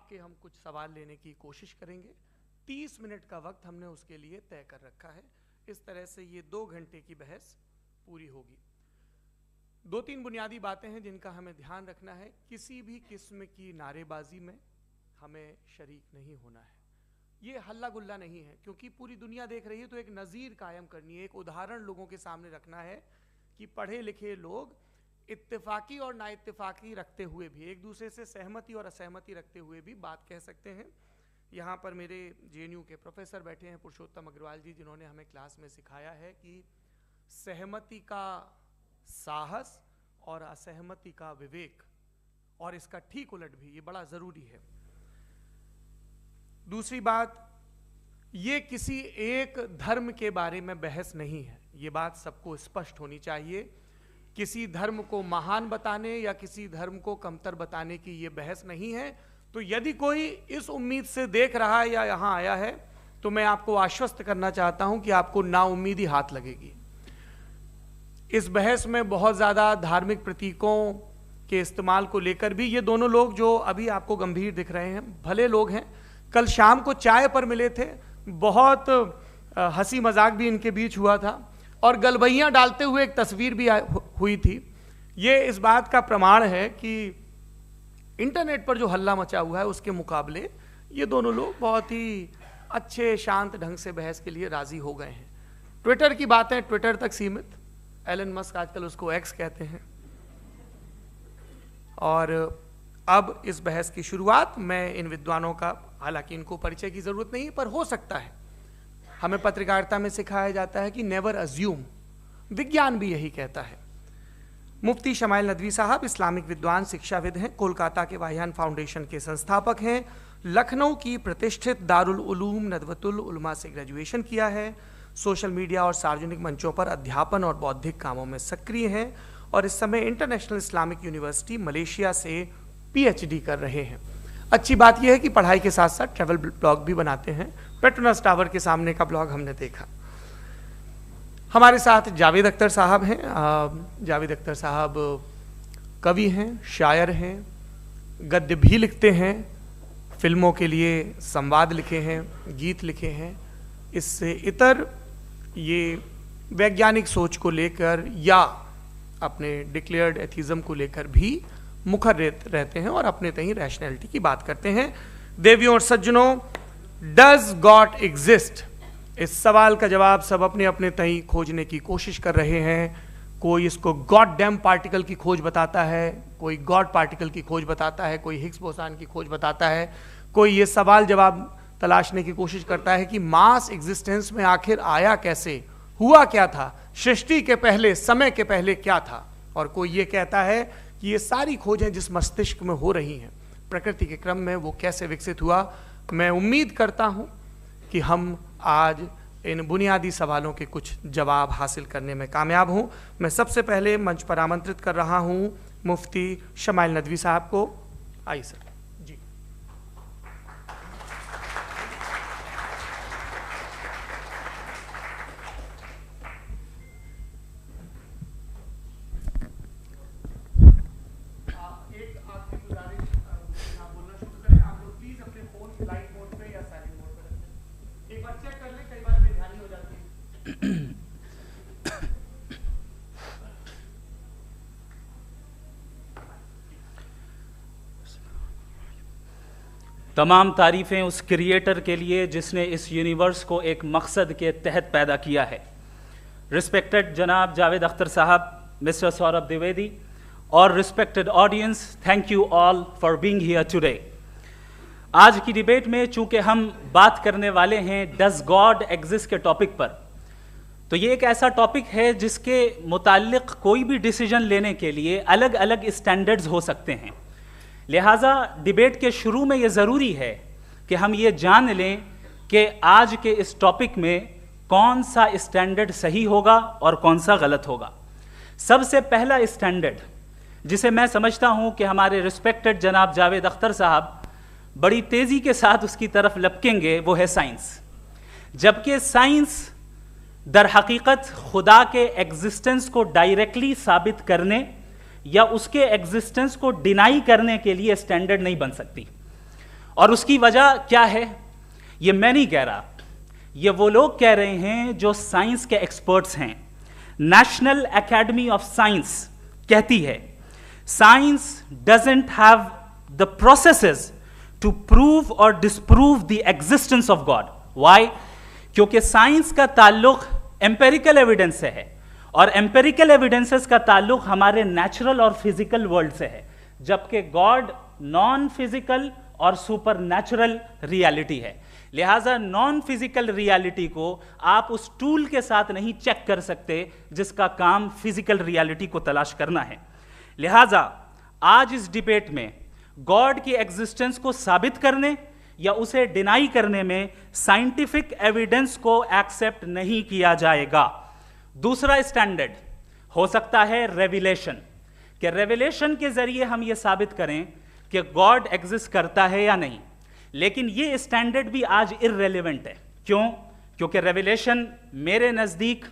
आपके हम कुछ सवाल लेने की कोशिश करेंगे। 30 मिनट का वक्त हमने उसके लिए तय कर रखा है। इस तरह से ये 2 घंटे की बहस पूरी होगी। 2-3 बुनियादी बातें हैं जिनका हमें ध्यान रखना है। किसी भी किस्म की नारेबाजी में हमें शरीक नहीं होना है। ये हल्ला गुल्ला नहीं है, क्योंकि पूरी दुनिया देख रही है, तो एक नज़ीर कायम करनी है, एक उदाहरण लोगों के सामने रखना है कि पढ़े लिखे लोग इत्तेफाकी और नाइत्तेफाकी रखते हुए भी, एक दूसरे से सहमति और असहमति रखते हुए भी बात कह सकते हैं। यहाँ पर मेरे JNU के प्रोफेसर बैठे हैं, पुरुषोत्तम अग्रवाल जी, जिन्होंने हमें क्लास में सिखाया है कि सहमति का साहस और असहमति का विवेक, और इसका ठीक उलट भी, ये बड़ा ज़रूरी है। दूसरी बात, ये किसी एक धर्म के बारे में बहस नहीं है, ये बात सबको स्पष्ट होनी चाहिए। किसी धर्म को महान बताने या किसी धर्म को कमतर बताने की ये बहस नहीं है। तो यदि कोई इस उम्मीद से देख रहा है या यहाँ आया है, तो मैं आपको आश्वस्त करना चाहता हूं कि आपको नाउम्मीदी हाथ लगेगी। इस बहस में बहुत ज़्यादा धार्मिक प्रतीकों के इस्तेमाल को लेकर भी ये दोनों लोग जो अभी आपको गंभीर दिख रहे हैं, भले लोग हैं, कल शाम को चाय पर मिले थे, बहुत हंसी मजाक भी इनके बीच हुआ था, और गलबैयाँ डालते हुए एक तस्वीर भी हुई थी। ये इस बात का प्रमाण है कि इंटरनेट पर जो हल्ला मचा हुआ है उसके मुकाबले ये दोनों लोग बहुत ही अच्छे शांत ढंग से बहस के लिए राजी हो गए हैं। ट्विटर की बातें ट्विटर तक सीमित, एलन मस्क आजकल उसको एक्स कहते हैं। और अब इस बहस की शुरुआत मैं इन विद्वानों का, हालांकि इनको परिचय की जरूरत नहीं, पर हो सकता है, हमें पत्रकारिता में सिखाया जाता है कि नेवर अज्यूम, विज्ञान भी यही कहता है। मुफ्ती शमाइल नदवी साहब इस्लामिक विद्वान, शिक्षाविद हैं, कोलकाता के वाहियान फाउंडेशन के संस्थापक हैं, लखनऊ की प्रतिष्ठित दारुल उलूम नदवतुल उलमा से ग्रेजुएशन किया है, सोशल मीडिया और सार्वजनिक मंचों पर अध्यापन और बौद्धिक कामों में सक्रिय हैं, और इस समय इंटरनेशनल इस्लामिक यूनिवर्सिटी मलेशिया से PhD कर रहे हैं। अच्छी बात यह है कि पढ़ाई के साथ साथ ट्रैवल ब्लॉग भी बनाते हैं। पेट्रोनस टावर के सामने का ब्लॉग हमने देखा। हमारे साथ जावेद अख्तर साहब हैं। जावेद अख्तर साहब कवि हैं, शायर हैं, गद्य भी लिखते हैं, फिल्मों के लिए संवाद लिखे हैं, गीत लिखे हैं। इससे इतर ये वैज्ञानिक सोच को लेकर या अपने डिक्लेयर्ड एथिज्म को लेकर भी मुखर रहते हैं और अपने तहीं रैशनैलिटी की बात करते हैं। देवियों और सज्जनों, डज गॉड एग्जिस्ट? इस सवाल का जवाब सब अपने अपने तहीं खोजने की कोशिश कर रहे हैं। कोई इसको गॉड डैम पार्टिकल की खोज बताता है, कोई गॉड पार्टिकल की खोज बताता है, कोई हिग्स बोसान की खोज बताता है, कोई ये सवाल जवाब तलाशने की कोशिश करता है कि मास एग्जिस्टेंस में आखिर आया कैसे, हुआ क्या था, सृष्टि के पहले, समय के पहले क्या था, और कोई ये कहता है कि ये सारी खोजें जिस मस्तिष्क में हो रही हैं प्रकृति के क्रम में, वो कैसे विकसित हुआ। मैं उम्मीद करता हूँ कि हम आज इन बुनियादी सवालों के कुछ जवाब हासिल करने में कामयाब हों। मैं सबसे पहले मंच पर आमंत्रित कर रहा हूँ मुफ्ती शमाइल नदवी साहब को। आइए सर। जी, तमाम तारीफ़ें उस क्रिएटर के लिए जिसने इस यूनिवर्स को एक मकसद के तहत पैदा किया है। रिस्पेक्टेड जनाब जावेद अख्तर साहब, मिस्टर सौरभ द्विवेदी और respected audience, thank you all for being here today. आज की डिबेट में चूंकि हम बात करने वाले हैं डज गॉड एग्जिस्ट के टॉपिक पर, तो ये एक ऐसा टॉपिक है जिसके मुताल्लिक कोई भी डिसीजन लेने के लिए अलग अलग स्टैंडर्ड्स हो सकते हैं। लिहाजा डिबेट के शुरू में ये ज़रूरी है कि हम ये जान लें कि आज के इस टॉपिक में कौन सा स्टैंडर्ड सही होगा और कौन सा गलत होगा। सबसे पहला स्टैंडर्ड जिसे मैं समझता हूं कि हमारे रिस्पेक्टेड जनाब जावेद अख्तर साहब बड़ी तेज़ी के साथ उसकी तरफ लपकेंगे, वो है साइंस। जबकि साइंस दर हकीकत खुदा के एग्जिस्टेंस को डायरेक्टली साबित करने या उसके एग्जिस्टेंस को डिनाई करने के लिए स्टैंडर्ड नहीं बन सकती। और उसकी वजह क्या है, ये मैं नहीं कह रहा, ये वो लोग कह रहे हैं जो साइंस के एक्सपर्ट्स हैं। नेशनल एकेडमी ऑफ साइंस कहती है science doesn't have the processes to prove और disprove the existence of God. Why? क्योंकि साइंस का ताल्लुक एम्पेरिकल एविडेंस से है और एम्पेरिकल एविडेंसेस का ताल्लुक हमारे नेचुरल और फिजिकल वर्ल्ड से है, जबकि गॉड नॉन फिजिकल और सुपर नेचुरल रियलिटी है। लिहाजा नॉन फिजिकल रियलिटी को आप उस टूल के साथ नहीं चेक कर सकते जिसका काम फिजिकल रियलिटी को तलाश करना है। लिहाजा आज इस डिबेट में गॉड की एग्जिस्टेंस को साबित करने या उसे डिनाई करने में साइंटिफिक एविडेंस को एक्सेप्ट नहीं किया जाएगा। दूसरा स्टैंडर्ड हो सकता है रेविलेशन, कि रेविलेशन के जरिए हम यह साबित करें कि गॉड एग्जिस्ट करता है या नहीं, लेकिन यह स्टैंडर्ड भी आज इररेलेवेंट है। क्यों? क्योंकि रेविलेशन मेरे नजदीक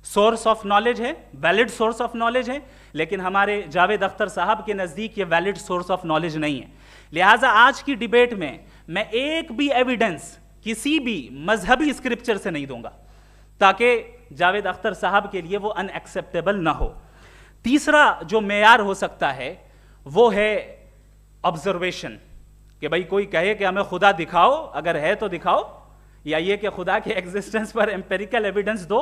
सोर्स ऑफ नॉलेज है, वैलिड सोर्स ऑफ नॉलेज है, लेकिन हमारे जावेद अख्तर साहब के नजदीक ये वैलिड सोर्स ऑफ नॉलेज नहीं है। लिहाजा आज की डिबेट में मैं एक भी एविडेंस किसी भी मजहबी स्क्रिप्चर से नहीं दूंगा ताकि जावेद अख्तर साहब के लिए वो अनएक्सेप्टेबल ना हो। तीसरा जो मेयार हो सकता है वो है ऑब्जर्वेशन, कि भाई कोई कहे कि हमें खुदा दिखाओ, अगर है तो दिखाओ, या ये कि खुदा के एग्जिस्टेंस पर एम्पेरिकल एविडेंस दो,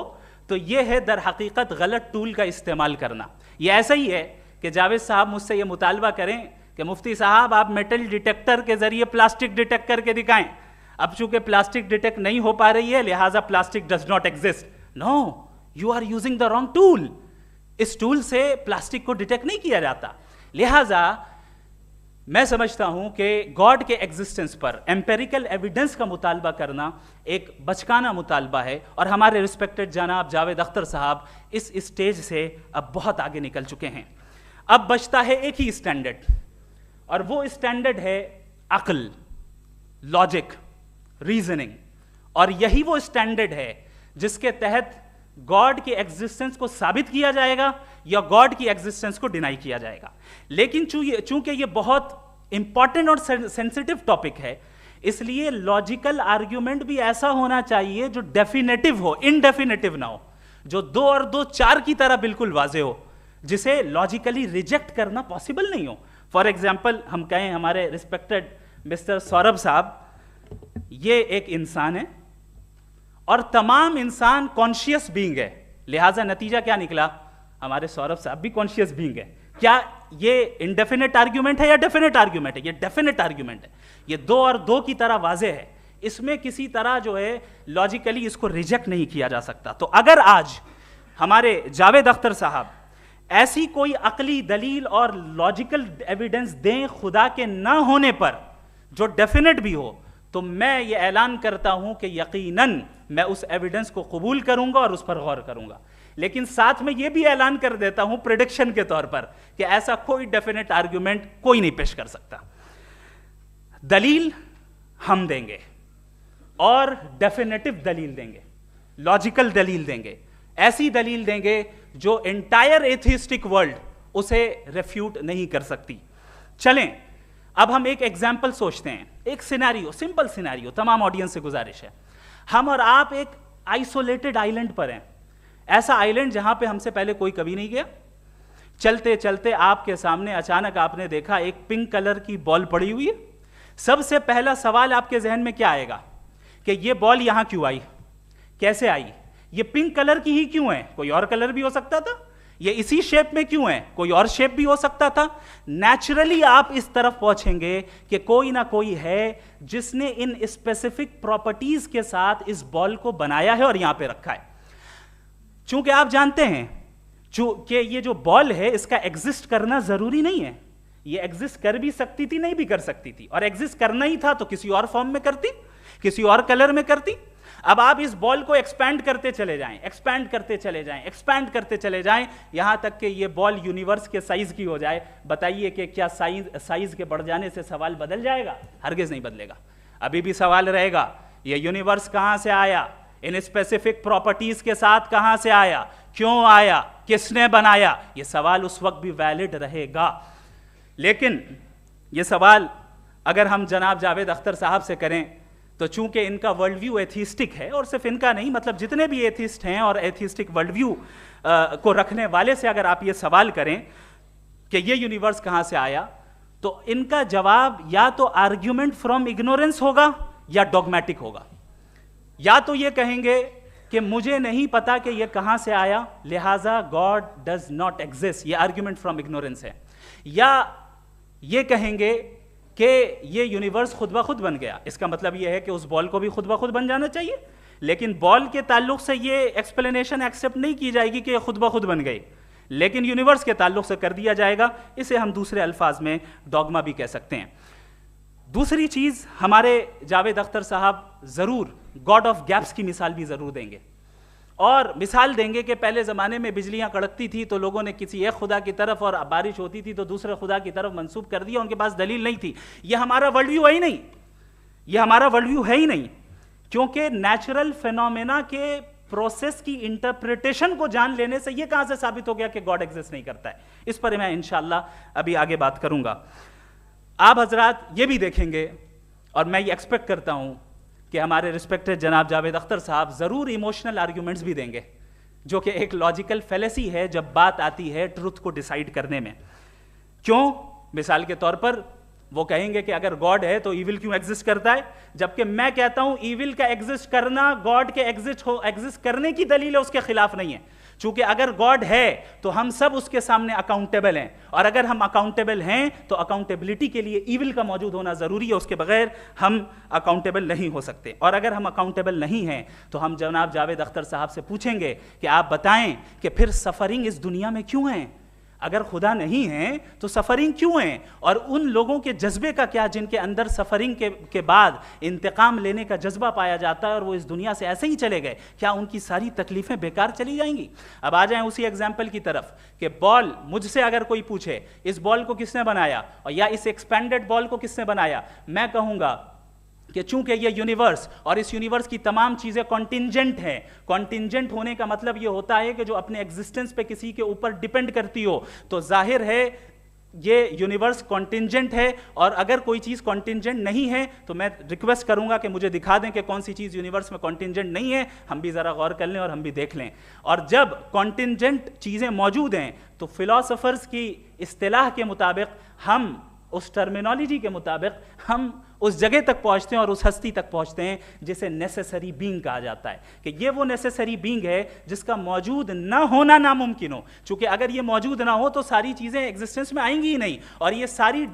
तो ये है दर हकीकत गलत टूल का इस्तेमाल करना। ये ऐसा ही है कि जावेद साहब मुझसे ये मुतालबा करें कि मुफ्ती साहब आप मेटल डिटेक्टर के जरिए प्लास्टिक डिटेक्ट करके दिखाएं। अब चूंकि प्लास्टिक डिटेक्ट नहीं हो पा रही है लिहाजा plastic does not exist. No, you are using the wrong tool. इस टूल से प्लास्टिक को डिटेक्ट नहीं किया जाता। लिहाजा मैं समझता हूं कि गॉड के एग्जिस्टेंस पर एम्पेरिकल एविडेंस का मुतालबा करना एक बचकाना मुतालबा है, और हमारे रिस्पेक्टेड जनाब जावेद अख्तर साहब इस स्टेज से अब बहुत आगे निकल चुके हैं। अब बचता है एक ही स्टैंडर्ड, और वो स्टैंडर्ड है अक्ल, लॉजिक, रीजनिंग। और यही वो स्टैंडर्ड है जिसके तहत गॉड की एग्जिस्टेंस को साबित किया जाएगा या गॉड की एग्जिस्टेंस को डिनाई किया जाएगा। लेकिन चूंकि ये बहुत इंपॉर्टेंट और सेंसिटिव टॉपिक है, इसलिए लॉजिकल आर्ग्यूमेंट भी ऐसा होना चाहिए जो डेफिनेटिव हो, इनडेफिनेटिव ना हो, जो 2 और 2 4 की तरह बिल्कुल वाजे हो, जिसे लॉजिकली रिजेक्ट करना पॉसिबल नहीं हो। फॉर एग्जाम्पल हम कहें हमारे रिस्पेक्टेड मिस्टर सौरभ साहब, ये एक इंसान है और तमाम इंसान कॉन्शियस बीइंग है, लिहाजा नतीजा क्या निकला, हमारे सौरभ साहब भी कॉन्शियस बीइंग है। क्या ये इनडेफिनेट आर्ग्यूमेंट है या डेफिनेट आर्ग्यूमेंट है? ये डेफिनेट आर्ग्यूमेंट है। ये 2 और 2 की तरह वाजे है, इसमें किसी तरह जो है लॉजिकली इसको रिजेक्ट नहीं किया जा सकता। तो अगर आज हमारे जावेद अख्तर साहब ऐसी कोई अकली दलील और लॉजिकल एविडेंस दें खुदा के ना होने पर जो डेफिनेट भी हो, तो मैं ये ऐलान करता हूं कि यकीनन मैं उस एविडेंस को कबूल करूंगा और उस पर गौर करूंगा। लेकिन साथ में यह भी ऐलान कर देता हूं प्रेडिक्शन के तौर पर कि ऐसा कोई डेफिनेट आर्ग्यूमेंट कोई नहीं पेश कर सकता। दलील हम देंगे और डेफिनेटिव दलील देंगे, लॉजिकल दलील देंगे, ऐसी दलील देंगे जो एंटायर एथिस्टिक वर्ल्ड उसे रेफ्यूट नहीं कर सकती। चलें अब हम एक एग्जाम्पल सोचते हैं, एक सिनेरियो, सिंपल सिनेरियो, तमाम ऑडियंस से गुजारिश है, हम और आप एक आइसोलेटेड आइलैंड पर हैं, ऐसा आइलैंड जहां पे हमसे पहले कोई कभी नहीं गया। चलते चलते आपके सामने अचानक आपने देखा एक पिंक कलर की बॉल पड़ी हुई है। सबसे पहला सवाल आपके जहन में क्या आएगा कि ये बॉल यहां क्यों आई, कैसे आई, ये पिंक कलर की ही क्यों है, कोई और कलर भी हो सकता था, ये इसी शेप में क्यों है, कोई और शेप भी हो सकता था। नेचुरली आप इस तरफ पहुंचेंगे कि कोई ना कोई है जिसने इन स्पेसिफिक प्रॉपर्टीज के साथ इस बॉल को बनाया है और यहां पे रखा है। चूंकि आप जानते हैं कि ये जो बॉल है इसका एग्जिस्ट करना जरूरी नहीं है, ये एग्जिस्ट कर भी सकती थी, नहीं भी कर सकती थी, और एग्जिस्ट करना ही था तो किसी और फॉर्म में करती, किसी और कलर में करती। अब आप इस बॉल को एक्सपैंड करते चले जाएं, एक्सपैंड करते चले जाएं, एक्सपैंड करते चले जाएं, यहां तक कि ये बॉल यूनिवर्स के साइज की हो जाए। बताइए कि क्या साइज के बढ़ जाने से सवाल बदल जाएगा? हरगिज नहीं बदलेगा। अभी भी सवाल रहेगा ये यूनिवर्स कहां से आया, इन स्पेसिफिक प्रॉपर्टीज के साथ कहां से आया, क्यों आया, किसने बनाया, ये सवाल उस वक्त भी वैलिड रहेगा। लेकिन ये सवाल अगर हम जनाब जावेद अख्तर साहब से करें तो चूंकि इनका वर्ल्ड व्यू एथिस्टिक है, और सिर्फ इनका नहीं, मतलब जितने भी एथिस्ट हैं और एथिस्टिक वर्ल्ड व्यू को रखने वाले से अगर आप ये सवाल करें कि ये यूनिवर्स कहाँ से आया, तो इनका जवाब या तो आर्ग्यूमेंट फ्रॉम इग्नोरेंस होगा या डॉगमेटिक होगा। या तो ये कहेंगे कि मुझे नहीं पता कि ये कहाँ से आया, लिहाजा गॉड डज नॉट एग्जिस्ट, ये आर्ग्यूमेंट फ्रॉम इग्नोरेंस है, या ये कहेंगे कि ये यूनिवर्स खुद ब खुद बन गया। इसका मतलब ये है कि उस बॉल को भी खुद ब खुद बन जाना चाहिए, लेकिन बॉल के ताल्लुक से ये एक्सप्लेनेशन एक्सेप्ट नहीं की जाएगी कि ये खुद ब खुद बन गई, लेकिन यूनिवर्स के ताल्लुक से कर दिया जाएगा। इसे हम दूसरे अल्फाज में डॉगमा भी कह सकते हैं। दूसरी चीज, हमारे जावेद अख्तर साहब जरूर गॉड ऑफ गैप्स की मिसाल भी जरूर देंगे, और मिसाल देंगे कि पहले ज़माने में बिजलियाँ कड़कती थी तो लोगों ने किसी एक खुदा की तरफ, और बारिश होती थी तो दूसरे खुदा की तरफ मंसूब कर दिया, उनके पास दलील नहीं थी। ये हमारा वर्ल्ड व्यू है ही नहीं, ये हमारा वर्ल्ड व्यू है ही नहीं, क्योंकि नेचुरल फिनोमेना के प्रोसेस की इंटरप्रिटेशन को जान लेने से ये कहाँ से साबित हो गया कि गॉड एग्जिस्ट नहीं करता है। इस पर मैं इंशाअल्लाह अभी आगे बात करूँगा। आप हजरात ये भी देखेंगे, और मैं ये एक्सपेक्ट करता हूँ कि हमारे रिस्पेक्टेड जनाब जावेद अख्तर साहब ज़रूर इमोशनल आर्ग्यूमेंट्स भी देंगे, जो कि एक लॉजिकल फेलेसी है जब बात आती है ट्रुथ को डिसाइड करने में। क्यों? मिसाल के तौर पर वो कहेंगे कि अगर गॉड है तो ईविल क्यों एग्जिस्ट करता है, जबकि मैं कहता हूं ईविल का एग्जिस्ट करना गॉड के एग्जिस्ट करने की दलील है, उसके खिलाफ नहीं है। चूंकि अगर गॉड है तो हम सब उसके सामने अकाउंटेबल हैं, और अगर हम अकाउंटेबल हैं तो अकाउंटेबिलिटी के लिए ईविल का मौजूद होना जरूरी है, उसके बगैर हम अकाउंटेबल नहीं हो सकते। और अगर हम अकाउंटेबल नहीं हैं तो हम जनाब जावेद अख्तर साहब से पूछेंगे कि आप बताएं कि फिर सफरिंग इस दुनिया में क्यों है? अगर खुदा नहीं है तो सफरिंग क्यों है? और उन लोगों के जज्बे का क्या जिनके अंदर सफरिंग के बाद इंतकाम लेने का जज्बा पाया जाता है और वो इस दुनिया से ऐसे ही चले गए, क्या उनकी सारी तकलीफें बेकार चली जाएंगी? अब आ जाएं उसी एग्जाम्पल की तरफ कि बॉल, मुझसे अगर कोई पूछे इस बॉल को किसने बनाया और या इस एक्सपेंडेड बॉल को किसने बनाया, मैं कहूंगा कि चूंकि ये यूनिवर्स और इस यूनिवर्स की तमाम चीज़ें कॉन्टिंजेंट हैं। कॉन्टिंजेंट होने का मतलब ये होता है कि जो अपने एग्जिस्टेंस पे किसी के ऊपर डिपेंड करती हो, तो जाहिर है ये यूनिवर्स कॉन्टिंजेंट है। और अगर कोई चीज़ कॉन्टिंजेंट नहीं है तो मैं रिक्वेस्ट करूंगा कि मुझे दिखा दें कि कौन सी चीज़ यूनिवर्स में कॉन्टिंजेंट नहीं है, हम भी ज़रा गौर कर लें और हम भी देख लें। और जब कॉन्टिंजेंट चीज़ें मौजूद हैं तो फिलोसोफर्स की इस्तिलाह के मुताबिक, हम उस टर्मिनोलॉजी के मुताबिक हम उस जगह तक पहुंचते हैं और उस हस्ती तक पहुंचते हैं जिसे नेसेसरी बीइंग कहा जाता है, कि ये वो नेसेसरी बीइंग है जिसका मौजूद ना होना नामुमकिन हो। क्योंकि अगर ये मौजूद ना हो तो सारी चीज़ें एग्जिस्टेंस में आएंगी ही नहीं, और ये सारी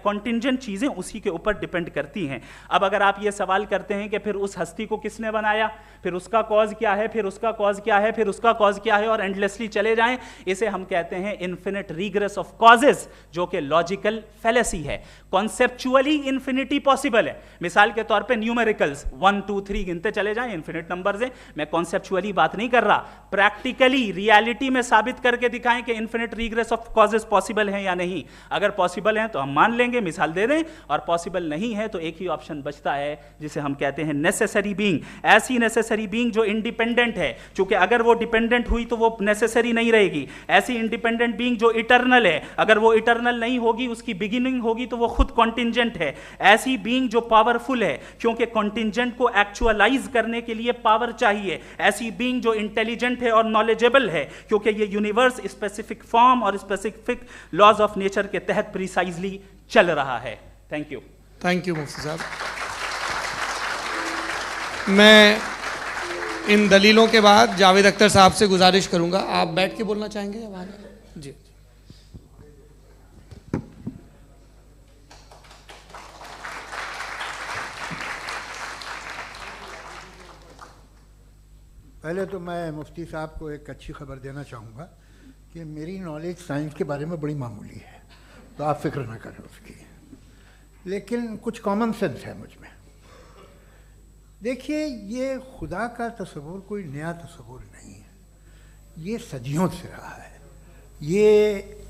कॉन्टिंजेंट चीज़ें उसी के ऊपर डिपेंड करती हैं। अब अगर आप ये सवाल करते हैं कि फिर उस हस्ती को किसने बनाया, फिर उसका कॉज क्या है, फिर उसका कॉज क्या है, फिर उसका कॉज क्या है, और एंडलेसली चले जाएं, इसे हम कहते हैं इन्फिनिट रीग्रेस ऑफ कॉजेस, जो कि लॉजिकल फेलेसी है। कॉन्सेप्चुअली इन्फिनिटी पॉसिबल है। मिसाल के तौर पे न्यूमेरिकल्स 1 2 3 गिनते चले जाएं, इन्फिनिट नंबर्स हैं। मैं कॉन्सेप्चुअली बात नहीं कर रहा, प्रैक्टिकली रियलिटी में साबित करके दिखाएं कि infinite regress of causes possible हैं या नहीं। अगर पॉसिबल हैं तो हम मान लेंगे, मिसाल दे दें, और पॉसिबल नहीं है तो एक ही ऑप्शन बचता है जिसे हम कहते हैं नेसेसरी बीइंग। ऐसी नेसेसरी बीइंग जो इंडिपेंडेंट है, क्योंकि अगर वो डिपेंडेंट हुई तो वो नेसेसरी नहीं रहेगी। ऐसी इंडिपेंडेंट बीइंग जो इटर्नल है, अगर वो इटर्नल नहीं होगी, उसकी बिगिनिंग होगी तो वो खुद कॉन्टिंजेंट है। ऐसी बीइंग जो पावरफुल है, क्योंकि कॉन्टिंजेंट को एक्चुअलाइज करने के लिए पावर चाहिए। ऐसी बीइंग जो इंटेलिजेंट है और नॉलेजेबल है, क्योंकि ये यूनिवर्स स्पेसिफिक फॉर्म और स्पेसिफिक लॉज ऑफ नेचर के तहत प्रिसाइजली चल रहा है। थैंक यू मुफ्ती साहब। मैं इन दलीलों के बाद जावेद अख्तर साहब से गुजारिश करूंगा, आप बैठ के बोलना चाहेंगे या वहां? जी। पहले तो मैं मुफ्ती साहब को एक अच्छी खबर देना चाहूँगा कि मेरी नॉलेज साइंस के बारे में बड़ी मामूली है, तो आप फिक्र ना करें उसकी, लेकिन कुछ कॉमन सेंस है मुझ में। देखिए, ये खुदा का तस्वुर कोई नया तस्वुर नहीं है, ये सदियों से रहा है। ये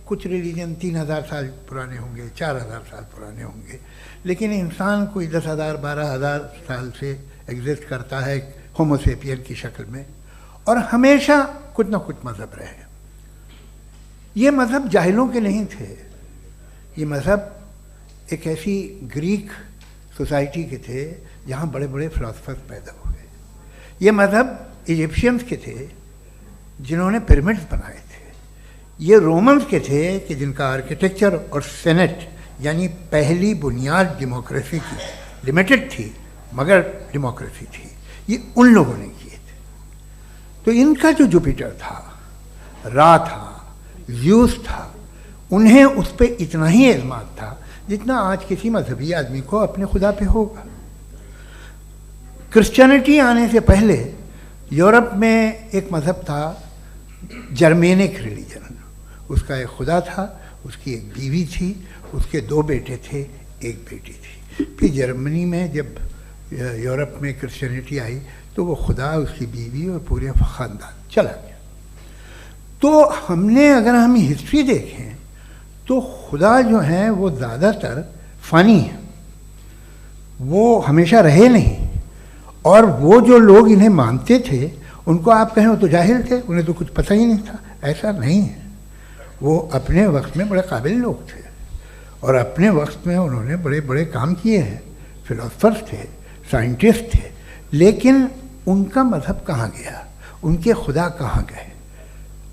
कुछ रिलीजन 3000 साल पुराने होंगे, 4000 साल पुराने होंगे, लेकिन इंसान कोई 10,000 12,000 साल से एग्जिस्ट करता है होमोसेपियन की शक्ल में, और हमेशा कुछ ना कुछ मज़हब रहे। ये मज़हब जाहिलों के नहीं थे, ये मज़हब एक ऐसी ग्रीक सोसाइटी के थे जहाँ बड़े बड़े फिलोसफर्स पैदा हुए। ये मज़हब इजिप्शियंस के थे जिन्होंने पिरामिड्स बनाए थे। ये रोमन्स के थे कि जिनका आर्किटेक्चर और सेनेट यानी पहली बुनियाद डेमोक्रेसी की, लिमिटेड थी मगर डेमोक्रेसी थी, ये उन लोगों ने किए थे। तो इनका जो जुपिटर था, रा था, ज़्यूस था, उन्हें उस पर इतना ही एतमाद था जितना आज किसी मजहबी आदमी को अपने खुदा पे होगा। क्रिश्चियनिटी आने से पहले यूरोप में एक मज़हब था जर्मेनिक रिलीजन। उसका एक खुदा था, उसकी एक बीवी थी, उसके 2 बेटे थे, एक बेटी थी। फिर जर्मनी में जब यूरोप में क्रिश्चियनिटी आई तो वो खुदा, उसकी बीवी और पूरे ख़ानदान चला गया। तो हमने अगर हम हिस्ट्री देखें तो खुदा जो हैं वो ज़्यादातर फ़नी है, वो हमेशा रहे नहीं। और वो जो लोग इन्हें मानते थे उनको आप कहें वो तो जाहिल थे, उन्हें तो कुछ पता ही नहीं था, ऐसा नहीं है। वो अपने वक्त में बड़े काबिल लोग थे और अपने वक्त में उन्होंने बड़े बड़े काम किए हैं, फिलोसफर्स थे, साइंटिस्ट थे। लेकिन उनका मज़हब कहाँ गया, उनके खुदा कहाँ गए?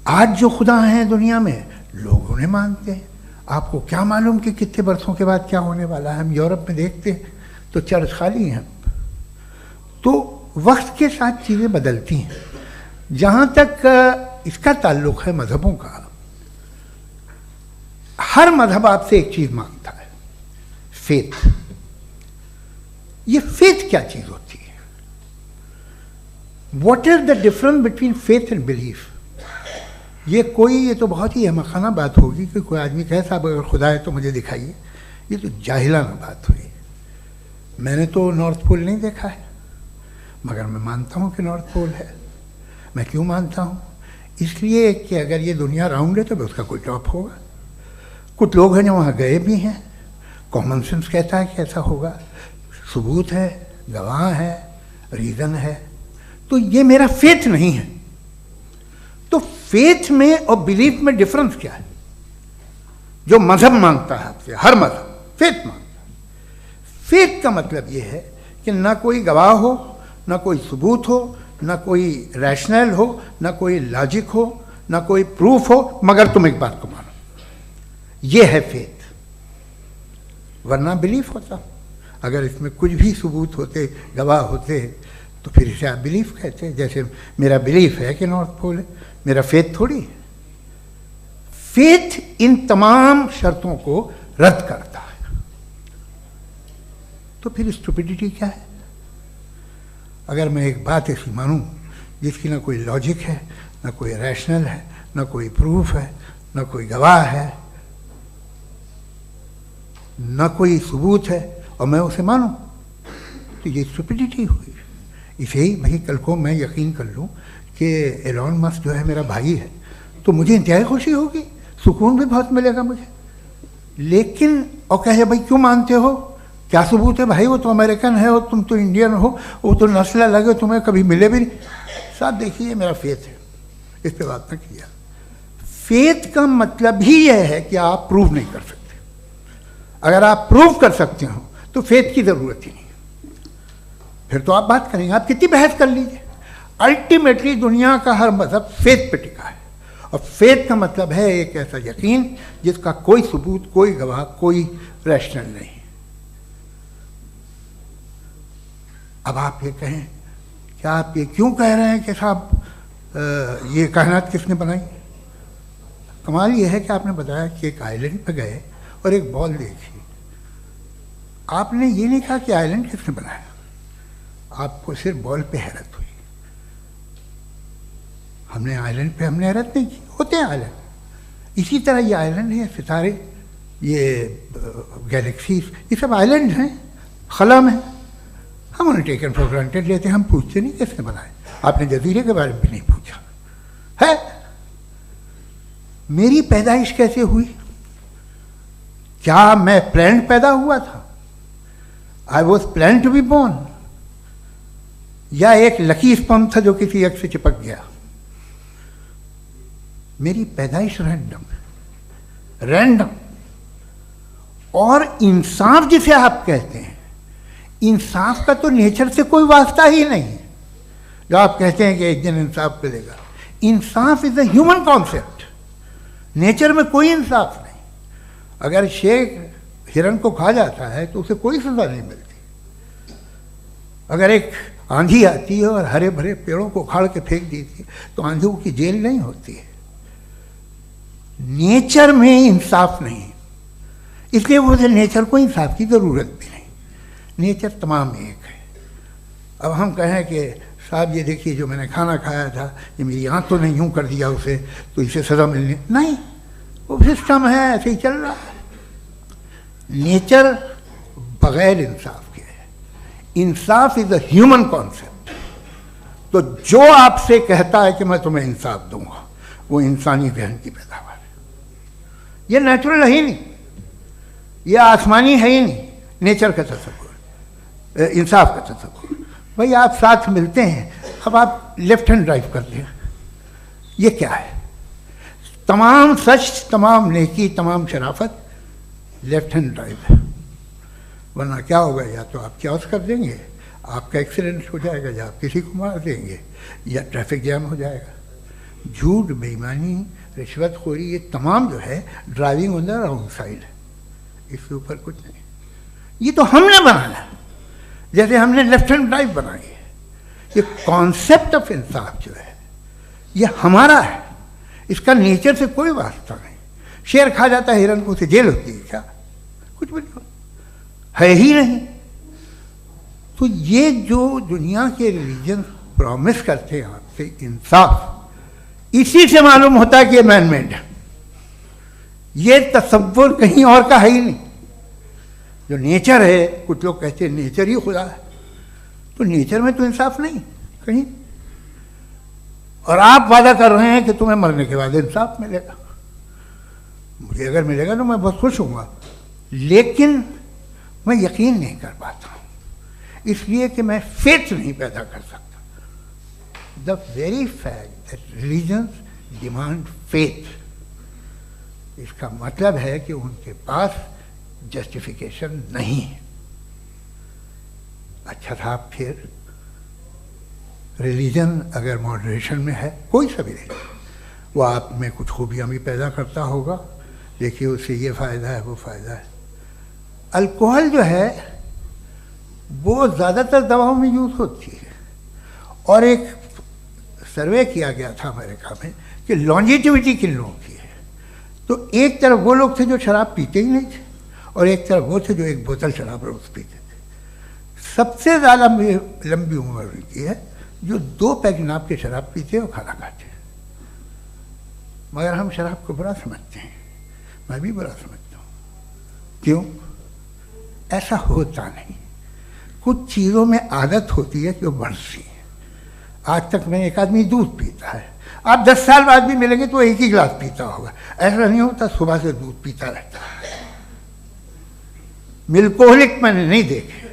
आज जो खुदा हैं दुनिया में लोग उन्हें मानते हैं। आपको क्या मालूम कि कितने बरसों के बाद क्या होने वाला है? हम यूरोप में देखते हैं तो चर्च खाली हैं। तो वक्त के साथ चीज़ें बदलती हैं। जहाँ तक इसका ताल्लुक़ है मज़हबों का, हर मज़हब आपसे एक चीज़ मांगता है, फेथ। ये फेथ क्या चीज़ होती है? What is the difference between faith and belief? ये तो बहुत ही अहमखाना बात होगी कि कोई आदमी कहे साहब अगर खुदा है तो मुझे दिखाइए। ये तो जाहिलाना बात हुई। मैंने तो नॉर्थ पोल नहीं देखा है मगर मैं मानता हूँ कि नॉर्थ पोल है। मैं क्यों मानता हूँ? इसलिए कि अगर ये दुनिया राउंड है तो उसका कोई टॉप होगा। कुछ लोग हैं जो वहाँ गए भी हैं, कॉमन सेंस कहता है कि ऐसा होगा, सबूत है, गवाह है, रीज़न है। तो ये मेरा फेथ नहीं है। तो फेथ में और बिलीफ में डिफरेंस क्या है? जो मज़हब मांगता है आपसे, हर मज़हब फेथ मांगता है। फेथ का मतलब ये है कि ना कोई गवाह हो, ना कोई सबूत हो, ना कोई रैशनल हो, ना कोई लॉजिक हो, ना कोई प्रूफ हो, मगर तुम एक बात को मानो। ये है फेथ। वरना बिलीफ होता। अगर इसमें कुछ भी सबूत होते, गवाह होते, तो फिर इसे आप बिलीफ कहते। जैसे मेरा बिलीफ है कि नॉर्थ पोल है, मेरा फेथ थोड़ी है। फेथ इन तमाम शर्तों को रद्द करता है। तो फिर स्टुपिडिटी क्या है? अगर मैं एक बात ऐसी मानूं जिसकी ना कोई लॉजिक है, ना कोई रैशनल है, ना कोई प्रूफ है, ना कोई गवाह है, ना कोई सबूत है, और मैं उसे मानूं, तो ये स्टुपिडिटी हुई। इसे ही भाई कल को मैं यकीन कर लूँ कि एलॉन मस्क जो है मेरा भाई है, तो मुझे इंतहाई खुशी होगी, सुकून भी बहुत मिलेगा मुझे। लेकिन और कहे भाई क्यों मानते हो, क्या सबूत है? भाई वो तो अमेरिकन है और तुम तो इंडियन हो, वो तो नस्ल अलग है, तुम्हें कभी मिले भी नहीं। साहब देखिए मेरा फेथ है, इस पर बात न किया। फेथ का मतलब ही यह है कि आप प्रूव नहीं कर सकते। अगर आप प्रूव कर सकते हो तो फेथ की ज़रूरत ही नहीं, फिर तो आप बात करेंगे, आप कितनी बहस कर लीजिए। अल्टीमेटली दुनिया का हर मज़हब फेथ पे टिका है, और फेथ का मतलब है एक ऐसा यकीन जिसका कोई सबूत, कोई गवाह, कोई रैशनल नहीं। अब आप ये कहें, क्या आप ये क्यों कह रहे हैं कि साहब ये कायनात किसने बनाई? कमाल ये है कि आपने बताया कि एक आइलैंड पे गए और एक बॉल देखी। आपने ये नहीं कहा कि आइलैंड किसने बनाया, आपको सिर्फ बॉल पे हैरत हुई। हमने आइलैंड पे हमने हैरत नहीं की, होते हैं आइलैंड। इसी तरह ये आइलैंड है, सितारे, ये गैलेक्सीज, ये सब आइलैंड हैं, खला में। हम उन्हें टेकन फॉर ग्रांटेड लेते हैं, हम पूछते नहीं किसने बनाए। आपने जजीरे के बारे में भी नहीं पूछा है। मेरी पैदाइश कैसे हुई? क्या मैं प्लान्ड पैदा हुआ था? I was plan to be born, या एक लकी स्पर्म था जो किसी एक से चिपक गया? मेरी पैदाइश रैंडम। और इंसाफ जिसे आप कहते हैं, इंसाफ का तो नेचर से कोई वास्ता ही नहीं है। जो आप कहते हैं कि एक दिन इंसाफ मिलेगा, इंसाफ is a human concept, nature में कोई इंसाफ नहीं। अगर शेर हिरन को खा जाता है तो उसे कोई सजा नहीं मिलती। अगर एक आंधी आती है और हरे भरे पेड़ों को उखाड़ के फेंक देती है तो आंधियों की जेल नहीं होती है। नेचर में इंसाफ नहीं, इसलिए मुझे नेचर को इंसाफ की जरूरत भी नहीं। नेचर तमाम एक है। अब हम कहें कि साहब ये देखिए जो मैंने खाना खाया था ये मेरी आँख तो नहीं यूँ कर दिया उसे, तो इसे सज़ा मिलनी नहीं, वो सिस्टम है, ऐसे ही चल रहा है। नेचर बगैर इंसाफ के है। इंसाफ इज अ ह्यूमन कॉन्सेप्ट। तो जो आपसे कहता है कि मैं तुम्हें इंसाफ दूंगा, वो इंसानी जहन की पैदावार है। ये नेचुरल है ही नहीं, ये आसमानी है ही नहीं। नेचर का तसव्वुर, इंसाफ का तसव्वुर। भाई आप साथ मिलते हैं, अब आप लेफ्ट हैंड ड्राइव करते हैं, ये क्या है? तमाम सच, तमाम नेकी, तमाम शराफत लेफ्ट हैंड ड्राइव है। वरना क्या होगा, या तो आप क्रॉस कर देंगे, आपका एक्सीडेंट हो जाएगा, या आप किसी को मार देंगे, या ट्रैफिक जैम हो जाएगा। झूठ, बेईमानी, रिश्वतखोरी, ये तमाम जो है driving on the wrong side है। इसके ऊपर कुछ नहीं। ये तो हमने बनाया, जैसे हमने लेफ्ट हैंड ड्राइव बनाई है। ये कॉन्सेप्ट ऑफ इंसाफ जो है ये हमारा है, इसका नेचर से कोई वास्ता नहीं। शेर खा जाता है हिरन को, उसे जेल होती है क्या? कुछ भी नहीं, है ही नहीं। तो ये जो दुनिया के रिलीजन प्रॉमिस करते हैं आपसे इंसाफ, इसी से मालूम होता है कि ये मैन मेड है। ये तसव्वुर कहीं और का है ही नहीं। जो नेचर है, कुछ लोग कहते हैं नेचर ही खुदा है, तो नेचर में तो इंसाफ नहीं कहीं। और आप वादा कर रहे हैं कि तुम्हें मरने के बाद इंसाफ मिलेगा। मुझे अगर मिलेगा तो मैं बहुत खुश होऊंगा, लेकिन मैं यकीन नहीं कर पाता हूँ, इसलिए कि मैं फेथ नहीं पैदा कर सकता। The very fact that religions demand faith, इसका मतलब है कि उनके पास जस्टिफिकेशन नहीं है। अच्छा था फिर रिलीजन अगर मॉडरेशन में है, कोई सा भी नहीं, वो आप में कुछ खूबियाँ भी पैदा करता होगा, देखिए उससे ये फ़ायदा है, वो फ़ायदा है। अल्कोहल जो है वो ज़्यादातर दवाओं में यूज़ होती है, और एक सर्वे किया गया था अमेरिका में कि लॉन्जेटिविटी किन लोगों की है। तो एक तरफ वो लोग थे जो शराब पीते ही नहीं थे, और एक तरफ वो थे जो एक बोतल शराब रोज़ पीते थे। सबसे ज़्यादा लंबी उम्र की है जो 2 पैक नाप के शराब पीते और खाना खाते हैं। मगर हम शराब को बुरा समझते हैं, मैं भी बुरा समझता हूँ। क्यों? ऐसा होता नहीं। कुछ चीज़ों में आदत होती है कि वो बढ़ती है। आज तक मैं एक आदमी दूध पीता है, आप 10 साल बाद भी मिलेंगे तो एक ही गिलास पीता होगा। ऐसा नहीं होता, सुबह से दूध पीता रहता है। मिल्कोहलिक मैंने नहीं देखे,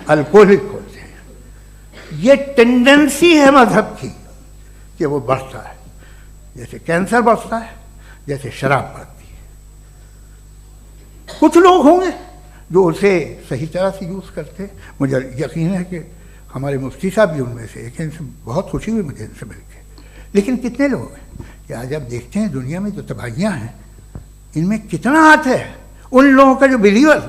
अल्कोहलिक होते हैं। ये टेंडेंसी है मजहब की कि वो बढ़ता है, जैसे कैंसर बढ़ता है, जैसे शराब बढ़ती है। कुछ लोग होंगे जो उसे सही तरह से यूज़ करते हैं। मुझे यकीन है कि हमारे मुफ्ती साहब भी उनमें से एक, इनसे बहुत खुशी हुई मुझे इनसे मिलकर। लेकिन कितने लोग हैं कि आज आप देखते हैं दुनिया में जो तबाहियाँ हैं, इनमें कितना हाथ है उन लोगों का जो बिलीवर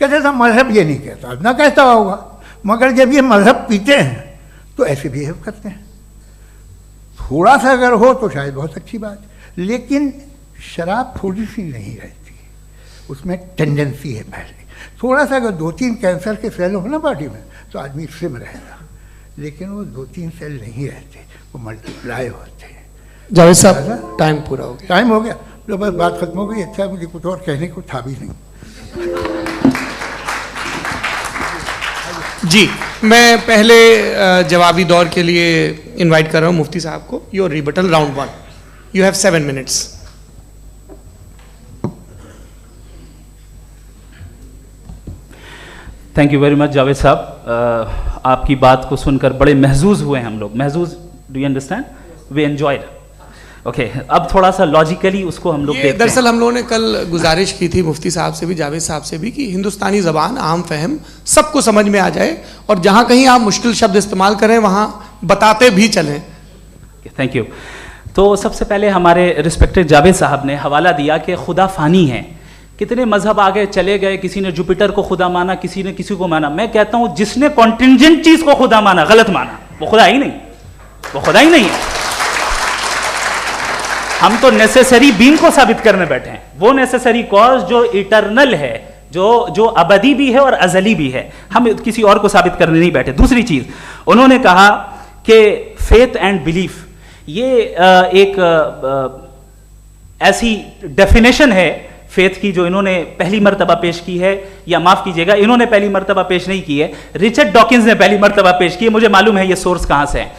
कहते था मजहब ये नहीं कहता, ना कहता होगा, मगर जब ये मजहब पीते हैं तो ऐसे बिहेव करते हैं। थोड़ा सा अगर हो तो शायद बहुत अच्छी बात, लेकिन शराब थोड़ी सी नहीं रहती, उसमें टेंडेंसी है पहले। थोड़ा सा अगर 2-3 कैंसर के सेल हो ना बॉडी में तो आदमी स्लिम रहेगा, लेकिन वो 2-3 सेल नहीं रहते, वो मल्टीप्लाई होते हैं। जावेद साहब टाइम पूरा हो गया। टाइम हो गया, तो बस बात खत्म हो गई। अच्छा, मुझे कुछ और कहने को था भी नहीं। जी, मैं पहले जवाबी दौर के लिए इनवाइट कर रहा हूं मुफ्ती साहब को। Your rebuttal round 1, you have 7 minutes. Thank you very much Javed साहब। आपकी बात को सुनकर बड़े महजूज हुए हम लोग। महजूज, do you understand? We enjoyed. Okay, अब थोड़ा सा लॉजिकली उसको हम लोग देखते हैं। दरअसल हम लोगों ने कल गुजारिश की थी मुफ्ती साहब से भी, जावेद साहब से भी, कि हिंदुस्तानी ज़बान आम फहम सबको समझ में आ जाए और जहाँ कहीं आप मुश्किल शब्द इस्तेमाल करें वहाँ बताते भी चलें। Thank you. तो सबसे पहले हमारे रिस्पेक्टेड जावेद साहब ने हवाला दिया कि खुदा फ़ानी है, कितने मजहब आगे चले गए, किसी ने जुपिटर को खुदा माना, किसी ने किसी को माना। मैं कहता हूँ जिसने कॉन्टिंजेंट चीज़ को खुदा माना, गलत माना, वो खुदा ही नहीं, वो खुदा ही नहीं है। हम तो नेसेसरी बीइंग को साबित करने बैठे हैं, वो नेसेसरी कॉज जो इटरनल है, जो अबदी भी है और अजली भी है, हम किसी और को साबित करने नहीं बैठे। दूसरी चीज उन्होंने कहा कि फेथ एंड बिलीफ, ये एक ऐसी डेफिनेशन है फेथ की जो इन्होंने पहली मर्तबा पेश की है, या माफ कीजिएगा इन्होंने पहली मर्तबा पेश नहीं की है, रिचर्ड डॉकिंस ने पहली मर्तबा पेश की है। मुझे मालूम है ये सोर्स कहां से है।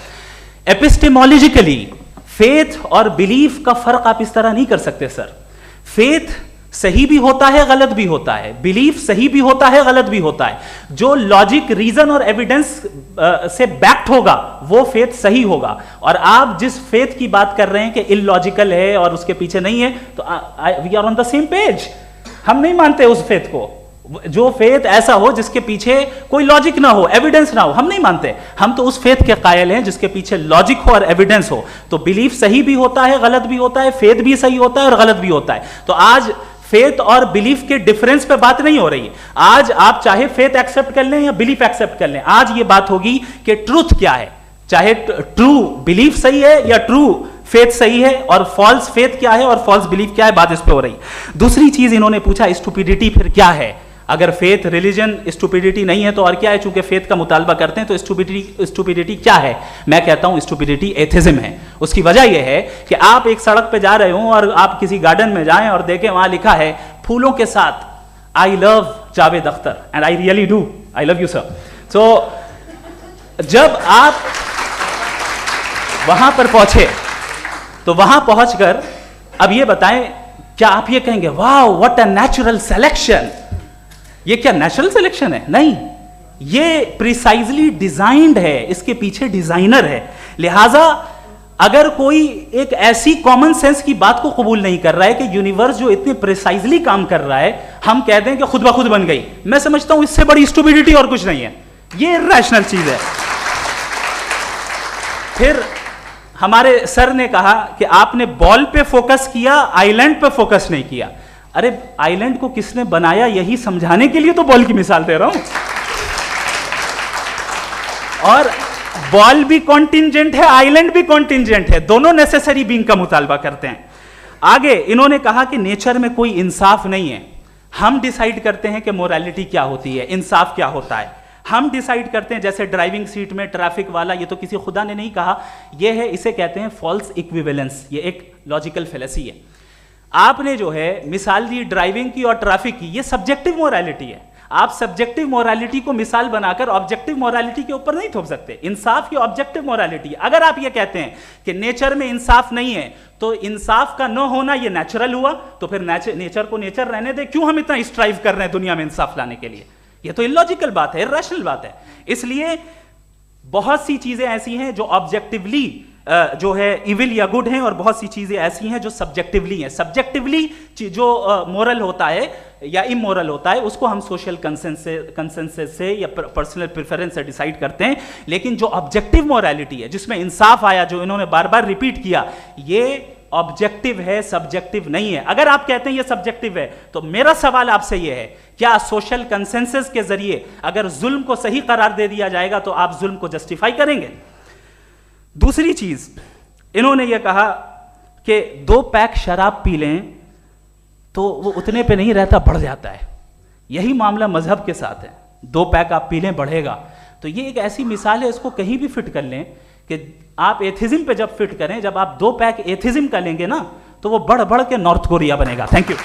एपिस्टेमोलॉजिकली फेथ और बिलीफ का फर्क आप इस तरह नहीं कर सकते सर। फेथ सही भी होता है, गलत भी होता है, बिलीफ सही भी होता है, गलत भी होता है। जो लॉजिक, रीजन और एविडेंस से बैक्ड होगा वो फेथ सही होगा। और आप जिस फेथ की बात कर रहे हैं कि इलॉजिकल है और उसके पीछे नहीं है, तो we are on the same page. हम नहीं मानते उस फेथ को, जो फेथ ऐसा हो जिसके पीछे कोई लॉजिक ना हो, एविडेंस ना हो, हम नहीं मानते। हम तो उस फेथ के कायल हैं जिसके पीछे लॉजिक हो और एविडेंस हो। तो बिलीफ सही भी होता है, गलत भी होता है, फेथ भी सही होता है और गलत भी होता है। तो आज फेथ और बिलीफ के डिफरेंस पे बात नहीं हो रही है। आज आप चाहे फेथ एक्सेप्ट कर लें या बिलीफ एक्सेप्ट कर लें, आज ये बात होगी कि ट्रूथ क्या है, चाहे ट्रू बिलीफ सही है या ट्रू फेथ सही है, और फॉल्स फेथ क्या है और फॉल्स बिलीफ क्या है, बात इस पे हो रही। दूसरी चीज इन्होंने पूछा, स्टुपिडिटी फिर क्या है? अगर फेथ रिलीजन स्टुपिडिटी नहीं है तो और क्या है? चूंकि फेथ का मुतालबा करते हैं तो स्टुपिडिटी क्या है? मैं कहता हूं स्टुपिडिटी एथिज्म है। उसकी वजह यह है कि आप एक सड़क पे जा रहे हो और आप किसी गार्डन में जाएं और देखें वहां लिखा है फूलों के साथ I love Javed Akhtar, and I really do, I love you sir. So जब आप वहां पर पहुंचे तो वहां पहुंचकर अब ये बताएं, क्या आप ये कहेंगे wow what a natural selection? ये क्या नेचुरल सिलेक्शन है? नहीं, ये प्रिसाइजली डिजाइंड है, इसके पीछे डिजाइनर है। लिहाजा अगर कोई एक ऐसी कॉमन सेंस की बात को कबूल नहीं कर रहा है कि यूनिवर्स जो इतने प्रिसाइजली काम कर रहा है, हम कह दें कि खुद ब खुद बन गई, मैं समझता हूं इससे बड़ी स्टुपिडिटी और कुछ नहीं है। ये रैशनल चीज है। फिर हमारे सर ने कहा कि आपने बॉल पे फोकस किया, आइलैंड पे फोकस नहीं किया। अरे आइलैंड को किसने बनाया यही समझाने के लिए तो बॉल की मिसाल दे रहा हूं। और बॉल भी कॉन्टिंजेंट है, आइलैंड भी कॉन्टिंजेंट है, दोनों नेसेसरी बीइंग का मुतालबा करते हैं। आगे इन्होंने कहा कि नेचर में कोई इंसाफ नहीं है, हम डिसाइड करते हैं कि मोरालिटी क्या होती है, इंसाफ क्या होता है, हम डिसाइड करते हैं। जैसे ड्राइविंग सीट में ट्रैफिक वाला, ये तो किसी खुदा ने नहीं कहा, ये है, इसे कहते हैं फॉल्स इक्विवेलेंस। ये एक लॉजिकल फेलेसी है। आपने जो है मिसाल दी ड्राइविंग की और ट्रैफिक की, ये सब्जेक्टिव मोरालिटी है। आप सब्जेक्टिव मोरालिटी को मिसाल बनाकर ऑब्जेक्टिव मोरालिटी के ऊपर नहीं थोप सकते। इंसाफ की ऑब्जेक्टिव मोरालिटी। अगर आप ये कहते हैं कि नेचर में इंसाफ नहीं है, तो इंसाफ का न होना ये नेचुरल हुआ, तो फिर नेचर को नेचर रहने दे, क्यों हम इतना स्ट्राइव कर रहे हैं दुनिया में इंसाफ लाने के लिए? ये तो इलॉजिकल बात है, इरैशनल बात है। इसलिए बहुत सी चीजें ऐसी हैं जो ऑब्जेक्टिवली जो है इविल या गुड हैं, और बहुत सी चीजें ऐसी हैं जो सब्जेक्टिवली हैं। सब्जेक्टिवली जो मोरल होता है या इमोरल होता है, उसको हम सोशल कंसेंसस से या पर्सनल प्रेफरेंस से डिसाइड करते हैं। लेकिन जो ऑब्जेक्टिव मोरालिटी है, जिसमें इंसाफ आया, जो इन्होंने बार बार रिपीट किया, ये ऑब्जेक्टिव है, सब्जेक्टिव नहीं है। अगर आप कहते हैं ये सब्जेक्टिव है, तो मेरा सवाल आपसे ये है, क्या सोशल कंसेंसस के जरिए अगर जुल्म को सही करार दे दिया जाएगा तो आप जुल्म को जस्टिफाई करेंगे? दूसरी चीज इन्होंने ये कहा कि 2 पैक शराब पी लें तो वो उतने पे नहीं रहता, बढ़ जाता है। यही मामला मजहब के साथ है। 2 पैक आप पी लें, बढ़ेगा। तो ये एक ऐसी मिसाल है, इसको कहीं भी फिट कर लें कि आप एथिज्म पे जब फिट करें, जब आप 2 पैक एथिज्म का लेंगे ना, तो वो बढ़ बढ़ के नॉर्थ कोरिया बनेगा। Thank you.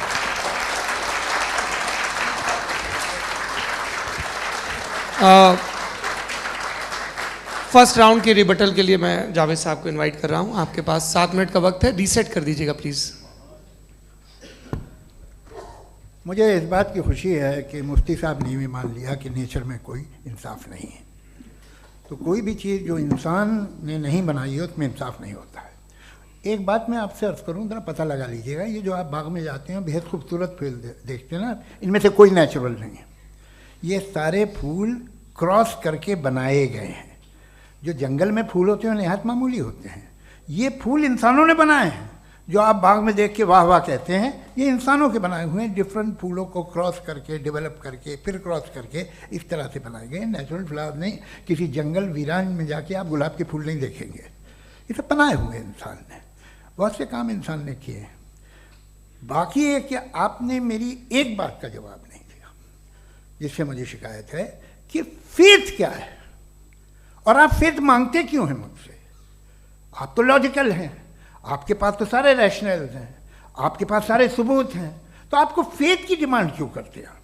फर्स्ट राउंड के रिबटल के लिए मैं जावेद साहब को इनवाइट कर रहा हूं। आपके पास 7 मिनट का वक्त है, रीसेट कर दीजिएगा प्लीज। मुझे इस बात की खुशी है कि मुफ्ती साहब ने भी मान लिया कि नेचर में कोई इंसाफ नहीं है। तो कोई भी चीज़ जो इंसान ने नहीं बनाई है उसमें इंसाफ नहीं होता है। एक बात मैं आपसे अर्ज करूं, जरा पता लगा लीजिएगा, ये जो आप बाग में जाते हैं बेहद खूबसूरत फूल देखते हैं ना, इनमें से कोई नेचुरल नहीं है। ये सारे फूल क्रॉस करके बनाए गए हैं। जो जंगल में फूल होते हैं निहायत मामूली होते हैं, ये फूल इंसानों ने बनाए हैं। जो आप बाग में देख के वाह वाह कहते हैं, ये इंसानों के बनाए हुए हैं। डिफरेंट फूलों को क्रॉस करके, डेवलप करके, फिर क्रॉस करके इस तरह से बनाए गए। नेचुरल फ्लावर नहीं। किसी जंगल वीरान में जाके आप गुलाब के फूल नहीं देखेंगे। ये सब बनाए हुए इंसान ने, बहुत से काम इंसान ने किए हैं। बाकी है कि आपने मेरी एक बात का जवाब नहीं दिया, जिससे मुझे शिकायत है कि फेथ क्या है और आप फेथ मांगते क्यों हैं मुझसे। आप तो लॉजिकल हैं, आपके पास तो सारे रैशनल्स हैं, आपके पास सारे सबूत हैं, तो आपको फेथ की डिमांड क्यों करते हैं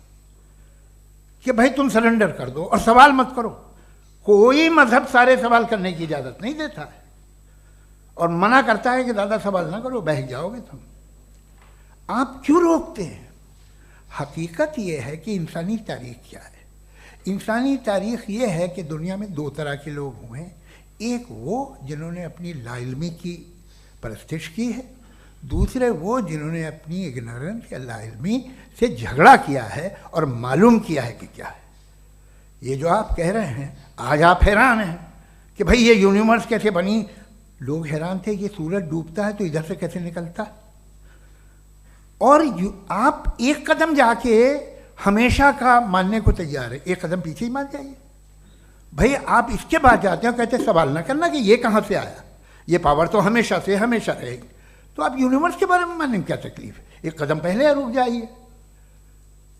कि भाई तुम सरेंडर कर दो और सवाल मत करो। कोई मजहब सारे सवाल करने की इजाजत नहीं देता है और मना करता है कि ज़्यादा सवाल ना करो, बहक जाओगे तुम। आप क्यों रोकते हैं? हकीकत यह है कि इंसानी तारीख क्या है। इंसानी तारीख ये है कि दुनिया में दो तरह के लोग हुए हैं। एक वो जिन्होंने अपनी लाइल्मी की परस्तिश की है, दूसरे वो जिन्होंने अपनी इग्नोरेंस या लाइल्मी से झगड़ा किया है और मालूम किया है कि क्या है। ये जो आप कह रहे हैं, आज आप हैरान हैं कि भाई ये यूनिवर्स कैसे बनी। लोग हैरान थे कि सूरज डूबता है तो इधर से कैसे निकलता है। और आप एक कदम जाके हमेशा का मानने को तैयार है, एक कदम पीछे ही मान जाइए। भाई आप इसके बाद जाते हो, कहते सवाल ना करना कि ये कहाँ से आया, ये पावर तो हमेशा से हमेशा रहेगी। तो आप यूनिवर्स के बारे में मानने में क्या तकलीफ है? एक कदम पहले रुक जाइए,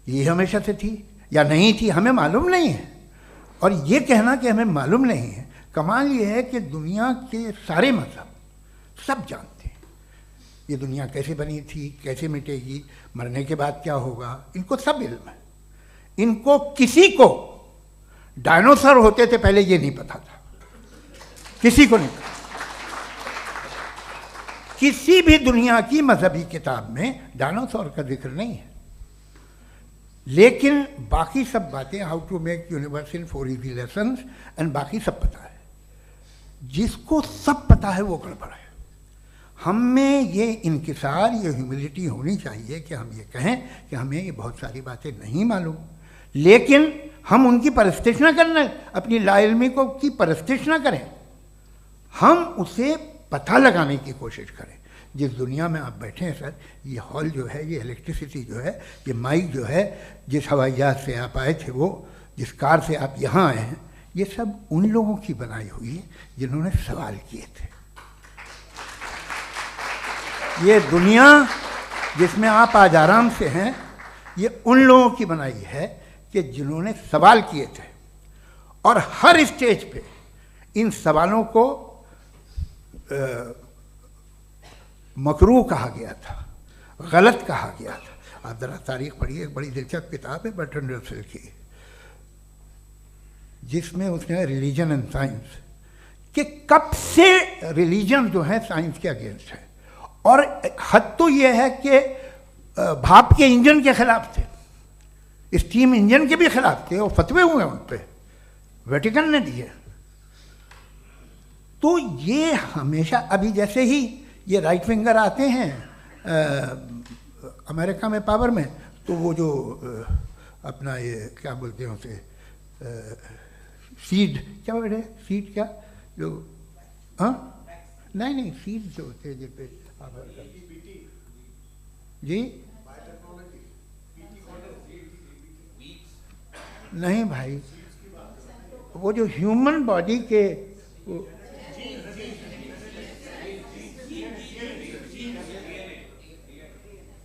ये हमेशा से थी या नहीं थी हमें मालूम नहीं है। और ये कहना कि हमें मालूम नहीं है, कमाल ये है कि दुनिया के सारे मजहब सब जानते हैं ये दुनिया कैसे बनी थी, कैसे मिटेगी, मरने के बाद क्या होगा, इनको सब इल्म है। इनको किसी को डायनासोर होते थे पहले ये नहीं पता था, किसी को नहीं पता। किसी भी दुनिया की मजहबी किताब में डायनासोर का जिक्र नहीं है। लेकिन बाकी सब बातें, how to make universe in 4 easy lessons and बाकी सब पता है। जिसको सब पता है वो गड़बड़ है। हम में ये इंकिसार, ये ह्यूमिलिटी होनी चाहिए कि हम ये कहें कि हमें ये बहुत सारी बातें नहीं मालूम, लेकिन हम उनकी परस्तिश ना करना, अपनी लाइल्मी को की परस्तिश ना करें, हम उसे पता लगाने की कोशिश करें। जिस दुनिया में आप बैठे हैं सर, ये हॉल जो है, ये इलेक्ट्रिसिटी जो है, ये माइक जो है, जिस हवाई जहाज से आप आए थे, वो जिस कार से आप यहाँ आए हैं, ये सब उन लोगों की बनाई हुई है जिन्होंने सवाल किए थे। ये दुनिया जिसमें आप आज आराम से हैं, ये उन लोगों की बनाई है कि जिन्होंने सवाल किए थे। और हर स्टेज पे इन सवालों को मकरूह कहा गया था, गलत कहा गया था। आप जरा तारीख पढ़िए, एक बड़ी दिलचस्प किताब है बर्ट्रैंड रसेल की, जिसमें उसने रिलीजन एंड साइंस कि कब से रिलीजन जो है साइंस के अगेंस्ट है। और हद तो ये है कि भाप के इंजन के खिलाफ थे, स्टीम इंजन के भी खिलाफ थे, और फतवे हुए उन पर, वेटिकन ने दिए। तो ये हमेशा, अभी जैसे ही ये राइट विंगर आते हैं अमेरिका में पावर में, तो वो जो अपना ये क्या बोलते हैं उसे, सीड क्या वर्ड है, सीड क्या जो, हाँ नहीं सीड जो होते हैं जिन पे जी नहीं भाई, वो जो ह्यूमन बॉडी के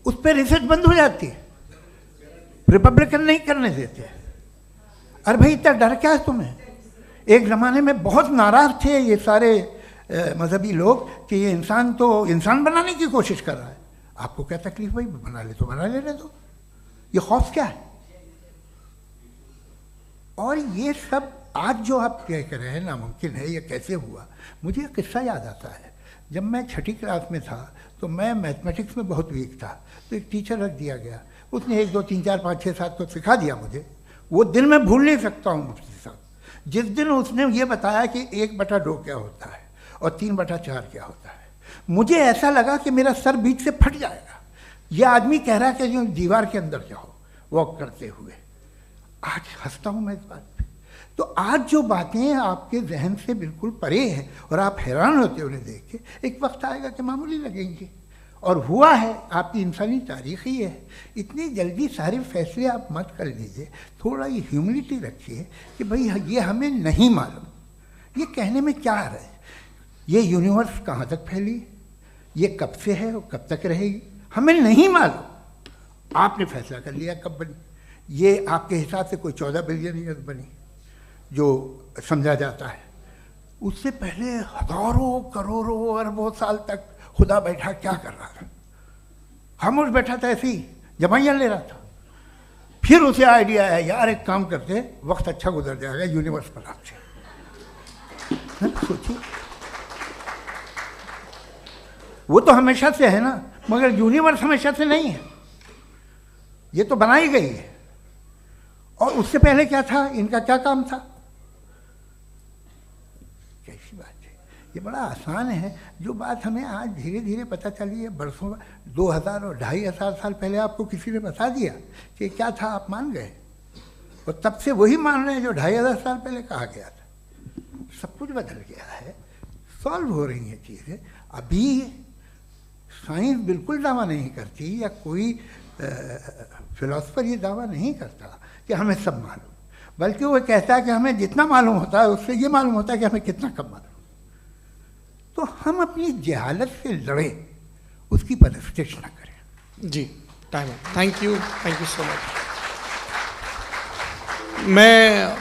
उस पर रिसर्च बंद हो जाती है, रिपब्लिकन नहीं करने देते। अरे भाई इतना डर क्या है तुम्हें? एक ज़माने में बहुत नाराज़ थे ये सारे मजहबी लोग कि ये इंसान तो इंसान बनाने की कोशिश कर रहा है। आपको क्या तकलीफ भाई, बना ले तो बना लेने दो, ये खौफ क्या है? और ये सब आज जो आप कह रहे हैं नामुमकिन है, ये कैसे हुआ? मुझे एक किस्सा याद आता है। जब मैं 6ठी क्लास में था तो मैं मैथमेटिक्स में बहुत वीक था, तो एक टीचर रख दिया गया, उसने 1 2 3 4 5 6 7 तो सिखा दिया मुझे। वो दिन मैं भूल नहीं सकता हूँ मुफ्ती साहब, जिस दिन उसने ये बताया कि 1/2 क्या होता है और 3/4 क्या होता है। मुझे ऐसा लगा कि मेरा सर बीच से फट जाएगा। यह आदमी कह रहा है कि जो दीवार के अंदर जाओ वॉक करते हुए। आज हंसता हूँ मैं इस बात पे। तो आज जो बातें आपके जहन से बिल्कुल परे हैं और आप हैरान होते हो उन्हें देख के, एक वक्त आएगा कि मामूली लगेंगे। और हुआ है, आपकी इंसानी तारीख ही है। इतनी जल्दी सारे फैसले आप मत कर लीजिए, थोड़ा ये ह्यूमिलिटी रखिए कि भाई ये हमें नहीं मालूम। ये कहने में क्या है, ये यूनिवर्स कहाँ तक फैली, ये कब से है और कब तक रहेगी, हमें नहीं मालूम। आपने फैसला कर लिया कब बनी। ये आपके हिसाब से कोई 14 बिलियन ईयर बनी जो समझा जाता है। उससे पहले हजारों करोड़ों अरबों साल तक खुदा बैठा क्या कर रहा था? खामोश बैठा था, ऐसे ही जमाइयाँ ले रहा था। फिर उसे आइडिया है, यार एक काम करते, वक्त अच्छा गुजर जाएगा, यूनिवर्स बनाते। सोचिए, वो तो हमेशा से है ना, मगर यूनिवर्स हमेशा से नहीं है, ये तो बनाई गई है। और उससे पहले क्या था, इनका क्या काम था? कैसी बात है, ये बड़ा आसान है। जो बात हमें आज धीरे धीरे पता चली है, बरसों 2000 और 2500 साल पहले आपको किसी ने बता दिया कि क्या था, आप मान गए और तब से वही मान रहे हैं जो 2500 साल पहले कहा गया था। सब कुछ बदल गया है, सॉल्व हो रही हैं चीज़ें। अभी साइंस बिल्कुल दावा नहीं करती, या कोई फिलोसफर ये दावा नहीं करता कि हमें सब मालूम, बल्कि वो कहता है कि हमें जितना मालूम होता है उससे ये मालूम होता है कि हमें कितना कम मालूम। तो हम अपनी जहालत से लड़े, उसकी परस्तिश न करें। जी, टाइम है। Thank you so much. मैं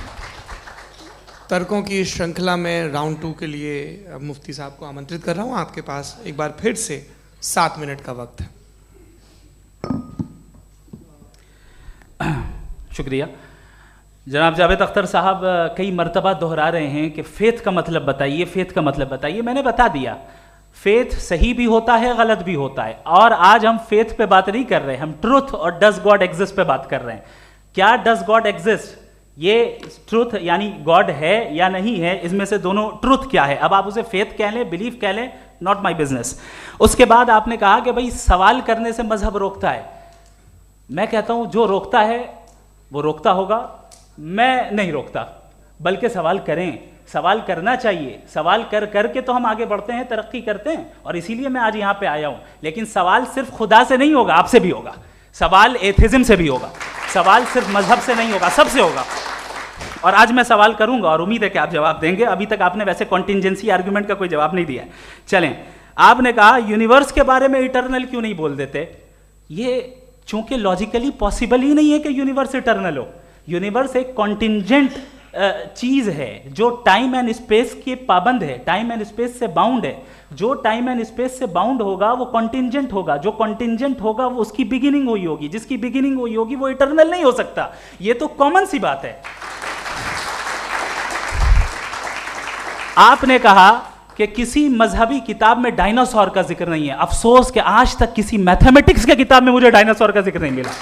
तर्कों की श्रृंखला में राउंड 2 के लिए मुफ्ती साहब को आमंत्रित कर रहा हूँ। आपके पास एक बार फिर से 7 मिनट का वक्त है। शुक्रिया। जनाब जावेद अख्तर साहब कई मर्तबा दोहरा रहे हैं कि फेथ का मतलब बताइए, फेथ का मतलब बताइए। मैंने बता दिया, फेथ सही भी होता है, गलत भी होता है। और आज हम फेथ पे बात नहीं कर रहे, हम ट्रुथ और डज गॉड एग्जिस्ट पे बात कर रहे हैं। क्या डज गॉड एग्जिस्ट, ये ट्रुथ यानी गॉड है या नहीं है, इसमें से दोनों ट्रुथ क्या है। अब आप उसे फेथ कह लें, बिलीफ कह लें, नॉट माई बिजनेस। उसके बाद आपने कहा कि भाई सवाल करने से मजहब रोकता है। मैं कहता हूं जो रोकता है वो रोकता होगा, मैं नहीं रोकता, बल्कि सवाल करें, सवाल करना चाहिए। सवाल कर करके तो हम आगे बढ़ते हैं, तरक्की करते हैं, और इसीलिए मैं आज यहां पे आया हूं। लेकिन सवाल सिर्फ खुदा से नहीं होगा, आपसे भी होगा। सवाल एथिज्म से भी होगा, सवाल सिर्फ मजहब से नहीं होगा, सबसे होगा। और आज मैं सवाल करूंगा और उम्मीद है कि आप जवाब देंगे। अभी तक आपने वैसे कॉन्टिंजेंसी आर्गुमेंट का कोई जवाब नहीं दिया। चलें, आपने कहा यूनिवर्स के बारे में इटर्नल क्यों नहीं बोल देते। ये चूंकि लॉजिकली पॉसिबल ही नहीं है कि यूनिवर्स इटर्नल हो। यूनिवर्स एक कॉन्टिंजेंट चीज है जो टाइम एंड स्पेस के पाबंद है, टाइम एंड स्पेस से बाउंड है। जो टाइम एंड स्पेस से बाउंड होगा वो कॉन्टिंजेंट होगा, जो कॉन्टिंजेंट होगा वो उसकी बिगिनिंग हुई होगी, जिसकी बिगिनिंग हुई होगी वो इटर्नल नहीं हो सकता। ये तो कॉमन सी बात है। आपने कहा कि किसी मजहबी किताब में डायनासोर का जिक्र नहीं है। अफसोस कि आज तक किसी मैथमेटिक्स के किताब में मुझे डायनासोर का जिक्र नहीं मिला।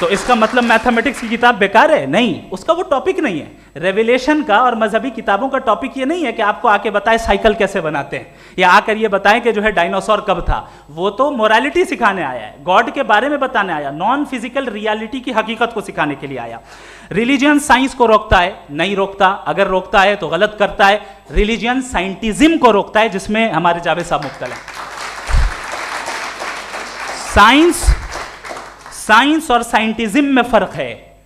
तो इसका मतलब मैथमेटिक्स की किताब बेकार है? नहीं, उसका वो टॉपिक नहीं है। रेवलेशन का और मजहबी किताबों का टॉपिक ये नहीं है कि आपको आके बताए साइकिल कैसे बनाते हैं, या आकर ये बताएं कि जो है डायनासोर कब था। वो तो मोरालिटी सिखाने आया है, गॉड के बारे में बताने आया, नॉन फिजिकल रियलिटी की हकीकत को सिखाने के लिए आया। रिलीजियन साइंस को रोकता है? नहीं रोकता। अगर रोकता है तो गलत करता है। रिलीजियन साइंटिज्म को रोकता है, जिसमें हमारे जावेद साहब मुब्तला हैं। साइंस और साइंटिज्म में फर्क है।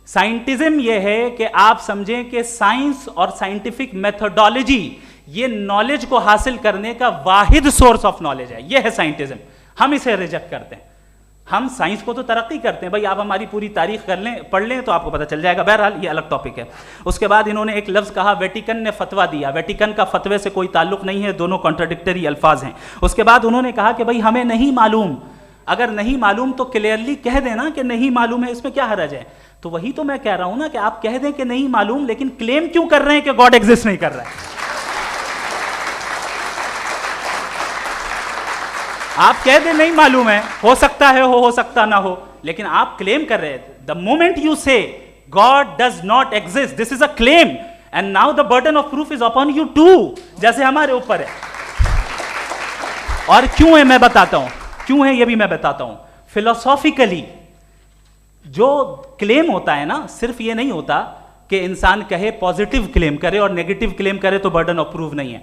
साइंटिज्म यह है कि आप समझें कि साइंस और साइंटिफिक मेथोडोलॉजी ये नॉलेज को हासिल करने का वाहिद सोर्स ऑफ नॉलेज है। यह है साइंटिज्म। हम इसे रिजेक्ट करते हैं। हम साइंस को तो तरक्की करते हैं, भाई आप हमारी पूरी तारीख कर लें, पढ़ लें तो आपको पता चल जाएगा। बहरहाल ये अलग टॉपिक है। उसके बाद इन्होंने एक लफ्ज़ कहा, वेटिकन ने फतवा दिया। वेटिकन का फतवे से कोई ताल्लुक नहीं है, दोनों कॉन्ट्राडिक्टरी अल्फाज हैं। उसके बाद उन्होंने कहा कि भाई हमें नहीं मालूम। अगर नहीं मालूम तो क्लियरली कह देना कि नहीं मालूम है, इसमें क्या हर्ज है। तो वही तो मैं कह रहा हूं ना कि आप कह दें कि नहीं मालूम, लेकिन क्लेम क्यों कर रहे हैं कि गॉड एग्जिस्ट नहीं कर रहा है। आप कह दें नहीं मालूम है, हो सकता है हो सकता ना हो, लेकिन आप क्लेम कर रहे हैं। The moment you say God does not exist, this is a claim, and now the burden of proof is upon you too, जैसे हमारे ऊपर है। और क्यों है मैं बताता हूं, क्यों है ये भी मैं बताता हूं। फिलोसॉफिकली जो क्लेम होता है ना, सिर्फ ये नहीं होता कि इंसान कहे पॉजिटिव क्लेम करे और नेगेटिव क्लेम करे तो बर्डन ऑफ प्रूफ नहीं है।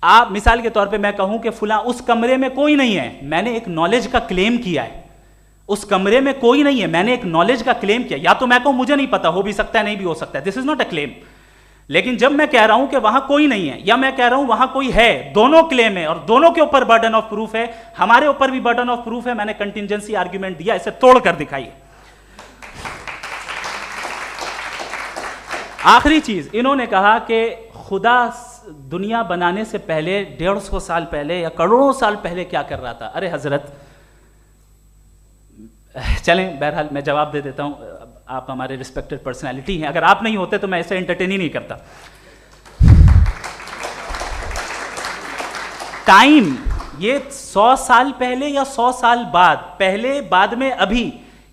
आप मिसाल के तौर पे मैं कहूं कि फुला उस कमरे में कोई नहीं है, मैंने एक नॉलेज का क्लेम किया है, उस कमरे में कोई नहीं है, मैंने एक नॉलेज का क्लेम किया। या तो मैं कहूं मुझे नहीं पता, हो भी सकता है नहीं भी हो सकता है, this is not a claim. लेकिन जब मैं कह रहा हूं कि वहां कोई नहीं है या मैं कह रहा हूं वहां कोई है, दोनों क्लेम है और दोनों के ऊपर बर्डन ऑफ प्रूफ है। हमारे ऊपर भी बर्डन ऑफ प्रूफ है, मैंने कंटिजेंसी आर्ग्यूमेंट दिया, इसे तोड़कर दिखाइए। आखिरी चीज, इन्होंने कहा कि खुदा दुनिया बनाने से पहले 150 साल पहले या करोड़ों साल पहले क्या कर रहा था। अरे हजरत, चलें बहरहाल मैं जवाब दे देता हूं, आप हमारे रिस्पेक्टेड पर्सनालिटी हैं, अगर आप नहीं होते तो मैं ऐसे एंटरटेन ही नहीं करता। टाइम, ये 100 साल पहले या 100 साल बाद, पहले बाद में अभी,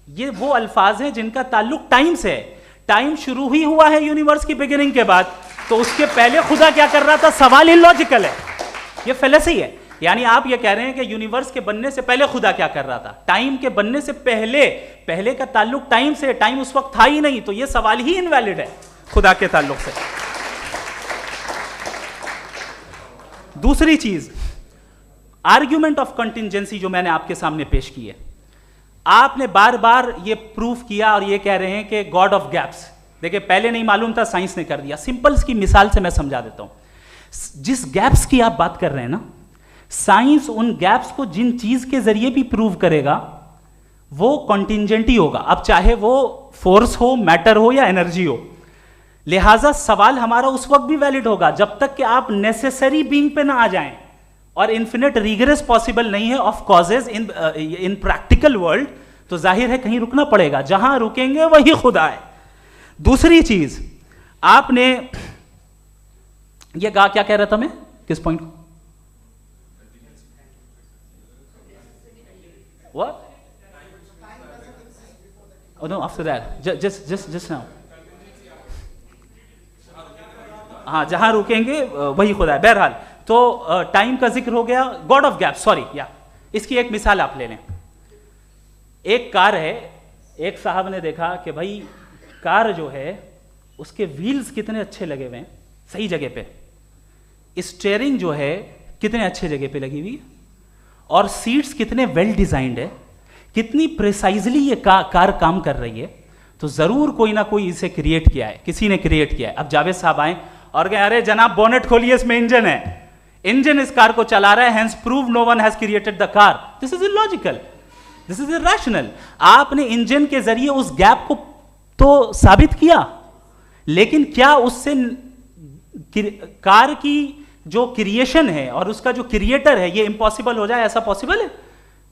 ये वो अल्फाज हैं जिनका ताल्लुक टाइम से है। टाइम शुरू ही हुआ है यूनिवर्स की बिगिनिंग के बाद, तो उसके पहले खुदा क्या कर रहा था, सवाल इलॉजिकल है, ये फेलेसी है। यानी आप ये कह रहे हैं कि यूनिवर्स के बनने से पहले खुदा क्या कर रहा था, टाइम के बनने से पहले, पहले का ताल्लुक टाइम से, टाइम उस वक्त था ही नहीं, तो ये सवाल ही इनवैलिड है खुदा के ताल्लुक से। दूसरी चीज, आर्ग्यूमेंट ऑफ कंटिजेंसी जो मैंने आपके सामने पेश की है, आपने बार बार ये प्रूफ किया और ये कह रहे हैं कि गॉड ऑफ गैप्स। देखिए पहले नहीं मालूम था, साइंस ने कर दिया। सिंपल्स की मिसाल से मैं समझा देता हूं। जिस गैप्स की आप बात कर रहे हैं ना, साइंस उन गैप्स को जिन चीज के जरिए भी प्रूव करेगा वो कॉन्टिंजेंट ही होगा, अब चाहे वो फोर्स हो, मैटर हो या एनर्जी हो। लिहाजा सवाल हमारा उस वक्त भी वैलिड होगा जब तक कि आप नेसेसरी बीइंग पे ना आ जाएं, और इन्फिनिट रिगरेस पॉसिबल नहीं है of causes in practical world, तो जाहिर है कहीं रुकना पड़ेगा, जहां रुकेंगे वही खुदा है। दूसरी चीज, आपने ये कहा, क्या कह रहा था मैं, किस पॉइंट को? What? Oh no, after that, just now. हाँ, जहां रुकेंगे वही खुदा है। बहरहाल, तो टाइम का जिक्र हो गया, गॉड ऑफ गैप, सॉरी, या इसकी एक मिसाल आप ले लें। एक कार है, एक साहब ने देखा कि भाई कार जो है उसके व्हील्स कितने अच्छे लगे हुए हैं सही जगह पे, स्टीयरिंग जो है कितने अच्छे जगह पे लगी हुई है, और सीट्स कितने वेल डिजाइंड है, कितनी प्रिसाइजली ये कार काम कर रही है, तो जरूर कोई ना कोई इसे क्रिएट किया है, किसी ने क्रिएट किया है। अब जावेद साहब आए और कहे अरे जनाब बोनेट खोलिए, इसमें इंजन है, इंजन इस कार को चला रहा है, hence prove no one has created the car. This is illogical, this is irrational. आपने इंजन के जरिए उस गैप को तो साबित किया, लेकिन क्या उससे कार की जो क्रिएशन है और उसका जो क्रिएटर है ये इम्पॉसिबल हो जाए, ऐसा पॉसिबल है?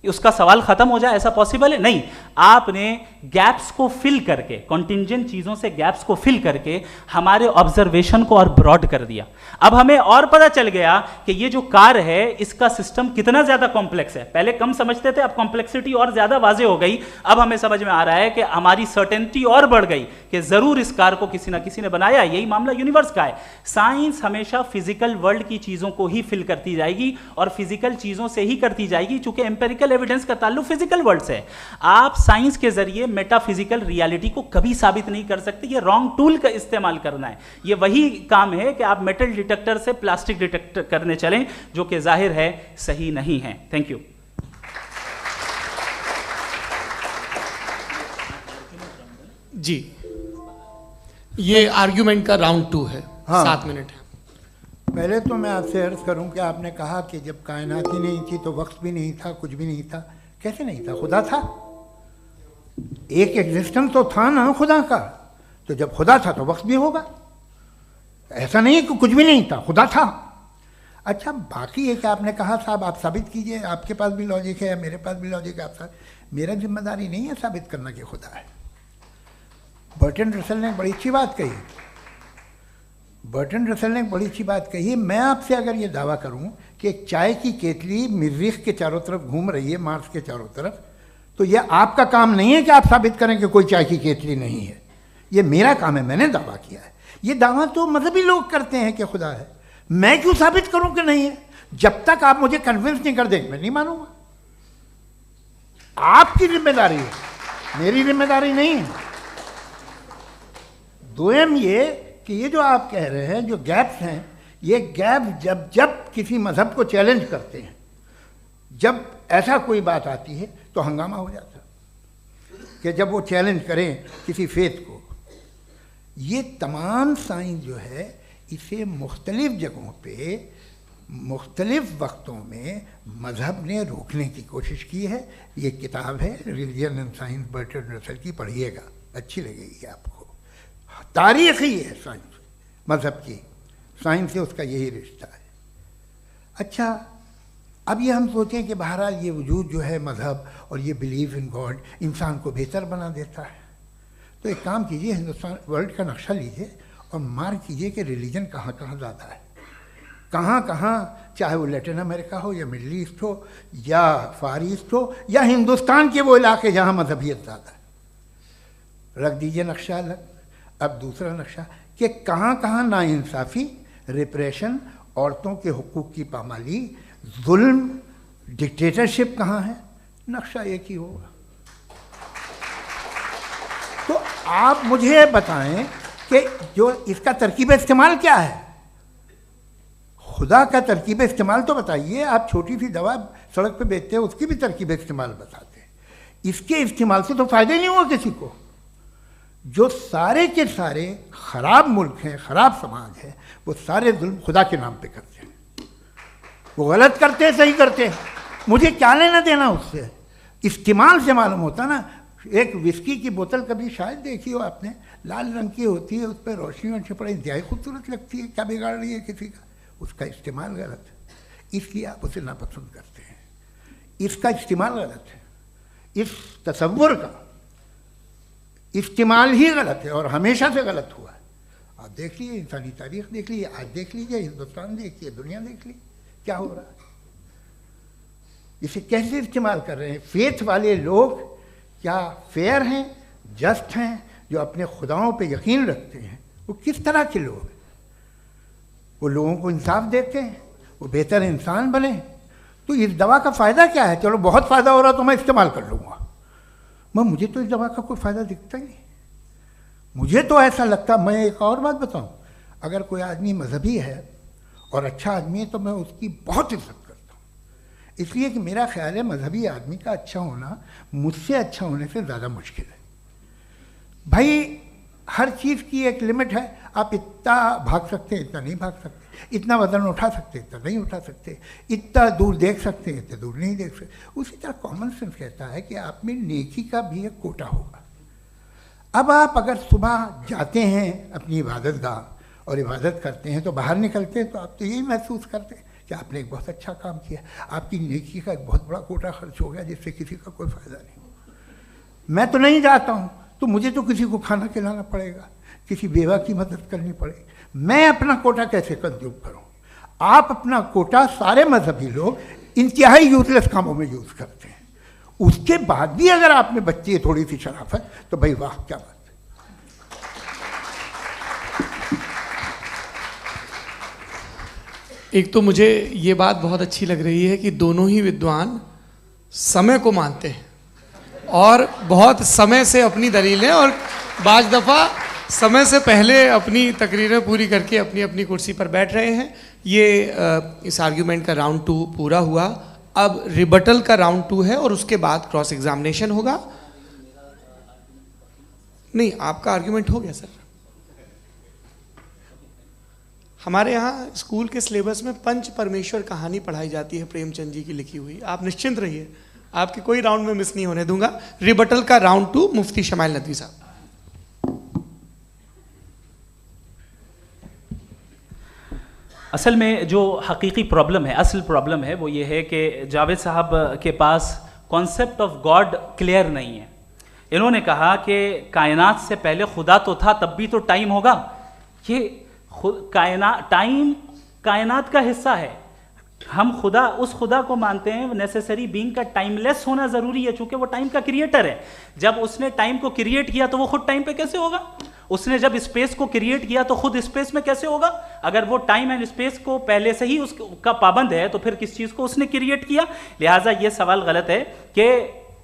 उसका सवाल खत्म हो जाए, ऐसा पॉसिबल है? नहीं। आपने गैप्स को फिल करके, कॉन्टिंजेंट चीजों से गैप्स को फिल करके हमारे ऑब्जर्वेशन को और ब्रॉड कर दिया। अब हमें और पता चल गया कि ये जो कार है इसका सिस्टम कितना ज्यादा कॉम्प्लेक्स है। पहले कम समझते थे, अब कॉम्प्लेक्सिटी और ज्यादा वाजे हो गई। अब हमें समझ में आ रहा है कि हमारी सर्टेनिटी और बढ़ गई कि जरूर इस कार को किसी ना किसी ने बनाया। यही मामला यूनिवर्स का है। साइंस हमेशा फिजिकल वर्ल्ड की चीजों को ही फिल करती जाएगी और फिजिकल चीजों से ही करती जाएगी, चूंकि एम्पेरिकल एविडेंस का ताल्लुक फिजिकल वर्ल्ड से है। आप साइंस के जरिए मेटाफिजिकल रियलिटी को कभी साबित नहीं कर सकते। ये रॉन्ग टूल का इस्तेमाल करना है। ये वही काम है कि आप मेटल डिटेक्टर से प्लास्टिक डिटेक्टर करने चलें, जो कि जाहिर है सही नहीं है। Thank you. जी, ये आर्ग्यूमेंट का राउंड 2 है। हाँ। 7 मिनट है। पहले तो मैं आपसे अर्ज करूं कि आपने कहा कि जब कायनात ही नहीं थी तो वक्त भी नहीं था, कुछ भी नहीं था। कैसे नहीं था? खुदा था। एक एग्जिस्टेंस तो था ना खुदा का। तो जब खुदा था तो वक्त भी होगा। ऐसा नहीं है कि कुछ भी नहीं था, खुदा था। अच्छा, बाकी एक आपने कहा साहब आप साबित कीजिए, आपके पास भी लॉजिक है या मेरे पास भी लॉजिक है। आप मेरा जिम्मेदारी नहीं है साबित करना कि खुदा है। बर्टन रसल ने बड़ी अच्छी बात कही। बर्टन रसल ने बड़ी अच्छी बात कही। मैं आपसे अगर ये दावा करूं कि एक चाय की केतली मरीख के चारों तरफ घूम रही है, मार्स के चारों तरफ, तो यह आपका काम नहीं है कि आप साबित करें कि कोई चाय की केतली नहीं है। ये मेरा काम है, मैंने दावा किया है। ये दावा तो मजहबी लोग करते हैं कि खुदा है, मैं क्यों साबित करूं कि नहीं है? जब तक आप मुझे कन्विंस नहीं कर देंगे मैं नहीं मानूंगा। आपकी जिम्मेदारी है, मेरी जिम्मेदारी नहीं है। दोयम ये कि ये जो आप कह रहे हैं, जो गैप्स हैं, ये गैप जब जब किसी मजहब को चैलेंज करते हैं, जब ऐसा कोई बात आती है तो हंगामा हो जाता है कि जब वो चैलेंज करें किसी फेथ को। ये तमाम साइंस जो है इसे मुख्तलिफ जगहों पे मुख्तलिफ वक्तों में मज़हब ने रोकने की कोशिश की है। ये किताब है religion and science Bertrand Russell की, पढ़िएगा, अच्छी लगेगी आपको। तारीख़ ही है साइंस, मज़हब की साइंस से उसका यही रिश्ता है। अच्छा, अब ये हम सोचें कि बहरहाल ये वजूद जो है मज़हब और ये बिलीव इन गॉड इंसान को बेहतर बना देता है, तो एक काम कीजिए, हिंदुस्तान वर्ल्ड का नक्शा लीजिए और मार्क कीजिए कि रिलीजन कहाँ कहाँ ज़्यादा है, कहाँ कहाँ, चाहे वो लैटिन अमेरिका हो या मिडल ईस्ट हो या फार ईस्ट हो या हिंदुस्तान के वो इलाके जहाँ मजहबियत ज़्यादा है। रख दीजिए नक्शा अलग। अब दूसरा नक्शा कि कहाँ कहाँ नाइंसाफ़ी, रिप्रेशन, औरतों के हुकूक की पामाली, जुल्म, डिक्टेटरशिप कहाँ है, नक्शा एक ही होगा। तो आप मुझे बताएं कि जो इसका तरकीब इस्तेमाल क्या है, खुदा का तरकीब इस्तेमाल तो बताइए। आप छोटी सी दवा सड़क पे बेचते हैं उसकी भी तरकीब इस्तेमाल बताते हैं। इसके इस्तेमाल से तो फ़ायदा ही नहीं हुआ किसी को। जो सारे के सारे ख़राब मुल्क हैं, ख़राब समाज है, वो सारे जुल्म खुदा के नाम पे करते हैं। वो गलत करते हैं, सही करते हैं, मुझे क्या लेना देना उससे। इस्तेमाल से मालूम होता ना। एक विस्की की बोतल कभी शायद देखी हो आपने, लाल रंग की होती है, उस पर रोशनी और छपड़ा इंतहाई खूबसूरत लगती है, क्या बिगाड़ रही है किसी का? उसका इस्तेमाल गलत है, इसलिए आप उसे नापसंद करते हैं। इसका इस्तेमाल गलत है, इस तसव्वुर का इस्तेमाल ही गलत है और हमेशा से गलत हुआ है। आप देख लीजिए, इंसानी तारीख देख लीजिए, आज देख लीजिए, हिंदुस्तान देखिए, दुनिया देख लीजिए, क्या हो रहा है। इसे कैसे इस्तेमाल कर रहे हैं फेथ वाले लोग? क्या फेयर हैं, जस्ट हैं, जो अपने खुदाओं पे यकीन रखते हैं? वो किस तरह के लोग हैं? वो लोगों को इंसाफ देते हैं, वो बेहतर इंसान बने। तो इस दवा का फ़ायदा क्या है? चलो बहुत फ़ायदा हो रहा तो मैं इस्तेमाल कर लूँगा, मुझे तो इस दवा का कोई फ़ायदा दिखता ही नहीं। मुझे तो ऐसा लगता, मैं एक और बात बताऊँ, अगर कोई आदमी मजहबी है और अच्छा आदमी है तो मैं उसकी बहुत इज्जत करता हूँ, इसलिए कि मेरा ख्याल है मजहबी आदमी का अच्छा होना मुझसे अच्छा होने से ज़्यादा मुश्किल है। भाई हर चीज़ की एक लिमिट है। आप इतना भाग सकते हैं, इतना नहीं भाग सकते, इतना वज़न उठा सकते, इतना नहीं उठा सकते, इतना दूर देख सकते हैं, इतना दूर नहीं देख सकते। उसी तरह कॉमन सेंस कहता है कि आप में नेकी का भी एक कोटा होगा। अब आप अगर सुबह जाते हैं अपनी इबादत गाह और इबादत करते हैं तो बाहर निकलते हैं तो आप तो यही महसूस करते हैं कि आपने एक बहुत अच्छा काम किया, आपकी नेकी का एक बहुत बड़ा कोटा खर्च हो गया जिससे किसी का कोई फ़ायदा नहीं। मैं तो नहीं जाता हूँ तो मुझे तो किसी को खाना खिलाना पड़ेगा, किसी बेवा की मदद करनी पड़ेगी। मैं अपना कोटा कैसे कंज्यूम करूँ? आप अपना कोटा, सारे मजहबी लोग इंतहाई यूजलेस कामों में यूज़ करते हैं। उसके बाद भी अगर आप में बच्ची है थोड़ी सी शराफत, तो भाई वाह, क्या बात है। एक तो मुझे ये बात बहुत अच्छी लग रही है कि दोनों ही विद्वान समय को मानते हैं और बहुत समय से अपनी दलीलें और बाज़ दफ़ा समय से पहले अपनी तकरीरें पूरी करके अपनी अपनी कुर्सी पर बैठ रहे हैं। ये इस आर्ग्यूमेंट का राउंड 2 पूरा हुआ। अब रिबटल का राउंड 2 है और उसके बाद क्रॉस एग्जामिनेशन होगा। नहीं, आपका आर्ग्यूमेंट हो गया सर। हमारे यहाँ स्कूल के सिलेबस में पंच परमेश्वर कहानी पढ़ाई जाती है, प्रेमचंद जी की लिखी हुई। आप निश्चिंत रहिए, आपके कोई राउंड में मिस नहीं होने दूंगा। रिबटल का राउंड 2, मुफ्ती शमाइल नदवी साहब। असल में जो हकीकी प्रॉब्लम है, असल प्रॉब्लम है, वो ये है कि जावेद साहब के पास कॉन्सेप्ट ऑफ गॉड क्लियर नहीं है। इन्होंने कहा कि कायनात से पहले खुदा तो था, तब भी तो टाइम होगा। ये टाइम कायनात का हिस्सा है। हम खुदा, उस खुदा को मानते हैं, नेसेसरी बीइंग का टाइमलेस होना ज़रूरी है, चूंकि वो टाइम का क्रिएटर है। जब उसने टाइम को क्रिएट किया तो वो खुद टाइम पे कैसे होगा? उसने जब स्पेस को क्रिएट किया तो खुद स्पेस में कैसे होगा? अगर वो टाइम एंड स्पेस को पहले से ही उसका पाबंद है तो फिर किस चीज को उसने क्रिएट किया? लिहाजा ये सवाल गलत है कि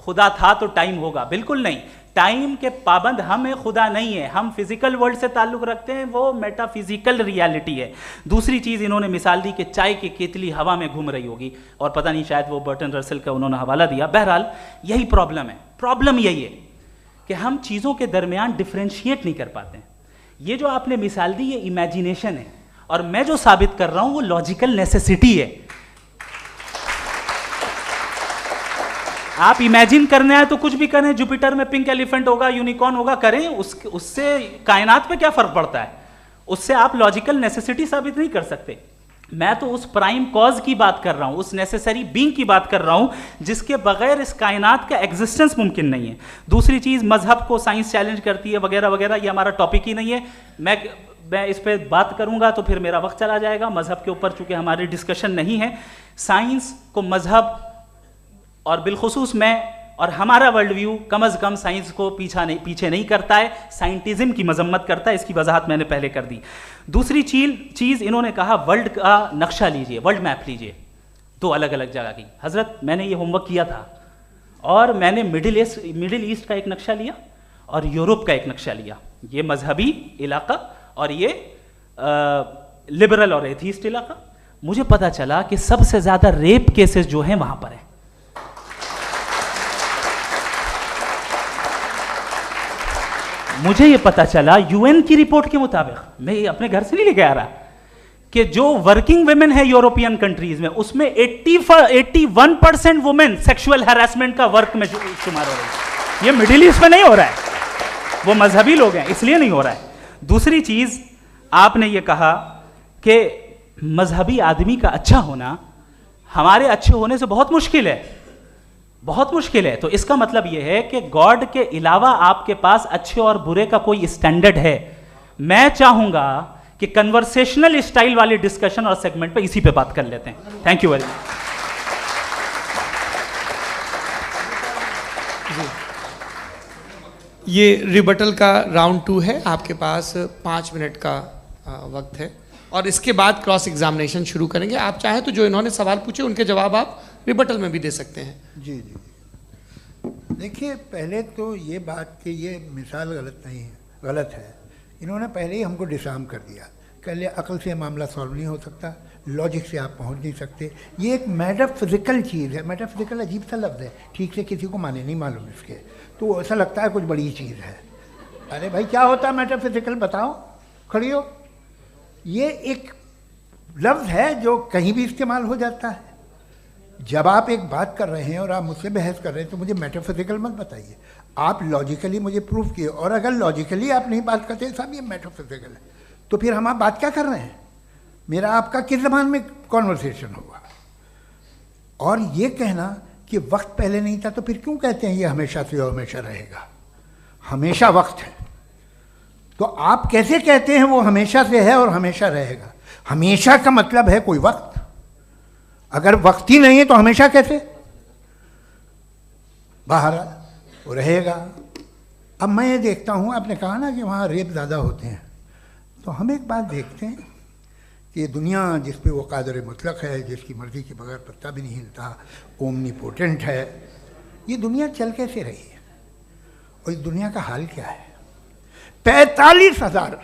खुदा था तो टाइम होगा, बिल्कुल नहीं। टाइम के पाबंद हम है, खुदा नहीं है। हम फिजिकल वर्ल्ड से ताल्लुक रखते हैं, वो मेटाफिजिकल रियलिटी है। दूसरी चीज इन्होंने मिसाल दी कि चाय की केतली हवा में घूम रही होगी, और पता नहीं शायद वो बर्टन रसल का उन्होंने हवाला दिया। बहरहाल यही प्रॉब्लम है। प्रॉब्लम यही है कि हम चीजों के दरमियान डिफरेंशिएट नहीं कर पाते। ये जो आपने मिसाल दी ये इमेजिनेशन है, और मैं जो साबित कर रहा हूं वो लॉजिकल नेसेसिटी है। आप इमेजिन करना है तो कुछ भी करें, जुपिटर में पिंक एलिफेंट होगा, यूनिकॉर्न होगा, करें, उससे कायनात पे क्या फर्क पड़ता है? उससे आप लॉजिकल नेसेसिटी साबित नहीं कर सकते। मैं तो उस प्राइम कॉज की बात कर रहा हूं, उस नेसेसरी बीइंग की बात कर रहा हूं जिसके बगैर इस कायनात का एग्जिस्टेंस मुमकिन नहीं है। दूसरी चीज, मजहब को साइंस चैलेंज करती है वगैरह वगैरह, ये हमारा टॉपिक ही नहीं है। मैं इस पर बात करूंगा तो फिर मेरा वक्त चला जाएगा। मजहब के ऊपर चूंकि हमारी डिस्कशन नहीं है, साइंस को मजहब और बिलखुसूस मैं और हमारा वर्ल्ड व्यू कम अज कम साइंस को पीछे नहीं करता है, साइंटिज्म की मजम्मत करता है। इसकी वजाहत मैंने पहले कर दी। दूसरी चीज इन्होंने कहा वर्ल्ड का नक्शा लीजिए, वर्ल्ड मैप लीजिए, दो अलग अलग जगह की। हजरत मैंने ये होमवर्क किया था, और मैंने मिडिल ईस्ट का एक नक्शा लिया और यूरोप का एक नक्शा लिया, ये मजहबी इलाका और ये लिबरल और एथीस्ट इलाका। मुझे पता चला कि सबसे ज्यादा रेप केसेस जो हैं वहां पर है। मुझे ये पता चला यूएन की रिपोर्ट के मुताबिक, मैं ये अपने घर से नहीं लेके आ रहा, कि जो वर्किंग वुमेन है यूरोपियन कंट्रीज में, उसमें 81% वुमेन सेक्सुअल हैरेसमेंट का वर्क में शुमार हो रही है। ये मिडिल ईस्ट में नहीं हो रहा है, वो मजहबी लोग हैं इसलिए नहीं हो रहा है। दूसरी चीज आपने ये कहा कि मजहबी आदमी का अच्छा होना हमारे अच्छे होने से बहुत मुश्किल है, बहुत मुश्किल है। तो इसका मतलब यह है कि गॉड के अलावा आपके पास अच्छे और बुरे का कोई स्टैंडर्ड है। मैं चाहूंगा कि कन्वर्सेशनल स्टाइल वाली डिस्कशन और सेगमेंट पे इसी पे बात कर लेते हैं। Thank you very much. ये रिबटल का राउंड 2 है। आपके पास 5 मिनट का वक्त है, और इसके बाद क्रॉस एग्जामिनेशन शुरू करेंगे। आप चाहें तो जो इन्होंने सवाल पूछे उनके जवाब आप रिबटल में भी दे सकते हैं। जी जी, देखिए पहले तो ये बात कि ये मिसाल गलत नहीं है, गलत है। इन्होंने पहले ही हमको डिसार्म कर दिया। कह लिया अकल से मामला सॉल्व नहीं हो सकता, लॉजिक से आप पहुंच नहीं सकते। ये एक मेटाफिजिकल चीज़ है। मेटाफिजिकल अजीब सा लफ्ज़ है, ठीक से किसी को माने नहीं मालूम इसके, तो ऐसा लगता है कुछ बड़ी चीज़ है। अरे भाई क्या होता है मेटाफिजिकल, बताओ, खड़ी हो। ये एक लफ्ज़ है जो कहीं भी इस्तेमाल हो जाता है। जब आप एक बात कर रहे हैं और आप मुझसे बहस कर रहे हैं तो मुझे मेटाफिजिकल मत बताइए, आप लॉजिकली मुझे प्रूफ किए। और अगर लॉजिकली आप नहीं बात करते साहब ये मेटाफिजिकल है, तो फिर हम आप बात क्या कर रहे हैं? मेरा आपका किस ज़बान में कॉन्वर्सेशन होगा? और ये कहना कि वक्त पहले नहीं था, तो फिर क्यों कहते हैं ये हमेशा से और हमेशा रहेगा? हमेशा वक्त है, तो आप कैसे कहते हैं वो हमेशा से है और हमेशा रहेगा? हमेशा का मतलब है कोई वक्त, अगर वक्त ही नहीं है तो हमेशा कैसे? बाहर वो रहेगा। अब मैं ये देखता हूँ, आपने कहा ना कि वहाँ रेप ज़्यादा होते हैं, तो हम एक बात देखते हैं कि ये दुनिया जिस पे वो कादर मुतलक है, जिसकी मर्ज़ी के बगैर पत्ता भी नहीं हिलता, ओमनीपोटेंट है, ये दुनिया चल कैसे रही है? और इस दुनिया का हाल क्या है? 45,000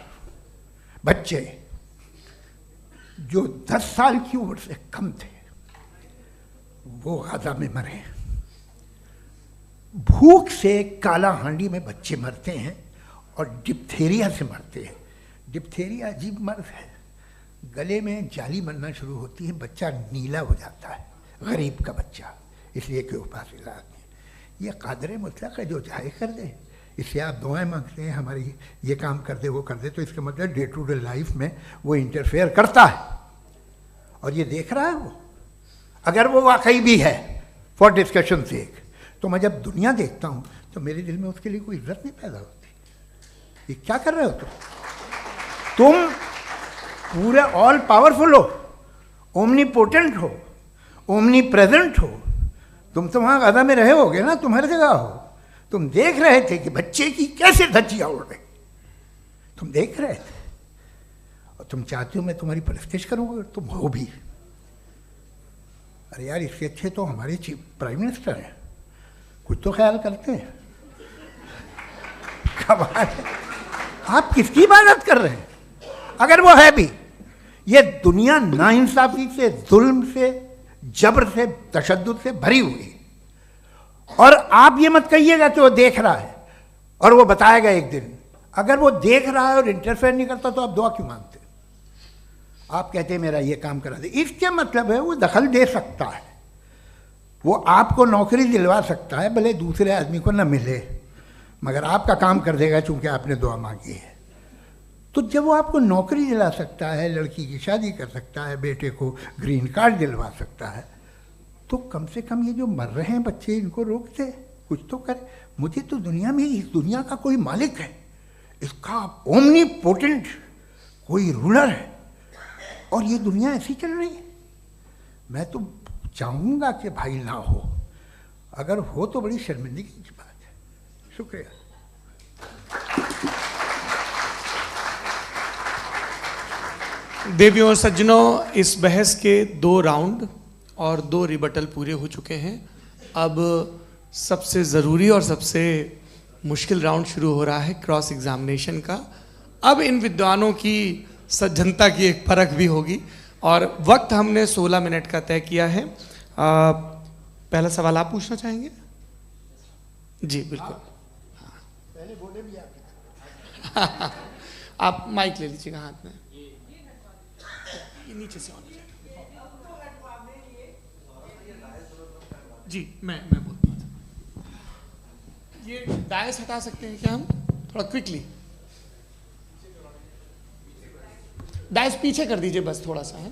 बच्चे जो 10 साल की उम्र से कम थे वो गाजा में मरे। भूख से काला हांडी में बच्चे मरते हैं और डिप्थेरिया से मरते हैं। डिप्थेरिया अजीब मर्ज है, गले में जाली बनना शुरू होती है, बच्चा नीला हो जाता है, गरीब का बच्चा, इसलिए कि उपास इलाज में। ये कादर मुतलक है जो चाहे कर दे। इससे आप दुआएं मांगते हैं हमारी ये काम कर दे वो कर दे, तो इसका मतलब डे टू डे लाइफ में वो इंटरफेयर करता है और ये देख रहा है वो। अगर वो वाकई भी है फॉर डिस्कशन सेक, तो मैं जब दुनिया देखता हूँ तो मेरे दिल में उसके लिए कोई इज्जत नहीं पैदा होती। ये क्या कर रहे हो तुम पूरे ऑल पावरफुल हो, ओमनीपोटेंट हो, ओमनी प्रेजेंट हो। तुम तो वहाँ गाजा में रहे होगे ना, तुम हर जगह हो। तुम देख रहे थे कि बच्चे की कैसे धज्जियाँ उड़ रही, तुम देख रहे थे और तुम चाहते हो मैं तुम्हारी परस्तिश करूँगा, तुम हो भी। अरे यार, इससे अच्छे तो हमारे चीफ प्राइम मिनिस्टर हैं, कुछ तो ख्याल करते हैं। कमाल है, आप किसकी इबादत कर रहे हैं? अगर वो है भी, ये दुनिया नाइंसाफी से, जुल्म से, जबर से, तशद्दुद से भरी हुई। और आप ये मत कहिएगा कि वो देख रहा है और वो बताएगा एक दिन। अगर वो देख रहा है और इंटरफेयर नहीं करता तो आप दुआ क्यों मांगते? आप कहते हैं मेरा ये काम करा दे, इसके मतलब है वो दखल दे सकता है, वो आपको नौकरी दिलवा सकता है, भले दूसरे आदमी को न मिले, मगर आपका काम कर देगा चूंकि आपने दुआ मांगी है। तो जब वो आपको नौकरी दिला सकता है, लड़की की शादी कर सकता है, बेटे को ग्रीन कार्ड दिलवा सकता है, तो कम से कम ये जो मर रहे हैं बच्चे, इनको रोक दे, कुछ तो करे। मुझे तो दुनिया में, इस दुनिया का कोई मालिक है, इसका ओमनीपोटेंट कोई रूलर है, और ये दुनिया ऐसी चल रही है। मैं तो चाहूँगा कि भाई ना हो, अगर हो तो बड़ी शर्मिंदगी की बात है। शुक्रिया। देवियों और सज्जनों, इस बहस के 2 राउंड और 2 रिबटल पूरे हो चुके हैं। अब सबसे ज़रूरी और सबसे मुश्किल राउंड शुरू हो रहा है, क्रॉस एग्जामिनेशन का। अब इन विद्वानों की सज्जनता की एक परख भी होगी और वक्त हमने 16 मिनट का तय किया है। पहला सवाल आप पूछना चाहेंगे? जी बिल्कुल। पहले बोले भी आप। आप माइक ले लीजिएगा हाथ में, ये नीचे से ऑन है। जी मैं बोलता हूँ, ये डायस हटा सकते हैं क्या हम थोड़ा क्विकली? डायस पीछे कर दीजिए बस थोड़ा सा, है,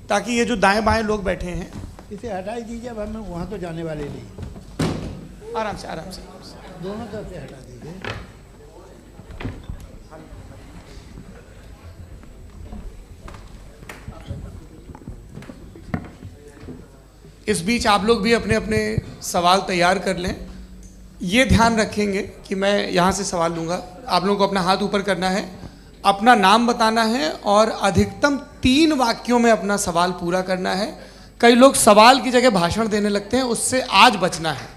ताकि ये जो दाएं बाएं लोग बैठे हैं, इसे हटा ही दीजिए। अब हम वहाँ तो जाने वाले नहीं। आराम से आराम से दोनों तरफ से हटा दीजिए। इस बीच आप लोग भी अपने अपने सवाल तैयार कर लें। ये ध्यान रखेंगे कि मैं यहाँ से सवाल लूँगा, आप लोगों को अपना हाथ ऊपर करना है, अपना नाम बताना है और अधिकतम 3 वाक्यों में अपना सवाल पूरा करना है। कई लोग सवाल की जगह भाषण देने लगते हैं, उससे आज बचना है।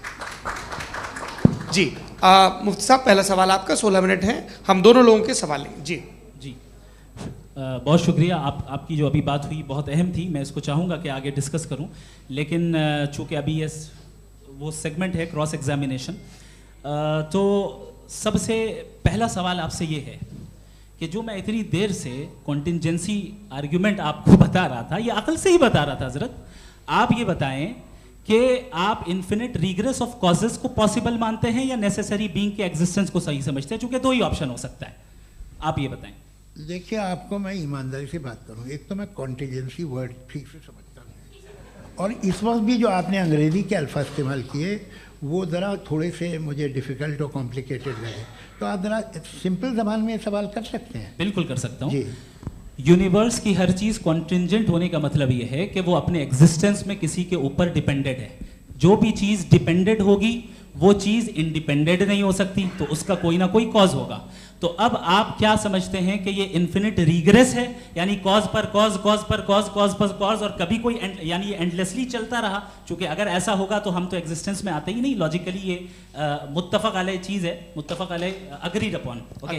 जी मुफ्ती साहब, पहला सवाल आपका, 16 मिनट हैं, हम दोनों लोगों के सवाल लेंगे। जी बहुत शुक्रिया। आपकी जो अभी बात हुई बहुत अहम थी, मैं इसको चाहूँगा कि आगे डिस्कस करूँ, लेकिन चूँकि अभी ये वो सेगमेंट है क्रॉस एग्जामिनेशन, तो सबसे पहला सवाल आपसे ये है कि जो मैं इतनी देर से कॉन्टिंजेंसी आर्ग्यूमेंट आपको बता रहा था, ये अकल से ही बता रहा था हजरत, आप ये बताएं कि आप इन्फिनिट रिग्रेस ऑफ कॉजेस को पॉसिबल मानते हैं या नेसेसरी बीइंग के एग्जिस्टेंस को सही समझते हैं? चूँकि 2 ही ऑप्शन हो सकता है, आप ये बताएं। देखिए, आपको मैं ईमानदारी से बात करूं, एक तो मैं कॉन्टिजेंसी वर्ड ठीक से समझता नहीं, और इस वक्त भी जो आपने अंग्रेज़ी के अल्फाज इस्तेमाल किए वो ज़रा थोड़े से मुझे डिफ़िकल्ट और कॉम्प्लिकेटेड लगे, तो आप ज़रा सिंपल ज़बान में सवाल कर सकते हैं? बिल्कुल कर सकता हूँ जी। यूनिवर्स की हर चीज़ कॉन्टिंजेंट होने का मतलब ये है कि वो अपने एग्जिस्टेंस में किसी के ऊपर डिपेंडेड है। जो भी चीज़ डिपेंडेड होगी वो चीज़ इंडिपेंडेंट नहीं हो सकती, तो उसका कोई ना कोई कॉज होगा। तो अब आप क्या समझते हैं कि ये इन्फिनिट रिग्रेस है, यानी कॉज पर कॉज, कॉज पर कॉज, कॉज पर कॉज, और कभी कोई यानी ये एंडलेसली चलता रहा? क्योंकि अगर ऐसा होगा तो हम तो एग्जिस्टेंस में आते ही नहीं। लॉजिकली ये मुत्तफक अलैह चीज़ है, मुत्तफक अलैह अग्रीड अपॉन। ओके,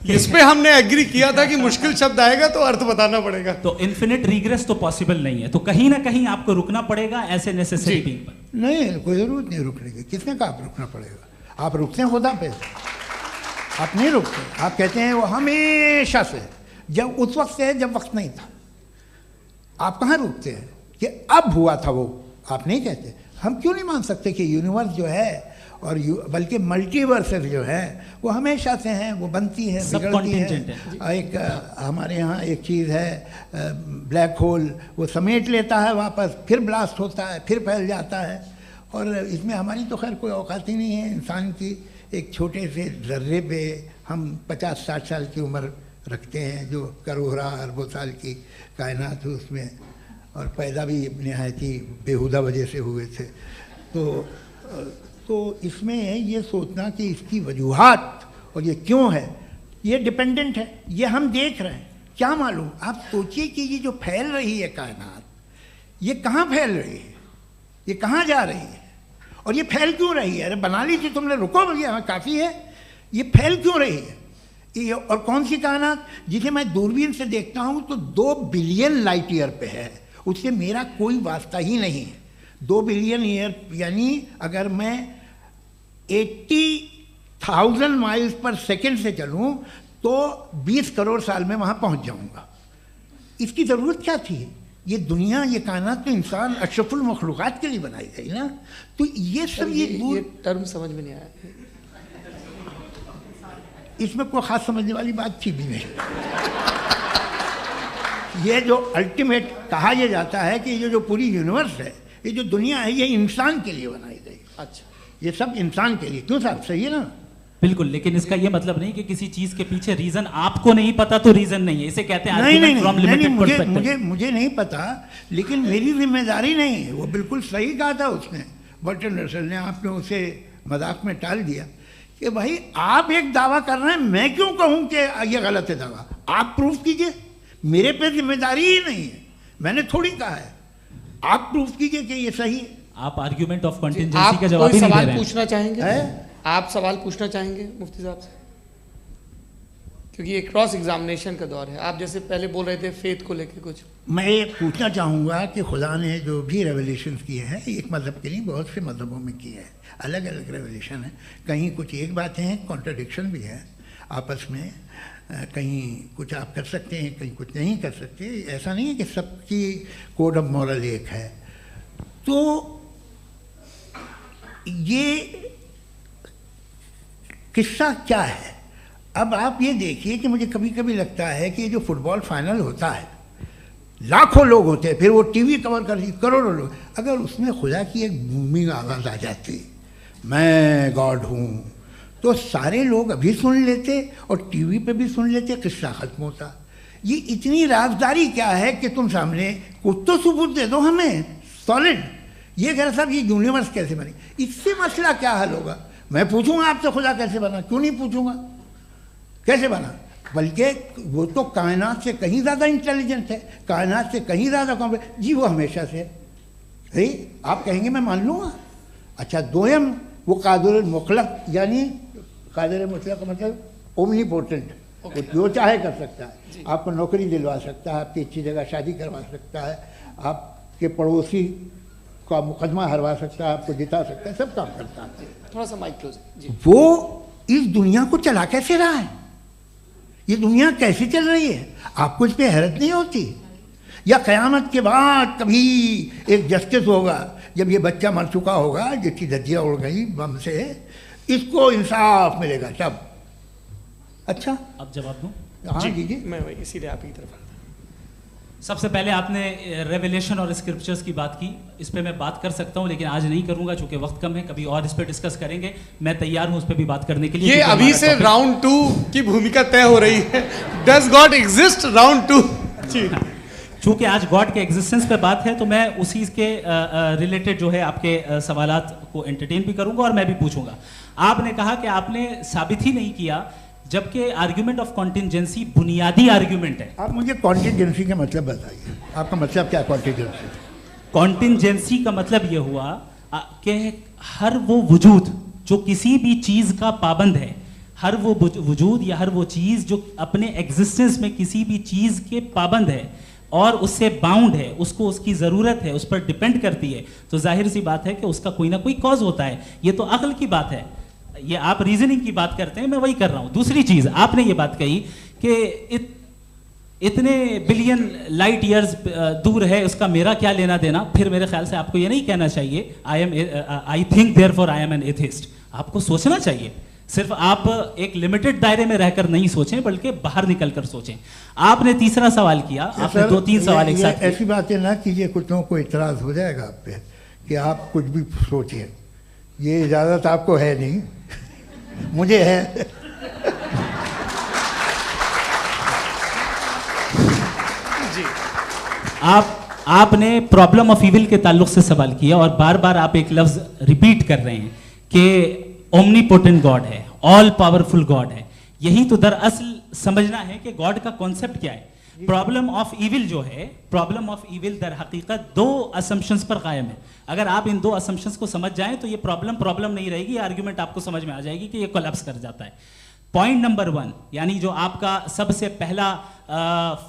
इस पे हमने एग्री किया था कि मुश्किल शब्द आएगा तो अर्थ बताना पड़ेगा। तो इन्फिनिट रिग्रेस तो पॉसिबल नहीं है, तो कहीं ना कहीं आपको रुकना पड़ेगा ऐसे नेसेसरी बीइंग पर। नहीं, कोई ज़रूरत नहीं रुकने की। किसने कहा आप रुकना पड़ेगा? आप रुकते हैं खुदा पे, आप नहीं रुकते। आप कहते हैं वो हमेशा से, जब उस वक्त से है जब वक्त नहीं था। आप कहाँ रुकते हैं कि अब हुआ था वो? आप नहीं कहते। हम क्यों नहीं मान सकते कि यूनिवर्स जो है और बल्कि मल्टीवर्सेस जो है वो हमेशा से हैं, वो बनती है, बिगड़ती है। एक हमारे यहाँ एक चीज़ है ब्लैक होल, वो समेट लेता है वापस, फिर ब्लास्ट होता है, फिर फैल जाता है, और इसमें हमारी तो खैर कोई औकात ही नहीं है। इंसान की एक छोटे से ज़र्रे पे हम 50-60 साल की उम्र रखते हैं, जो करोड़ों अरबों साल की कायनात है उसमें, और पैदा भी नहायत ही बेहुदा वजह से हुए थे। तो इसमें ये सोचना कि इसकी वजूहात और ये क्यों है, ये डिपेंडेंट है, ये हम देख रहे हैं। क्या मालूम, आप सोचिए कि ये जो फैल रही है कायनात, ये कहाँ फैल रही है, ये कहाँ जा रही है, और ये फैल क्यों रही है? अरे बना ली थी तुमने, रुको भैया, काफ़ी है। ये फैल क्यों रही है? ये और कौन सी कायनात जिसे मैं दूरबीन से देखता हूँ तो 2 बिलियन लाइट ईयर पे है, उससे मेरा कोई वास्ता ही नहीं है। 2 बिलियन ईयर यानी अगर मैं 80,000 माइल्स पर सेकेंड से चलूँ तो 20 करोड़ साल में वहाँ पहुँच जाऊँगा। इसकी ज़रूरत क्या थी? ये दुनिया, ये कायनात तो इंसान अशरफुल मखलूक़ात के लिए बनाई गई ना। तो ये सब ये टर्म समझ में नहीं आया, इसमें कोई ख़ास समझने वाली बात थी भी नहीं। ये जो अल्टीमेट कहा यह जाता है कि ये जो पूरी यूनिवर्स है, ये जो दुनिया है, ये इंसान के लिए बनाई गई। अच्छा, ये सब इंसान के लिए। क्यों साहब, सही है ना? बिल्कुल, लेकिन इसका ये मतलब नहीं कि किसी चीज के पीछे रीजन आपको नहीं पता तो रीजन नहीं है, इसे कहते हैं नहीं, मुझे नहीं पता, लेकिन मेरी जिम्मेदारी नहीं है। वो बिल्कुल सही कहा था उसने, बर्टन रसल ने। आपने उसे मजाक में टाल दिया कि भाई आप एक दावा कर रहे हैं, मैं क्यों कहूं कि ये गलत है दावा? आप प्रूफ कीजिए, मेरे पे जिम्मेदारी ही नहीं है, मैंने थोड़ी कहा है। आप प्रूफ कीजिए कि ये सही है। आप आर्ग्यूमेंट ऑफ कंटिंजेंसी का जवाब ही नहीं दे रहे हैं। पूछना चाहेंगे? आप सवाल पूछना चाहेंगे मुफ्ती साहब से? क्योंकि ये क्रॉस एग्जामिनेशन का दौर है। आप जैसे पहले बोल रहे थे फेथ को लेकर कुछ, मैं ये पूछना चाहूँगा कि खुदा ने जो भी रेवलेशन किए हैं, एक मज़हब के नहीं बहुत से मज़हबों में किए हैं, अलग अलग रेवलेशन है। कहीं कुछ एक बातें हैं, कॉन्ट्रडिक्शन भी है आपस में, कहीं कुछ आप कर सकते हैं, कहीं कुछ नहीं कर सकते। ऐसा नहीं है कि सबकी कोड ऑफ मॉरल एक है। तो ये किस्सा क्या है? अब आप ये देखिए कि मुझे कभी कभी लगता है कि ये जो फुटबॉल फाइनल होता है, लाखों लोग होते हैं, फिर वो टीवी कवर कर, करोड़ों लोग, अगर उसमें खुदा की एक बूमिंग आवाज़ आ जाती, मैं गॉड हूँ, तो सारे लोग अभी सुन लेते और टीवी पे भी सुन लेते, किस्सा ख़त्म होता। ये इतनी राजदारी क्या है कि तुम सामने कुछ तो सबूत दे दो हमें सॉलिड। ये कह रहा साहब ये यूनिवर्स कैसे बनी, इससे मसला क्या हल होगा? मैं पूछूंगा आपसे खुदा कैसे बना? क्यों नहीं पूछूंगा कैसे बना? बल्कि वो तो कायनात से कहीं ज़्यादा इंटेलिजेंट है, कायनात से कहीं ज़्यादा कॉम्प्लेक्स। जी वो हमेशा से है, आप कहेंगे मैं मान लूँगा। अच्छा, दोयम वो कादिर मुतलक, यानी कादिर मुतलक का मतलब ओमनीपोटेंट, वो जो चाहे कर सकता है। आपको नौकरी दिलवा सकता है, आपकी अच्छी जगह शादी करवा सकता है, आपके पड़ोसी का मुकदमा हरवा सकता है, आपको जिता सकता है, सब काम करता है। थोड़ा सा माइक क्लोज जी। वो इस दुनिया को चला कैसे रहा है? ये दुनिया कैसे चल रही है? आपको इस पर हैरत नहीं होती? या क़यामत के बाद कभी एक जस्टिस होगा, जब ये बच्चा मर चुका होगा जिसकी धज्जियाँ उड़ गई बम से, इसको इंसाफ मिलेगा तब। अच्छा, अब जवाब दूं? हाँ जी, मैं वही इसीलिए आप की तरफ। सबसे पहले आपने रेवलेशन और स्क्रिप्चर्स की बात की, इस पे मैं बात कर सकता हूं लेकिन आज नहीं करूंगा चूंकि वक्त कम है, कभी और इस पे डिस्कस करेंगे। मैं तैयार हूं उस पे भी बात करने के लिए। ये अभी से राउंड 2 की भूमिका तय हो रही है। Does God exist round 2? चूंकि आज गॉड के एग्जिस्टेंस पे बात है तो मैं उसी के रिलेटेड जो है आपके सवालात को एंटरटेन भी करूंगा और मैं भी पूछूंगा। आपने कहा कि आपने साबित ही नहीं किया, जबकि आर्ग्यूमेंट ऑफ कॉन्टिंजेंसी बुनियादी आर्ग्यूमेंट है। आप मुझे कॉन्टिंजेंसी का मतलब बताइए, आपका मतलब क्या? कॉन्टिंजेंसी कॉन्टिंजेंसी का मतलब ये हुआ कि हर वो वजूद जो किसी भी चीज़ का पाबंद है, हर वो वजूद या हर वो चीज़ जो अपने एग्जिस्टेंस में किसी भी चीज़ के पाबंद है और उससे बाउंड है, उसको उसकी ज़रूरत है, उस पर डिपेंड करती है, तो जाहिर सी बात है कि उसका कोई ना कोई कॉज होता है। ये तो अक्ल की बात है। ये आप रीजनिंग की बात करते हैं, मैं वही कर रहा हूं। दूसरी चीज आपने ये बात कही कि इतने बिलियन लाइट ईयर्स दूर है, उसका मेरा क्या लेना देना। फिर मेरे ख्याल से आपको ये नहीं कहना चाहिए I think therefore I am an atheist. आपको सोचना चाहिए, सिर्फ आप एक लिमिटेड दायरे में रहकर नहीं सोचें बल्कि बाहर निकलकर सोचें। आपने तीसरा सवाल किया, आपने 2-3 सवाल एक साथ। ऐसी बातें ना कीजिए, कुछ लोगों को इतराज हो जाएगा आप पे कि आप कुछ भी सोचिए। ये इजाज़त आपको है नहीं, मुझे है। जी, आपने प्रॉब्लम ऑफ इविल के ताल्लुक से सवाल किया और बार बार आप एक लफ्ज रिपीट कर रहे हैं कि ओमनीपोटेंट गॉड है। ऑल पावरफुल गॉड है। यही तो दरअसल समझना है कि गॉड का कॉन्सेप्ट क्या है। प्रॉब्लम ऑफ इविल जो है, प्रॉब्लम ऑफ इविल दर हकीकत दो असम्पशंस पर कायम है। अगर आप इन दो असम्पशंस को समझ जाएं तो ये प्रॉब्लम नहीं रहेगी, आर्ग्यूमेंट आपको समझ में आ जाएगी कि ये कोलैप्स कर जाता है। पॉइंट नंबर 1, यानी जो आपका सबसे पहला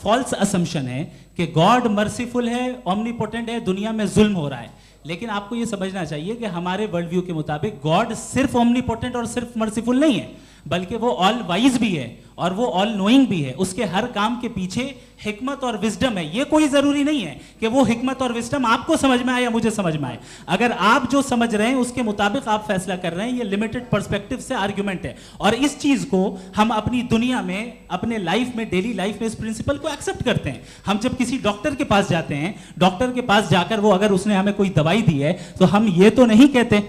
फॉल्स असम्पशन है कि गॉड मर्सीफुल है, ओमनीपोटेंट है, दुनिया में जुल्म हो रहा है। लेकिन आपको ये समझना चाहिए कि हमारे वर्ल्ड व्यू के मुताबिक गॉड सिर्फ ओमनीपोटेंट और सिर्फ मर्सीफुल नहीं है, बल्कि वो ऑल वाइज भी है और वो ऑल नोइंग भी है। उसके हर काम के पीछे हिकमत और विजडम है। ये कोई जरूरी नहीं है कि वो हिकमत और विजडम आपको समझ में आए या मुझे समझ में आए। अगर आप जो समझ रहे हैं उसके मुताबिक आप फैसला कर रहे हैं, ये लिमिटेड पर्सपेक्टिव से आर्ग्यूमेंट है। और इस चीज को हम अपनी दुनिया में, अपने लाइफ में, डेली लाइफ में इस प्रिंसिपल को एक्सेप्ट करते हैं। हम जब किसी डॉक्टर के पास जाते हैं, डॉक्टर के पास जाकर वो अगर उसने हमें कोई दवाई दी है तो हम ये तो नहीं कहते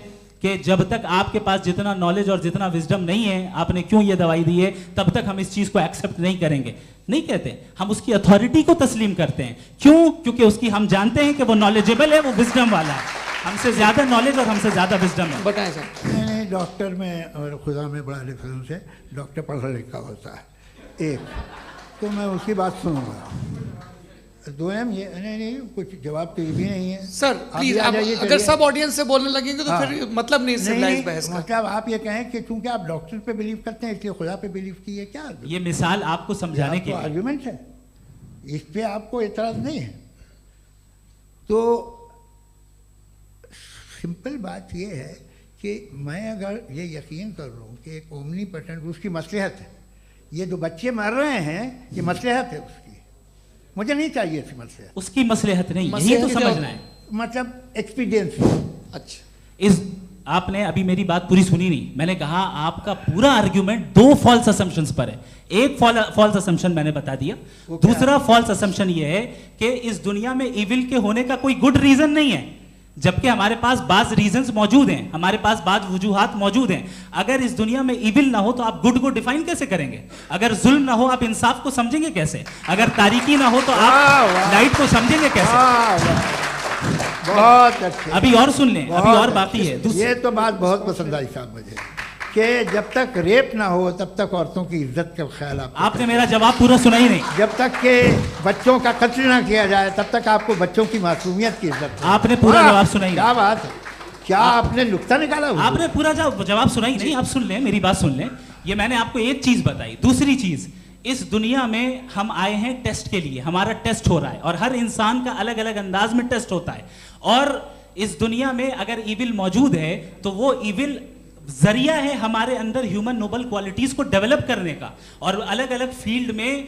कि जब तक आपके पास जितना नॉलेज और जितना विजडम नहीं है, आपने क्यों ये दवाई दी है, तब तक हम इस चीज को एक्सेप्ट नहीं करेंगे। नहीं कहते, हम उसकी अथॉरिटी को तस्लीम करते हैं। क्यों? क्योंकि उसकी हम जानते हैं कि वो नॉलेजेबल है, वो विजडम वाला है, हमसे ज्यादा नॉलेज और हमसे ज्यादा विजडम है। बताएं सर। नहीं, डॉक्टर में और खुदा में बड़ा डिफरेंस है। डॉक्टर पढ़ा लिखा होता है एक, तो मैं उसकी बात सुनूंगा। दोयम ये नहीं, कुछ जवाब तो ये भी नहीं है सर। प्लीज, अगर सब ऑडियंस से बोलने लगेंगे तो फिर मतलब नहीं सिविलाइज्ड बहस का। मतलब आप ये कहें कि चूंकि आप डॉक्टर पे बिलीव करते हैं इसलिए खुदा पे बिलीव किए, क्या ये मिसाल आपको समझाने के लिए आर्गुमेंट है, इस पे आपको एतराज नहीं है। तो सिंपल बात ये है कि मैं अगर ये यकीन कर लूँ कि एक ओमनीपोटेंट, उसकी मसलहत है, ये जो बच्चे मर रहे हैं ये मसलहत है उसकी, मुझे नहीं चाहिए थी मसलहत। उसकी मसलहत नहीं, यही तो समझना है, मतलब एक्सपीरियंस। अच्छा, इस आपने अभी मेरी बात पूरी सुनी नहीं। मैंने कहा आपका पूरा आर्ग्यूमेंट दो फॉल्स असम्पशंस पर है। एक फॉल्स असम्पशन मैंने बता दिया, दूसरा फॉल्स असम्पशन ये है कि इस दुनिया में इविल के होने का कोई गुड रीजन नहीं है, जबकि हमारे पास बाज रीजंस मौजूद हैं, हमारे पास बाज वजूहात मौजूद हैं। अगर इस दुनिया में इविल ना हो तो आप गुड को डिफाइन कैसे करेंगे? अगर जुल्म ना हो आप इंसाफ को समझेंगे कैसे? अगर तारीकी ना हो तो आप लाइट को समझेंगे कैसे? बहुत अच्छे। अभी और सुन लें, अभी और बाकी है। ये तो बात बहुत पसंद आई साहब मुझे, कि जब तक रेप ना हो तब तक औरतों की इज्जत का ख्याल आपने मेरा जवाब पूरा सुना ही नहीं। जब तक के बच्चों का कत्ल ना किया जाए तब तक आपको बच्चों की मासूमियत की इज्जत। आपने पूरा जवाब सुना ही नहीं। क्या बात है, क्या आपने नुक्ता निकाला? आपने पूरा जवाब सुना ही नहीं। आप सुन लें, मेरी बात सुन लें। ये मैंने आपको एक चीज बताई। दूसरी चीज, इस दुनिया में हम आए हैं टेस्ट के लिए, हमारा टेस्ट हो रहा है और हर इंसान का अलग अलग अंदाज में टेस्ट होता है। और इस दुनिया में अगर इविल मौजूद है तो वो इविल जरिया है हमारे अंदर ह्यूमन नोबल क्वालिटीज को डेवलप करने का और अलग अलग फील्ड में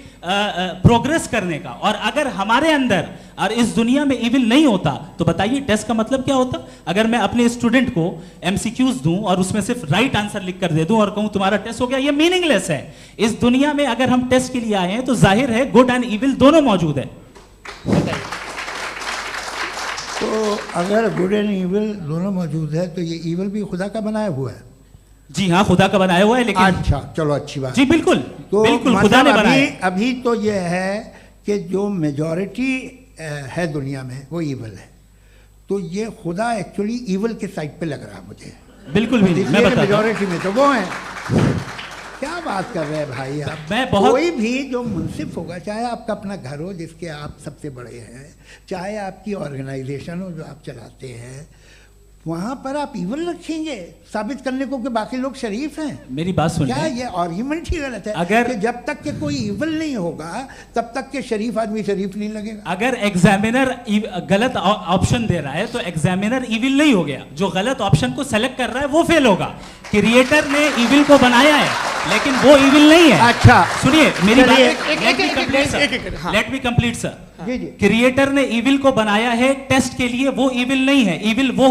प्रोग्रेस करने का। और अगर हमारे अंदर और इस दुनिया में इविल नहीं होता तो बताइए टेस्ट का मतलब क्या होता? अगर मैं अपने स्टूडेंट को एमसीक्यूज दूं और उसमें सिर्फ राइट आंसर लिख कर दे दूं और कहूं तुम्हारा टेस्ट हो गया, ये मीनिंगलेस है। इस दुनिया में अगर हम टेस्ट के लिए आए हैं तो जाहिर है गुड एंड इविल दोनों मौजूद है। तो अगर गुड एंड इविल दोनों मौजूद है तो ये इविल भी खुदा का बनाया हुआ है? जी हाँ, खुदा का बनाया हुआ है। लेकिन अच्छा, चलो अच्छी बात। जी बिल्कुल, तो बिल्कुल खुदा ने बनाया। अभी तो ये है कि जो मेजॉरिटी है दुनिया में वो इविल है, तो ये खुदा एक्चुअली इविल के साइड पे लग रहा है मुझे। बिल्कुल भी नहीं, मैं बताता हूं। मेजॉरिटी में तो वो है। क्या बात कर रहे हैं भाई आप? कोई भी जो मुंसिफ होगा, चाहे आपका अपना घर हो जिसके आप सबसे बड़े हैं, चाहे आपकी ऑर्गेनाइजेशन हो जो आप चलाते हैं, वहाँ पर आप इविल रखेंगे साबित करने को कि बाकी लोग शरीफ हैं। मेरी बात सुनिए, क्या ये आर्ग्यूमेंट ही गलत है? अगर कि जब तक के कोई इविल नहीं होगा तब तक के शरीफ आदमी शरीफ नहीं लगेगा। अगर एग्जामिनर गलत ऑप्शन दे रहा है तो एग्जामिनर इविल नहीं हो गया, जो गलत ऑप्शन को सेलेक्ट कर रहा है वो फेल होगा। क्रिएटर ने इविल को बनाया है लेकिन वो इविल नहीं है। अच्छा सुनिए मेरी बात, let me complete sir. Creator ने इविल को बनाया है टेस्ट के लिए, वो इविल नहीं है। इविल वो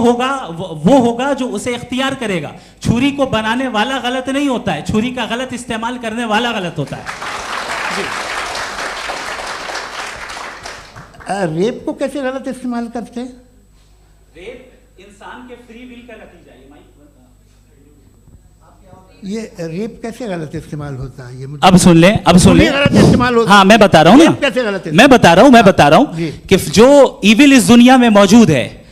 होगा जो उसे इख्तियार करेगा। छुरी को बनाने वाला गलत नहीं होता है, छुरी का गलत इस्तेमाल करने वाला गलत होता है। रेप को कैसे गलत इस्तेमाल करते हैं? रेप इंसान के फ्री विल का नतीजा है। ये रेप कैसे गलत इस्तेमाल होता है? ये मुझे अब सुन लें, अब सुन लें। गलत इस्तेमाल होता है। हाँ मैं बता रहा हूँ ना, कैसे गलत? मैं बता रहा हूँ कि जो इविल इस दुनिया में मौजूद है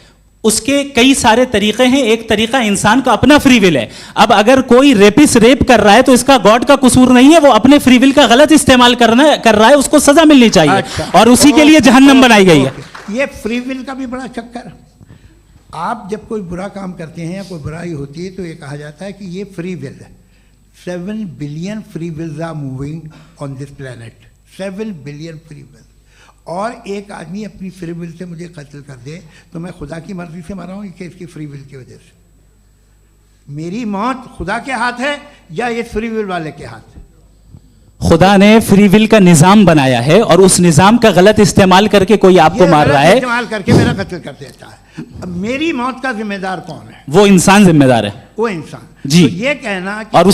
उसके कई सारे तरीके हैं। एक तरीका इंसान का अपना फ्री विल है। अब अगर कोई रेपिस्ट रेप कर रहा है तो इसका गॉड का कसूर नहीं है, वो अपने फ्री विल का गलत इस्तेमाल कर रहा है, उसको सजा मिलनी चाहिए। अच्छा। और उसी के लिए जहन्नम बनाई गई है। ये फ्री विल का भी बड़ा चक्कर। आप जब कोई बुरा काम करते हैं या कोई बुराई होती है तो ये कहा जाता है कि ये फ्री विल है। 7 billion free wills are moving on this planet. 7 billion free will. और एक आदमी अपनी फ्री विल से मुझे कत्ल कर दे तो मैं खुदा की मर्जी से मरा हूँ कि इसकी फ्री विल की वजह से? मेरी मौत खुदा के हाथ है या ये फ्री विल वाले के हाथ है? खुदा ने फ्री विल का निजाम बनाया है और उस निजाम का गलत इस्तेमाल करके कोई आपको मार रहा है, इस्तेमाल करके मेरा कत्ल कर देता है। अब मेरी मौत का जिम्मेदार कौन है? वो इंसान जिम्मेदार है। वो इंसान जी। तो ये कहना कि और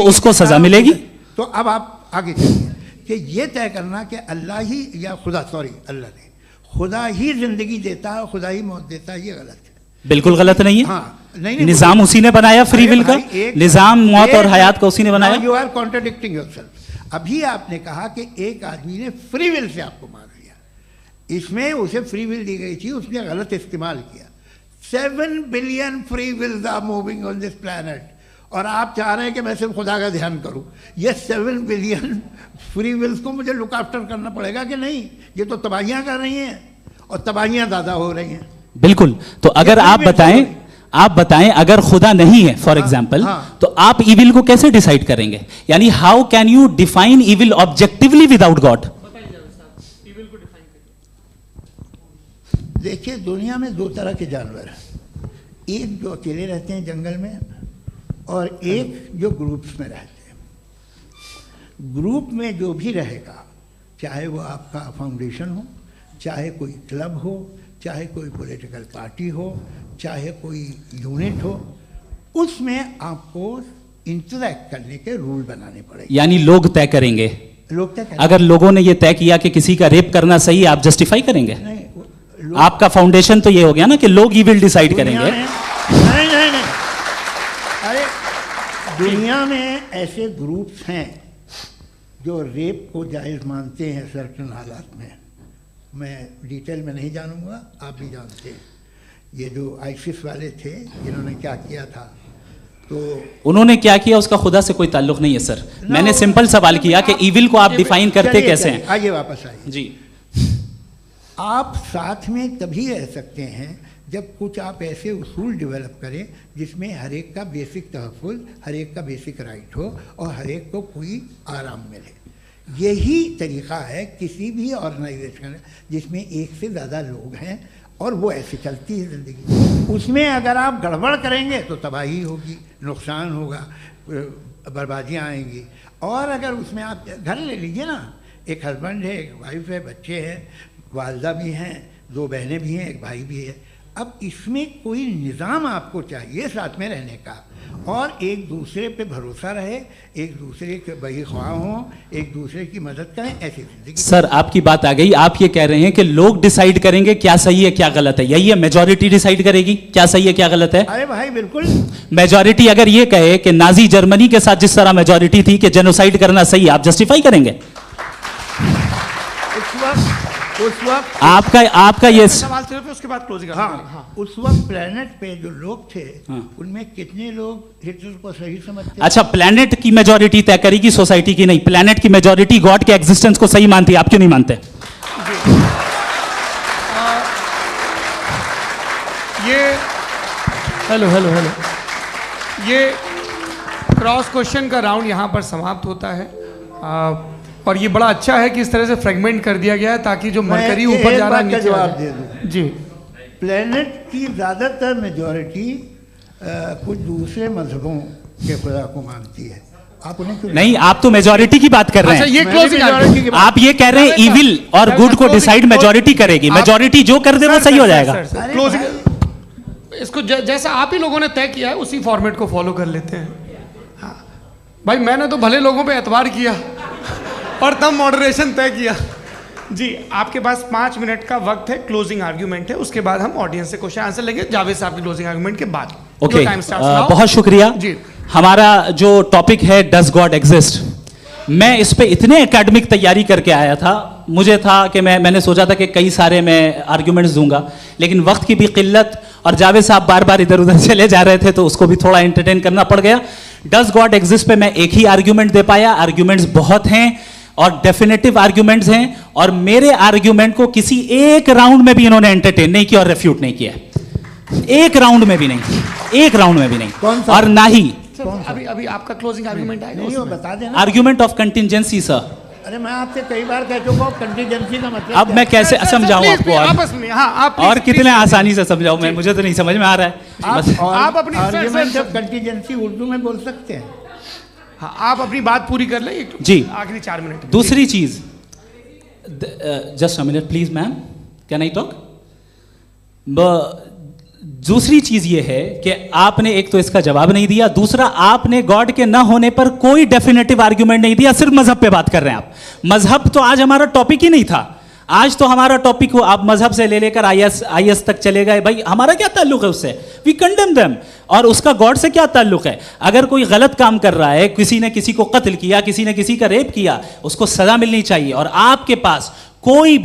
उसको सजा मिलेगी। तो अब आप आगे चलिए कि ये तय करना कि अल्लाह ही या अल्लाह ने खुदा ही जिंदगी देता है, खुदा ही मौत देता है, ये गलत है। बिल्कुल गलत नहीं है। हाँ, नहीं, निजाम उसी ने बनाया फ्री विल का। निजाम मौत और हयात का उसी ने बनाया। You are contradicting yourself. अभी आपने कहा कि एक आदमी ने फ्री विल से आपको मार दिया, इसमें उसे फ्री विल दी गई थी, उसने गलत इस्तेमाल किया। 7 billion free wills are moving on this planet और आप चाह रहे हैं कि मैं सिर्फ खुदा का ध्यान करूं। ये 7 बिलियन फ्री विल्स को मुझे लुक आफ्टर करना पड़ेगा कि नहीं? ये तो तबाहियां कर रही हैं और तबाहियां ज़्यादा हो रही हैं। बिल्कुल। तो अगर आप बताएं अगर खुदा नहीं है फॉर एग्जाम्पल, तो आप इविल को कैसे डिसाइड करेंगे? यानी how can you define evil objectively without God? देखिए, दुनिया में 2 तरह के जानवर हैं। एक जो अकेले रहते हैं जंगल में और एक जो ग्रुप्स में रहते हैं। ग्रुप में जो भी रहेगा, चाहे वो आपका फाउंडेशन हो, चाहे कोई क्लब हो, चाहे कोई पॉलिटिकल पार्टी हो, चाहे कोई यूनिट हो, उसमें आपको इंटरैक्ट करने के रूल बनाने पड़ेंगे। यानी लोग तय करेंगे। लोग तय करेंगे। अगर लोगों ने ये तय किया कि किसी का रेप करना सही है, आप जस्टिफाई करेंगे? नहीं, आपका फाउंडेशन तो ये हो गया ना कि लोग ही विल डिसाइड करेंगे। नहीं, अरे दुनिया में ऐसे ग्रुप्स हैं जो रेप को जायज़ मानते हैं सर्टेन हालात में। मैं डिटेल में नहीं जानूंगा, आप भी जानते हैं। ये जो आईसिस वाले थे, इन्होंने क्या किया था, तो उन्होंने क्या किया उसका खुदा से कोई ताल्लुक नहीं है सर। मैंने सिंपल सवाल किया कि इविल को आप डिफाइन करते कैसे हैं? आइए वापस आइए जी। आप साथ में तभी रह सकते हैं जब कुछ आप ऐसे उसूल डेवलप करें जिसमें हर एक का बेसिक तहफ़्फ़ुज़, हर एक का बेसिक राइट हो और हर एक को कोई आराम मिले। यही तरीक़ा है किसी भी ऑर्गेनाइजेशन जिसमें एक से ज़्यादा लोग हैं और वो ऐसे चलती है ज़िंदगी। उसमें अगर आप गड़बड़ करेंगे तो तबाही होगी, नुकसान होगा, बर्बादियाँ आएंगी। और अगर उसमें आप घर ले लीजिए ना, एक हस्बैंड है, एक वाइफ है, बच्चे हैं, वालदा भी हैं, 2 बहनें भी हैं, एक भाई भी है। अब इसमें कोई निज़ाम आपको चाहिए साथ में रहने का और एक दूसरे पे भरोसा रहे, एक दूसरे के बहीख्वाह हों, एक दूसरे की मदद करें, ऐसी जिंदगी। सर आपकी बात आ गई। आप ये कह रहे हैं कि लोग डिसाइड करेंगे क्या सही है क्या गलत है, यही है? मेजॉरिटी डिसाइड करेगी क्या सही है क्या गलत है? अरे भाई बिल्कुल। मेजॉरिटी अगर ये कहे कि नाजी जर्मनी के साथ जिस तरह मेजॉरिटी थी कि जेनोसाइड करना सही, आप जस्टिफाई करेंगे? उस वक्त आपका ये सवाल सिर्फ उसके बाद क्लोजिंग। हाँ, उस वक्त प्लेनेट पे जो लोग थे उनमें कितने लोग हिटलर को सही समझते? अच्छा, प्लेनेट की मेजॉरिटी तय करेगी, सोसाइटी की नहीं। प्लेनेट की मेजॉरिटी गॉड के एग्जिस्टेंस को सही मानती है, आप क्यों नहीं मानते? हेलो ये क्रॉस क्वेश्चन का राउंड यहाँ पर समाप्त होता है। और ये बड़ा अच्छा है कि इस तरह से फ्रेगमेंट कर दिया गया है ताकि जो मरकरी ऊपर जा रहा है नीचे जवाब दे दूं। जी। प्लेनेट की ज़्यादातर मेजॉरिटी कुछ दूसरे मजहबों के खुदा को मानती है। आप उन्हें क्यों नहीं? आप तो मेजॉरिटी की बात कर रहे हैं। अच्छा, ये क्लोजिंग आप ये कह रहे हैं इविल और गुड को डिसाइड मेजॉरिटी करेगी। मेजॉरिटी जो कर दे वो सही हो जाएगा। क्लोजिंग इसको जैसा आप ही लोगों ने तय किया है उसी फॉर्मेट को फॉलो कर लेते हैं। हाँ भाई, मैंने तो भले लोगों पे एतबार किया और तब मॉडरेशन तय किया। जी, आपके पास 5 मिनट का वक्त है, क्लोजिंग आर्ग्यूमेंट है, उसके बाद हम ऑडियंस से क्वेश्चन आंसर लेंगे जावेद साहब की क्लोजिंग आर्ग्यूमेंट के बाद। ओके, बहुत शुक्रिया जी। हमारा जो टॉपिक है डज गॉड एग्जिस्ट, मैं इस पे इतने एकेडमिक तैयारी करके आया था, मुझे था कि मैंने सोचा था कि कई सारे मैं आर्ग्यूमेंट्स दूंगा, लेकिन वक्त की भी किल्लत और जावेद साहब बार बार इधर उधर चले जा रहे थे तो उसको भी थोड़ा एंटरटेन करना पड़ गया। डज गॉड एग्जिस्ट पे मैं एक ही आर्ग्यूमेंट दे पाया। आर्ग्यूमेंट्स बहुत हैं और डेफिनेटिव आर्ग्यूमेंट्स हैं, और मेरे आर्ग्यूमेंट को किसी एक राउंड में भी इन्होंने एंटरटेन नहीं किया और रेफ्यूट नहीं किया, एक राउंड में भी नहीं, एक राउंड में भी नहीं, और ना ही अभी आपका क्लोजिंग आर्ग्यूमेंट आएगा, नहीं वो बता देना। Argument of contingency sir. अरे मैं आपसे कई बार कह चुका हूँ कंटीजेंसी का मतलब अब मैं कैसे समझाऊं आपको, आपस में हाँ आप और कितने आसानी से समझाऊं मैं, मुझे तो नहीं समझ में आ रहा है। आप अपनी आर्ग्यूमेंट ऑफ कंटीजेंसी उर्दू में बोल सकते हैं। हाँ आप अपनी बात पूरी कर लें जी, आखिरी 4 मिनट। दूसरी चीज, just a minute please ma'am, can I talk? दूसरी चीज ये है कि आपने एक तो इसका जवाब नहीं दिया, दूसरा आपने गॉड के ना होने पर कोई डेफिनेटिव आर्ग्यूमेंट नहीं दिया, सिर्फ मजहब पे बात कर रहे हैं आप। मजहब तो आज हमारा टॉपिक ही नहीं था, आज तो हमारा टॉपिक हो, आप मजहब से ले लेकर आईएस तक चले गए। भाई हमारा क्या ताल्लुक है उससे? We condemn them. और उसका गॉड से क्या ताल्लुक है? अगर कोई गलत काम कर रहा है, किसी ने किसी को कत्ल किया, किसी ने किसी का रेप किया, उसको सजा मिलनी चाहिए। और आपके पास कोई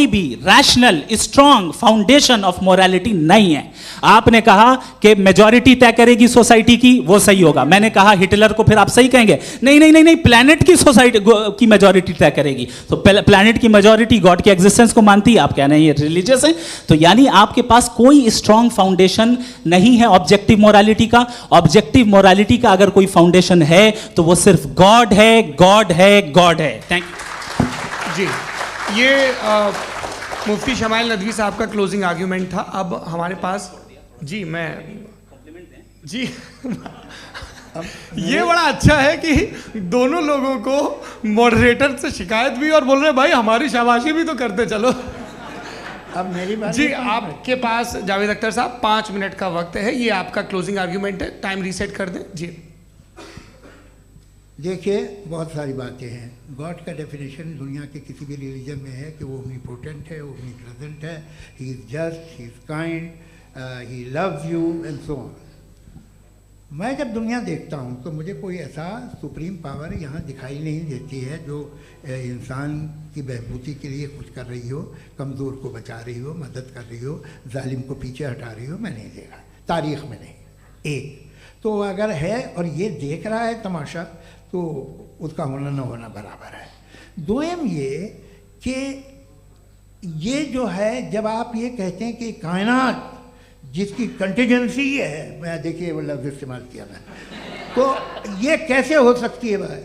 भी rational strong foundation of morality नहीं है। आपने कहा कि मेजॉरिटी तय करेगी सोसाइटी की, वो सही होगा। मैंने कहा हिटलर को फिर आप सही कहेंगे, नहीं, प्लैनेट की सोसाइटी की मेजॉरिटी तय करेगी। तो प्लैनेट की मेजॉरिटी गॉड के एग्जिस्टेंस को मानती है, आप कह रहे हैं ये रिलीजियस है। तो यानी आपके पास कोई स्ट्रॉन्ग फाउंडेशन नहीं है ऑब्जेक्टिव मोरालिटी का। ऑब्जेक्टिव मोरालिटी का अगर कोई फाउंडेशन है तो वो सिर्फ गॉड है, गॉड है, गॉड है। थैंक यू जी। ये मुफ्ती शमाइल नदवी साहब का क्लोजिंग आर्ग्यूमेंट था। अब हमारे पास जी जी ये बड़ा अच्छा है कि दोनों लोगों को मॉडरेटर से शिकायत भी और बोल रहे हैं भाई हमारी शाबाशी भी तो करते चलो। अब मेरी बात जी आपके पास जावेद अख्तर साहब 5 मिनट का वक्त है, ये आपका क्लोजिंग आर्ग्यूमेंट है, टाइम रीसेट कर दें जी। देखिए बहुत सारी बातें हैं। गॉड का डेफिनेशन दुनिया के किसी भी रिलीजन में है कि वो ओमनीपोटेंट है, ओमनीप्रेजेंट है, he is just, he is kind, he loves you and so on. मैं जब दुनिया देखता हूँ तो मुझे कोई ऐसा सुप्रीम पावर यहाँ दिखाई नहीं देती है जो इंसान की बहबूदी के लिए कुछ कर रही हो, कमज़ोर को बचा रही हो, मदद कर रही हो, जालिम को पीछे हटा रही हो। मैं नहीं देखा, तारीख़ में नहीं। एक तो अगर है और ये देख रहा है तमाशा तो उसका होना न होना बराबर है। दोयम ये कि ये जो है जब आप ये कहते हैं कि कायनात जिसकी कंटीजेंसी है, मैं देखिए वो लफ्ज़ इस्तेमाल किया मैं, तो ये कैसे हो सकती है भाई?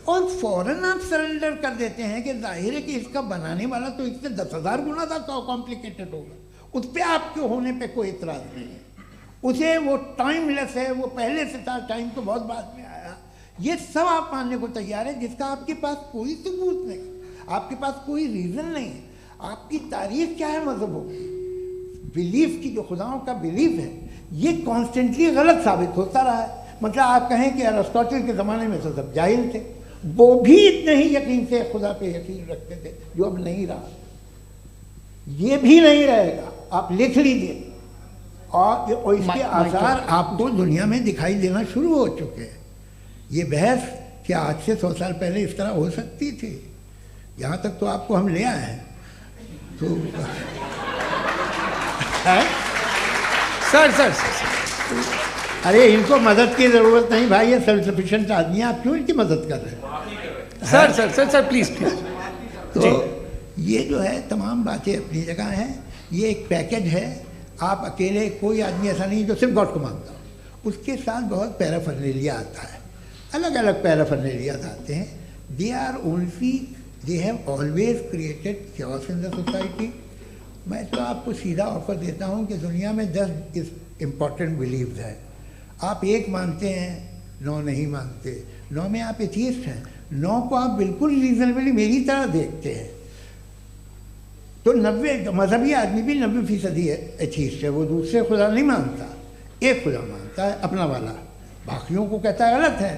और फ़ौरन आप सरेंडर कर देते हैं कि जाहिर है कि इसका बनाने वाला तो इससे 10,000 गुना था कॉम्प्लिकेटेड होगा। उस पर आपके होने पे कोई इतराज़ नहीं है। उसे वो टाइमलेस है, वो पहले से था, टाइम तो बहुत बाद में आया। ये सब आप मानने को तैयार है जिसका आपके पास कोई सबूत नहीं, आपके पास कोई रीज़न नहीं है। आपकी तारीफ क्या है मज़हबों की? बिलीफ की, जो खुदाओं का बिलीफ है, ये कॉन्स्टेंटली गलत साबित होता रहा है। मतलब आप कहें कि अरिस्टोटल के ज़माने में तो सब जाहिल थे, वो भी इतने ही यकीन से खुदा पे यकीन रखते थे जो अब नहीं रहा, ये भी नहीं रहेगा। आप लिख लीजिए। और इसके आसार आपको दुनिया में दिखाई देना शुरू हो चुके हैं। ये बहस क्या आज से 100 साल पहले इस तरह हो सकती थी? यहाँ तक तो आपको हम ले आए हैं। तो सर अरे इनको मदद की ज़रूरत नहीं भाई, ये सेल्फ सफिशिएंट आदमी है, आप क्यों इनकी मदद कर रहे हैं? Sir please. तो ये जो है तमाम बातें अपनी जगह हैं। ये एक पैकेज है। आप अकेले, कोई आदमी ऐसा नहीं जो सिर्फ गॉड को मानता हो, उसके साथ बहुत पैराफर्नेलिया आता है, अलग अलग पैराफर्नेलियाज आते हैं। They have always created chaos in the society. मैं तो आपको सीधा ऑफर देता हूँ कि दुनिया में 10 इम्पॉर्टेंट बिलीव्स हैं। आप एक मानते हैं, 9 नहीं मानते, 9 में आप एथियस्ट हैं, 9 को आप बिल्कुल रीजनेबली मेरी तरह देखते हैं। तो 90 मजहबी आदमी भी 90% एथियस्ट है। वो दूसरे खुदा नहीं मानता, एक खुदा मानता है अपना वाला, बाकियों को कहता है गलत है।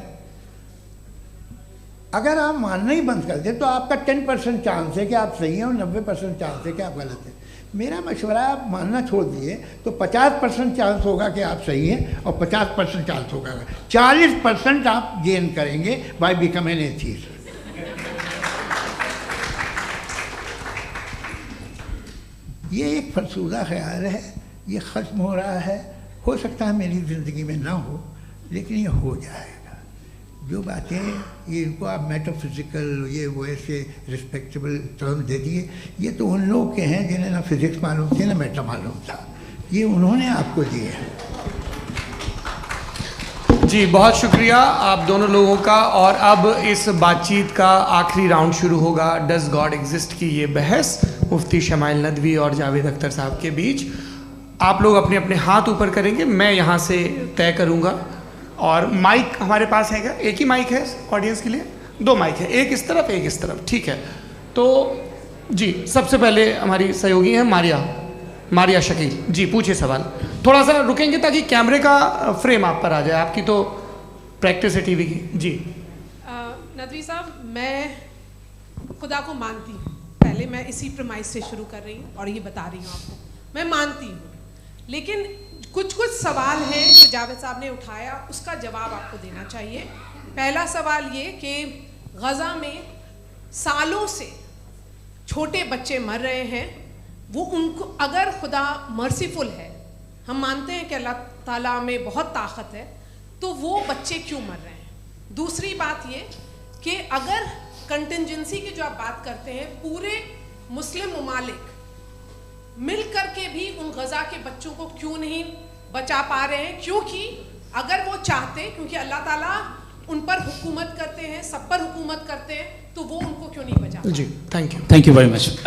अगर आप मानना ही बंद कर दें तो आपका 10% चांस है कि आप सही हैं और 90% चांस है कि आप गलत हैं। मेरा मशवरा है आप मानना छोड़ दिए तो 50% चांस होगा कि आप सही हैं और 50% चांस होगा, 40% आप गेन करेंगे बाय बिकमिंग एन एथियस्ट। ये एक फरसूदा ख्याल है, ये ख़त्म हो रहा है। हो सकता है मेरी ज़िंदगी में ना हो, लेकिन ये हो जाएगा। जो बातें ये इनको आप मेटाफिज़िकल ये वो ऐसे रिस्पेक्टेबल टर्म दे दिए, ये तो उन लोग के हैं जिन्हें ना फिज़िक्स मालूम थी ना मेटा मालूम था, ये उन्होंने आपको दिए हैं। जी बहुत शुक्रिया आप दोनों लोगों का। और अब इस बातचीत का आखिरी राउंड शुरू होगा, डज गॉड एग्जिस्ट की ये बहस मुफ्ती शमाइल नदवी और जावेद अख्तर साहब के बीच। आप लोग अपने अपने हाथ ऊपर करेंगे, मैं यहाँ से तय करूँगा। और माइक हमारे पास है क्या? एक ही माइक है ऑडियंस के लिए? 2 माइक है, एक इस तरफ एक इस तरफ, ठीक है। तो जी सबसे पहले हमारी सहयोगी हैं मारिया शकील जी, पूछिए सवाल। थोड़ा सा रुकेंगे ताकि कैमरे का फ्रेम आप पर आ जाए, आपकी तो प्रैक्टिस है टीवी की। जी नदवी साहब, मैं खुदा को मानती हूँ, पहले मैं इसी प्रमाइस से शुरू कर रही हूँ और ये बता रही हूँ आपको, मैं मानती हूँ। लेकिन कुछ सवाल हैं जो जावेद साहब ने उठाया, उसका जवाब आपको देना चाहिए। पहला सवाल ये कि गज़ा में सालों से छोटे बच्चे मर रहे हैं, वो उनको अगर खुदा मर्सीफुल है, हम मानते हैं कि अल्लाह ताला में बहुत ताकत है, तो वो बच्चे क्यों मर रहे हैं? दूसरी बात ये कि अगर कंटिजेंसी की जो आप बात करते हैं, पूरे मुस्लिम ममालिक मिल करके भी उन गज़ा के बच्चों को क्यों नहीं बचा पा रहे हैं? क्योंकि अगर वो चाहते, क्योंकि अल्लाह ताला उन पर हुकूमत करते हैं, सब पर हुकूमत करते हैं, तो वो उनको क्यों नहीं बचा? जी थैंक यू वेरी मच।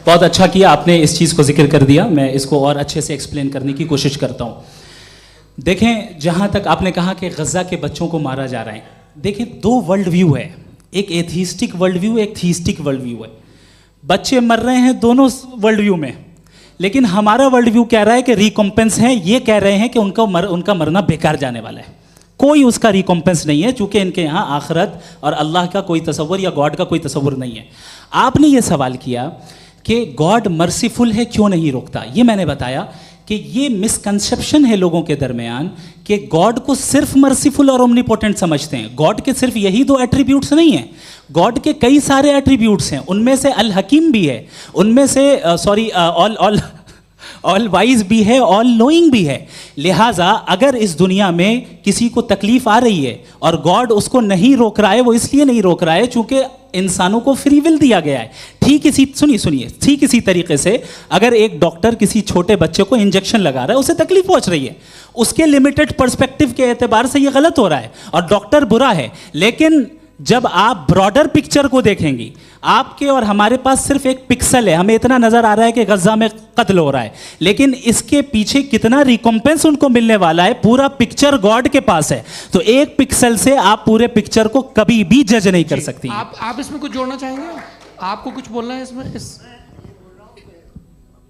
बहुत अच्छा किया आपने इस चीज़ को जिक्र कर दिया, मैं इसको और अच्छे से एक्सप्लेन करने की कोशिश करता हूँ। देखें, जहाँ तक आपने कहा कि गज़ा के बच्चों को मारा जा रहा है, देखें 2 वर्ल्ड व्यू है, एक एथीस्टिक वर्ल्ड व्यू, एक थीस्टिक वर्ल्ड व्यू है। बच्चे मर रहे हैं दोनों वर्ल्ड व्यू में, लेकिन हमारा वर्ल्ड व्यू कह रहा है कि रिकॉम्पेंस है, ये कह रहे हैं कि उनका मरना बेकार जाने वाला है, कोई उसका रिकॉम्पेंस नहीं है, चूंकि इनके यहाँ आखिरत और अल्लाह का कोई तसव्वुर या गॉड का कोई तसव्वुर नहीं है। आपने ये सवाल किया कि गॉड मर्सीफुल है, क्यों नहीं रोकता? ये मैंने बताया कि ये मिसकंसेप्शन है लोगों के दरमियान कि गॉड को सिर्फ मर्सीफुल और ओमनीपोटेंट समझते हैं। गॉड के सिर्फ यही 2 एट्रीब्यूट्स नहीं हैं, गॉड के कई सारे एट्रीब्यूट्स हैं, उनमें से अल हकीम भी है, उनमें से ऑल वाइज भी है, ऑल नोइंग भी है। लिहाजा अगर इस दुनिया में किसी को तकलीफ आ रही है और गॉड उसको नहीं रोक रहा है, वो इसलिए नहीं रोक रहा है चूंकि इंसानों को फ्री विल दिया गया है। ठीक इसी तरीके से अगर एक डॉक्टर किसी छोटे बच्चे को इंजेक्शन लगा रहा है, उसे तकलीफ पहुंच रही है, उसके लिमिटेड पर्सपेक्टिव के एतबार से ये गलत हो रहा है और डॉक्टर बुरा है। लेकिन जब आप ब्रॉडर पिक्चर को देखेंगी, आपके और हमारे पास सिर्फ एक पिक्सल है, हमें इतना नजर आ रहा है कि गज़ा में कत्ल हो रहा है, लेकिन इसके पीछे कितना रिकॉम्पेंस उनको मिलने वाला है, पूरा पिक्चर गॉड के पास है। तो एक पिक्सल से आप पूरे पिक्चर को कभी भी जज नहीं कर सकती। आप इसमें कुछ जोड़ना चाहेंगे? आपको कुछ बोलना है इसमें?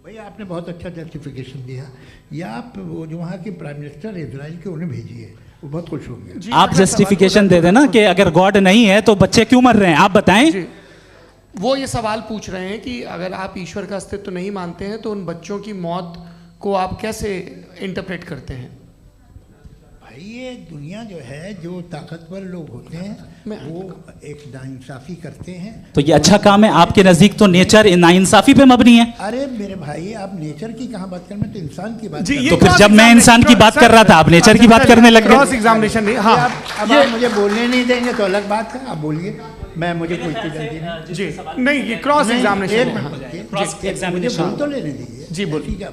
भैया आपने बहुत अच्छा जस्टिफिकेशन दिया। या आप वो जो वहाँ के प्राइम मिनिस्टर इजराइल के उन्हें भेजिए, वो बहुत खुश होंगे। आप जस्टिफिकेशन दे देना कि अगर गॉड नहीं है तो बच्चे क्यों मर रहे हैं, आप बताएं। वो ये सवाल पूछ रहे हैं कि अगर आप ईश्वर का अस्तित्व नहीं मानते हैं तो उन बच्चों की मौत को आप कैसे इंटरप्रेट करते हैं? भाई ये दुनिया जो है, जो ताकतवर लोग होते हैं वो एक नाइंसाफ़ी करते हैं। तो ये अच्छा काम है आपके नज़दीक, तो नेचर नाइंसाफ़ी पे मबनी है। अरे मेरे भाई, आप नेचर की कहाँ बात कर रहे हैं, तो इंसान की बात जी, कर। तो फिर जब मैं इंसान की बात कर रहा था, आप नेचर की बात करने लग गए। क्रॉस एग्जामिनेशन नहीं। हाँ, अब आप मुझे बोलने नहीं देंगे तो अलग बात है, आप बोलिए, मुझे कोई जल्दी नहीं। जी नहीं, ये क्रॉस एग्जामिनेशन मुझे बोल तो लेने दीजिए। जी बोलिए। क्या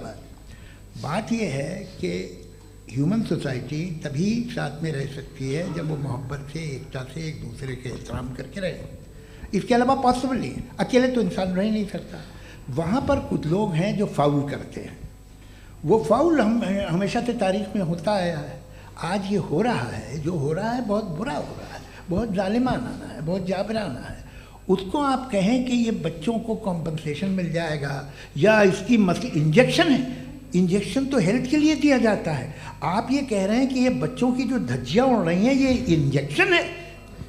बात ये है कि ह्यूमन सोसाइटी तभी साथ में रह सकती है जब वो मोहब्बत से, एकता से, एक दूसरे के एहतराम करके रहे। इसके अलावा पॉसिबल नहीं है, अकेले तो इंसान रह नहीं सकता। वहाँ पर कुछ लोग हैं जो फाउल करते हैं, वो फाउल हमेशा से तारीख में होता आया है। आज ये हो रहा है, जो हो रहा है बहुत बुरा हो रहा है, बहुत जालिमाना है, बहुत जाबराना है। उसको आप कहें कि ये बच्चों को कॉम्पनसेशन मिल जाएगा या इसकी इंजेक्शन है, इंजेक्शन तो हेल्थ के लिए दिया जाता है। आप ये कह रहे हैं कि ये बच्चों की जो धज्जियाँ उड़ रही हैं ये इंजेक्शन है,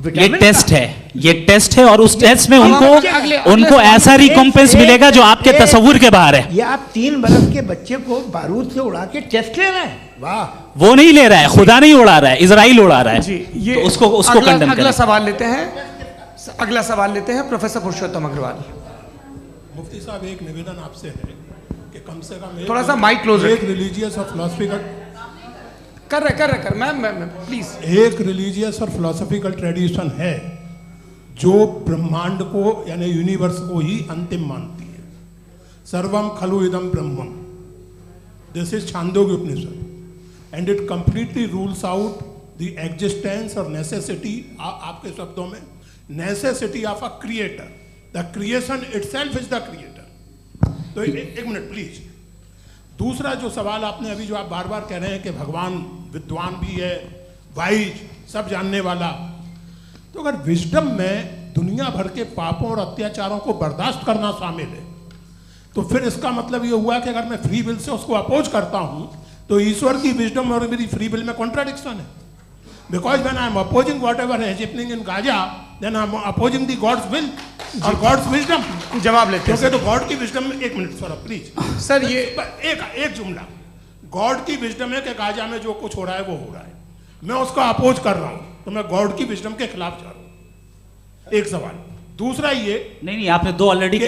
ये टेस्ट है, ये टेस्ट है और उस टेस्ट में उनको ऐसा रिकॉम्पेंस मिलेगा जो आपके तसव्वुर के बाहर है। ये आप 3 बरस के बच्चे को बारूद से उड़ा के टेस्ट ले रहे हैं। वाह, वो नहीं ले रहा है, खुदा नहीं उड़ा रहा है, इजराइल उड़ा रहा है। जी, ये तो उसको कंडेम अगला सवाल लेते हैं प्रोफेसर पुरुषोत्तम अग्रवाल। मुफ्ती साहब, एक निवेदन आपसे है कम से कम थोड़ा सा माइक क्लोज एक रिलीजियस और फिलोसफिकल कर मैं प्लीज। एक रिलीजियस और फिलोसफिकल ट्रेडिशन है जो ब्रह्मांड को यानी यूनिवर्स को ही अंतिम मानती है। सर्वम खलु इदम ब्रह्मम, this is Chandogya Upanishad, and it completely rules out the existence और नेसेसिटी, आपके शब्दों में necessity of a creator. The creation itself is the creator. तो एक मिनट प्लीज। दूसरा जो सवाल आपने अभी जो आप बार बार कह रहे हैं कि भगवान विद्वान भी है, वाइज, सब जानने वाला, तो अगर विजडम में दुनिया भर के पापों और अत्याचारों को बर्दाश्त करना शामिल है, तो फिर इसका मतलब ये हुआ कि अगर मैं फ्री विल से उसको अपोज करता हूं तो ईश्वर की विजडम और मेरी फ्री विल में कॉन्ट्राडिक्शन है। Because when I am opposing whatever is happening in Gaza, then I am opposing the God's will और गॉड्स विजडम। जवाब लेते हैं क्योंकि तो गॉड की विजडम में, एक मिनट सर प्लीज सर, ये एक जुमला, गॉड की विजडम है कि गाजा में जो कुछ हो रहा है वो हो रहा है, मैं उसका अपोज कर रहा हूं, तो मैं गॉड की विजडम के खिलाफ जा रहा हूं। एक सवाल। दूसरा ये नहीं आपने दो ऑलरेडी।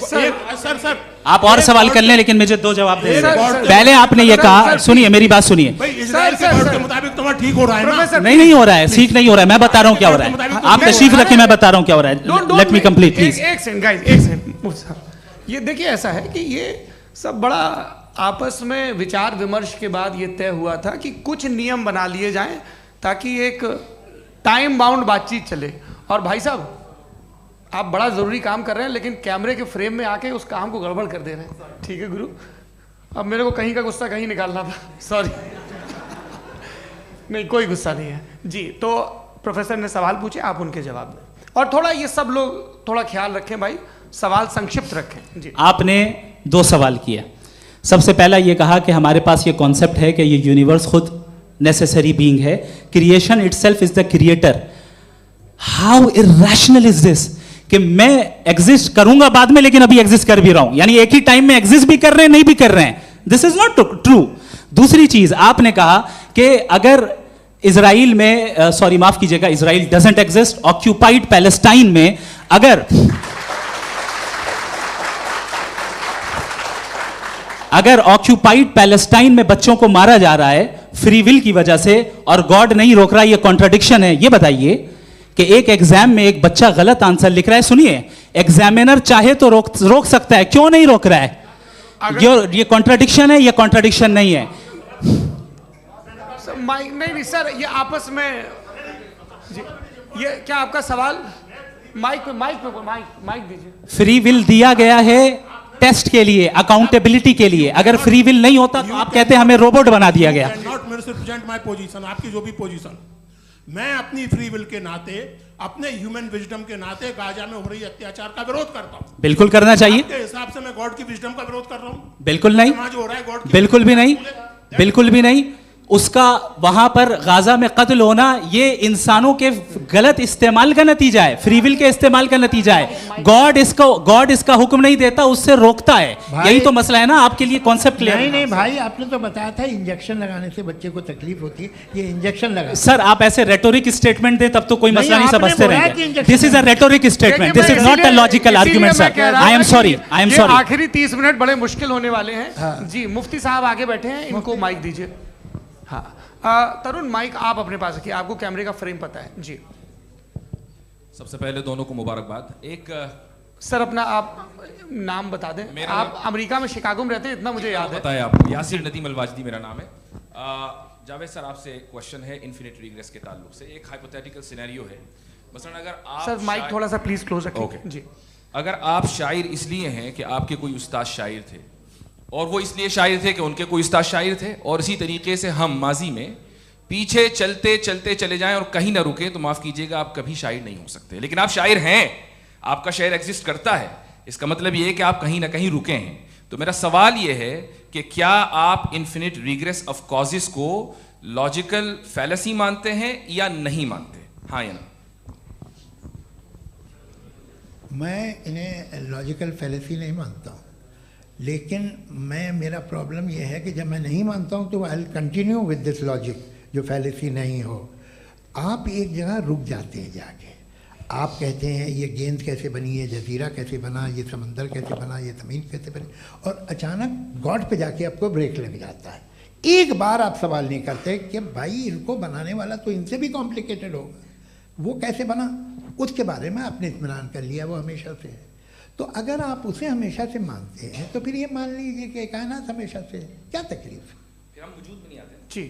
सर आप और सवाल कर लें, लेकिन मुझे दो जवाब दे सर, पहले आपने ये कहा, सुनिए मेरी बात सुनिए। इजराइल के गॉड के मुताबिक तुम्हारा ठीक हो रहा है ना? नहीं हो रहा है, ठीक नहीं हो रहा है, मैं बता रहा हूं क्या हो रहा है। आप तशरीफ रखिए, मैं बता रहा हूं क्या हो रहा है। Let me complete please. एक सेकंड गाइस, एक सेकंड। ये देखिए, ऐसा है कि ये सब बड़ा आपस में विचार विमर्श के बाद ये तय हुआ था कि कुछ नियम बना लिए जाएं ताकि एक टाइम बाउंड बातचीत चले। और भाई साहब, आप बड़ा जरूरी काम कर रहे हैं, लेकिन कैमरे के फ्रेम में आके उस काम को गड़बड़ कर दे रहे हैं। ठीक है गुरु, अब मेरे को कहीं का गुस्सा कहीं निकालना था, सॉरी। नहीं, कोई गुस्सा नहीं है जी। तो प्रोफेसर ने सवाल पूछे, आप उनके जवाब दें, और थोड़ा ये सब लोग थोड़ा ख्याल रखें भाई, सवाल संक्षिप्त रखें जी। आपने दो सवाल किया। सबसे पहला ये कहा कि हमारे पास ये कॉन्सेप्ट है कि ये यूनिवर्स खुद नेसेसरी बीइंग है, creation itself is the creator. How irrational is this कि मैं एग्जिस्ट करूंगा बाद में, लेकिन अभी एग्जिस्ट कर भी रहा हूं, यानी एक ही टाइम में एग्जिस्ट भी कर रहे हैं, नहीं भी कर रहे हैं। This is not true. दूसरी चीज आपने कहा कि अगर इजराइल में, सॉरी माफ कीजिएगा, Israel doesn't exist, occupied Palestine में अगर ऑक्यूपाइड पैलेस्टाइन में बच्चों को मारा जा रहा है फ्री विल की वजह से और गॉड नहीं रोक रहा, ये कॉन्ट्रडिक्शन है। ये बताइए कि एक एग्जाम में एक बच्चा गलत आंसर लिख रहा है, सुनिए, एग्जामिनर चाहे तो रोक सकता है, क्यों नहीं रोक रहा है? ये कॉन्ट्रडिक्शन है, ये कॉन्ट्रडिक्शन नहीं है। माइक नहीं सर, ये आपस में जी, ये क्या आपका सवाल? माइक दीजिए। फ्री विल दिया गया है टेस्ट के लिए, अकाउंटेबिलिटी के लिए। अगर फ्री विल नहीं होता तो आप कहते हैं हमें रोबोट बना दिया गया। नॉट मिसरिप्रेजेंट माय पोजीशन, आपकी जो भी पोजीशन, मैं अपनी फ्री विल के नाते, अपने ह्यूमन विजडम के नाते गाजा में हो रही अत्याचार का विरोध करता हूं। बिल्कुल करना चाहिए। आपके हिसाब से मैं गॉड की विजडम का विरोध कर रहा हूं? बिल्कुल नहीं, जो हो रहा है गॉड, बिल्कुल भी नहीं, बिल्कुल भी नहीं। उसका वहां पर गाजा में कत्ल होना ये इंसानों के गलत इस्तेमाल का नतीजा है, फ्री विल के इस्तेमाल का नतीजा है। गॉड इसका हुक्म नहीं देता, उससे रोकता है। यही तो मसला है ना, आपके लिए कॉन्सेप्ट क्लियर नहीं नहीं भाई, आपने तो बताया था इंजेक्शन लगाने से बच्चे को तकलीफ होती है, ये इंजेक्शन लगा। सर आप ऐसे रेटोरिक स्टेटमेंट दें तब तो कोई मसला नहीं समझते रहेंगे। This is a rhetoric statement, this is not a logical argument sir. I am sorry. आखिरी 30 मिनट बड़े मुश्किल होने वाले हैं जी। मुफ्ती साहब आगे बैठे हैं, इनको माइक दीजिए। हाँ तरुण, माइक आप अपने पास रखिए, आपको कैमरे का फ्रेम पता है जी। सबसे पहले दोनों को मुबारकबाद। एक सर अपना आप नाम बता दें। आप अमेरिका में शिकागो में रहते हैं, इतना मुझे याद है। बताया आपको, यासिर नदीम अलवाजदी मेरा नाम है। जावेद सर, आपसे एक क्वेश्चन है इन्फिनिट रिग्रेस के ताल्लुक से। एक हाइपोथेटिकल सिनेरियो है, मसलन अगर आप सर माइक थोड़ा सा प्लीज क्लोज रखिए जी। अगर आप शायर इसलिए हैं कि आपके कोई उस्ताद शायर थे, और वो इसलिए शायर थे कि उनके कोई उस्ताद शायर थे, और इसी तरीके से हम माजी में पीछे चलते चलते चले जाएं और कहीं ना रुके, तो माफ कीजिएगा आप कभी शायर नहीं हो सकते। लेकिन आप शायर हैं, आपका शायर एग्जिस्ट करता है, इसका मतलब ये है कि आप कहीं ना कहीं रुके हैं। तो मेरा सवाल ये है कि क्या आप इन्फिनिट रिग्रेस ऑफ कॉजेस को लॉजिकल फैलेसी मानते हैं या नहीं मानते? हाँ या ना? मैं इन्हें लॉजिकल फैलेसी नहीं मानता हूँ, लेकिन मेरा प्रॉब्लम यह है कि जब मैं नहीं मानता हूँ तो I will continue with this logic जो फैलेसी नहीं हो। आप एक जगह रुक जाते हैं जाके, आप कहते हैं ये गेंद कैसे बनी, ये जजीरा कैसे बना, ये समंदर कैसे बना, ये ज़मीन कैसे बनी, और अचानक गॉड पे जाके आपको ब्रेक लग जाता है। एक बार आप सवाल नहीं करते कि भाई इनको बनाने वाला तो इनसे भी कॉम्प्लिकेटेड होगा, वो कैसे बना, उसके बारे में आपने इत्मीनान कर लिया, वो हमेशा से है। तो अगर आप उसे हमेशा से मानते हैं तो फिर ये मान लीजिए कि कायनात हमेशा से है, क्या तकलीफ है? फिर हम वजूद में नहीं आते जी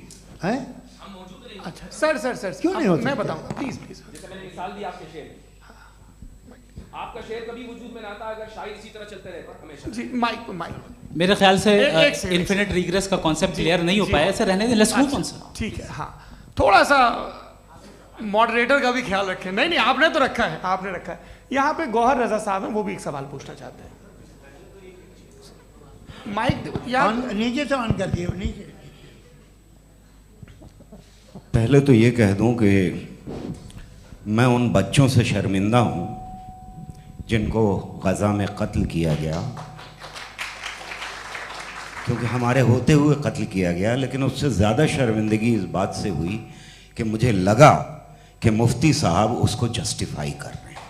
हैं? हम मौजूद नहीं। अच्छा सर क्यों नहीं हो मैं सकते? बताऊंगा प्लीज प्लीज। जैसे मैंने मिसाल दी आपके शेर, आपका शेर कभी वजूद में ना आता अगर शायर इसी तरह चलते रहते हमेशा। जी माइक मेरे ख्याल से एक सेकंड, इन्फिनिट रिग्रेस का कॉन्सेप्ट क्लियर नहीं हो पाया, ऐसे रहने दें, लेट्स मूव ऑन सर। ठीक है। हाँ, थोड़ा सा मॉडरेटर का भी ख्याल रखें। नहीं आपने तो रखा है, आपने रखा है। यहाँ पे गौहर रजा साहब हैं, वो भी एक सवाल पूछना चाहते हैं। माइक नीचे से ऑन कर दिए, नीचे। पहले तो ये कह दूं कि मैं उन बच्चों से शर्मिंदा हूं जिनको गज़ा में कत्ल किया गया, क्योंकि हमारे होते हुए कत्ल किया गया। लेकिन उससे ज़्यादा शर्मिंदगी इस बात से हुई कि मुझे लगा कि मुफ्ती साहब उसको जस्टिफाई कर रहे हैं।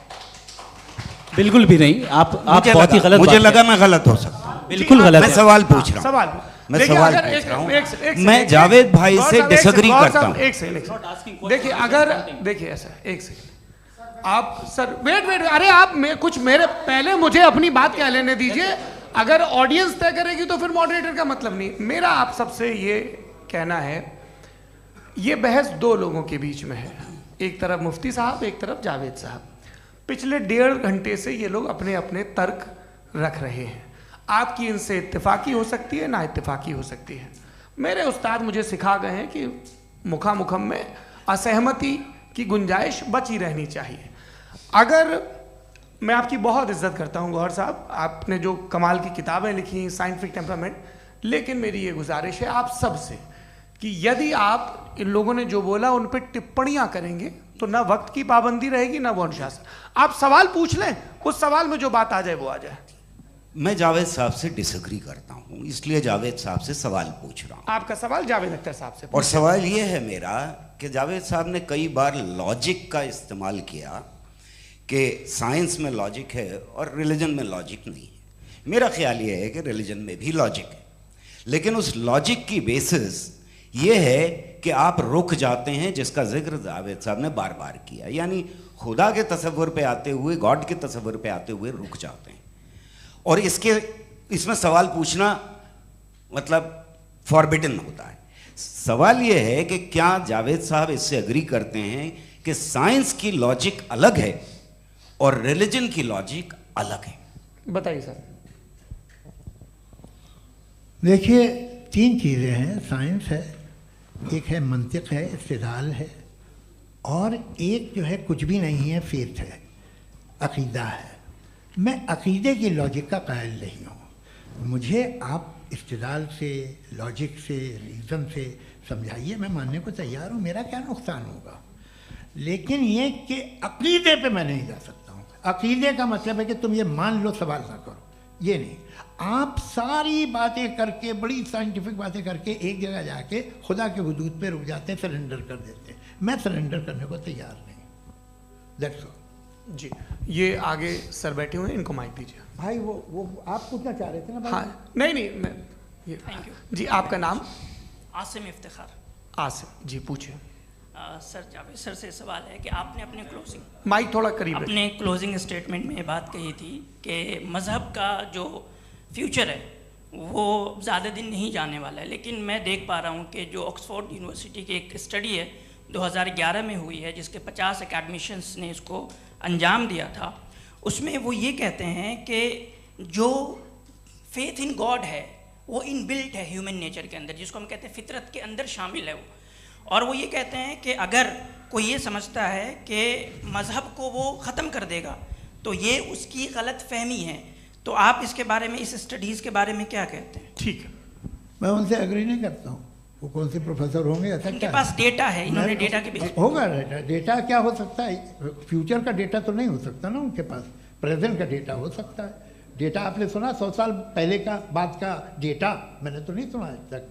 बिल्कुल भी नहीं, आप बहुत ही गलत, मुझे लगा मैं गलत हो सकता हूं। बिल्कुल गलत मैं है। सवाल पूछ रहा हूं, सवाल मैं सवाल पूछ रहा हूं। मैं जावेद भाई से डिसएग्री करता हूं। एक सेकंड देखिए, अगर देखिए ऐसा, एक सेकंड आप सर वेट, अरे आप कुछ मेरे पहले मुझे अपनी बात कह लेने दीजिए। अगर ऑडियंस तय करेगी तो फिर मॉडरेटर का मतलब नहीं। मेरा आप सबसे ये कहना है, ये बहस दो लोगों के बीच में है, एक तरफ मुफ्ती साहब, एक तरफ जावेद साहब। पिछले 1.5 घंटे से ये लोग अपने अपने तर्क रख रहे हैं। आपकी इनसे इत्तेफाकी हो सकती है, ना इत्तेफाकी हो सकती है। मेरे उस्ताद मुझे सिखा गए हैं कि मुखामुखम में असहमति की गुंजाइश बची रहनी चाहिए। अगर मैं आपकी बहुत इज्जत करता हूँ गौहर साहब, आपने जो कमाल की किताबें लिखी, साइंटिफिक टेम्परामेंट, लेकिन मेरी ये गुजारिश है आप सबसे कि यदि आप इन लोगों ने जो बोला उन पर टिप्पणियां करेंगे तो ना वक्त की पाबंदी रहेगी, ना वो अनुशासन। आप सवाल पूछ लें, उस सवाल में जो बात आ जाए वो आ जाए। मैं जावेद साहब से डिसएग्री करता हूं, इसलिए जावेद साहब से सवाल पूछ रहा हूं। आपका सवाल जावेद अख्तर साहब से। और सवाल ये है मेरा कि जावेद साहब ने कई बार लॉजिक का इस्तेमाल किया कि साइंस में लॉजिक है और रिलीजन में लॉजिक नहीं है। मेरा ख्याल ये है कि रिलीजन में भी लॉजिक है, लेकिन उस लॉजिक की बेसिस ये है कि आप रुक जाते हैं, जिसका जिक्र जावेद साहब ने बार बार किया, यानी खुदा के तसव्वुर पे आते हुए, गॉड के तसव्वुर पे आते हुए रुक जाते हैं। और इसमें सवाल पूछना मतलब फॉरबिडन होता है। सवाल ये है कि क्या जावेद साहब इससे एग्री करते हैं कि साइंस की लॉजिक अलग है और रिलीजन की लॉजिक अलग है? बताइए सर। देखिए, 3 चीज़ें हैं। साइंस है, एक है मंतिक है, इस्तिदलाल है, और एक जो है कुछ भी नहीं है, फेथ है, अकीदा है। मैं अकीदे की लॉजिक का कायल नहीं हूँ। मुझे आप इस्तिदलाल से, लॉजिक से, रीज़न से समझाइए, मैं मानने को तैयार हूँ, मेरा क्या नुकसान होगा। लेकिन ये कि अकीदे पे मैं नहीं जा सकता हूँ। अकीदे का मतलब है कि तुम ये मान लो, सवाल ना करो, ये नहीं। आप सारी बातें करके, बड़ी साइंटिफिक बातें करके एक जगह जाके खुदा के हुदूद पे रुक जाते हैं, सरेंडर कर देते हैं। मैं सरेंडर करने को तैयार नहीं। दैट्स ऑल जी। ये आगे सर बैठे हुए हैं, इनको माइक दीजिए। भाई वो आप पूछना चाह रहे थे ना भाई? हाँ, नहीं मैं ये थैंक यू जी। आपका नाम? आसिम इफ्तिखार। आसिम जी, पूछिए। सर, जावेद सर से सवाल है कि आपने अपने क्लोजिंग माइक थोड़ा करीब रखिए। अपने क्लोजिंग स्टेटमेंट में बात कही थी कि मज़हब का जो फ्यूचर है वो ज़्यादा दिन नहीं जाने वाला है। लेकिन मैं देख पा रहा हूँ कि जो ऑक्सफोर्ड यूनिवर्सिटी की एक स्टडी है 2011 में हुई है, जिसके 50 एकेडमिशियंस ने इसको अंजाम दिया था, उसमें वो ये कहते हैं कि जो फेथ इन गॉड है वो इनबिल्ट है ह्यूमन नेचर के अंदर, जिसको हम कहते हैं फितरत के अंदर शामिल है वो। और वो ये कहते हैं कि अगर कोई ये समझता है कि मज़हब को वो ख़त्म कर देगा तो ये उसकी गलत फहमी है। तो आप इसके बारे में, इस स्टडीज़ के बारे में क्या कहते हैं? ठीक है। मैं उनसे एग्री नहीं करता हूँ। वो कौन से प्रोफेसर होंगे? ऐसा उनके क्या पास डेटा है, इन्होंने डेटा के बेस होगा। डेटा क्या हो सकता है? फ्यूचर का डेटा तो नहीं हो सकता ना उनके पास। प्रेजेंट का डेटा हो सकता है। डेटा आपने सुना 100 साल पहले का बाद का डेटा? मैंने तो नहीं सुना आज तक।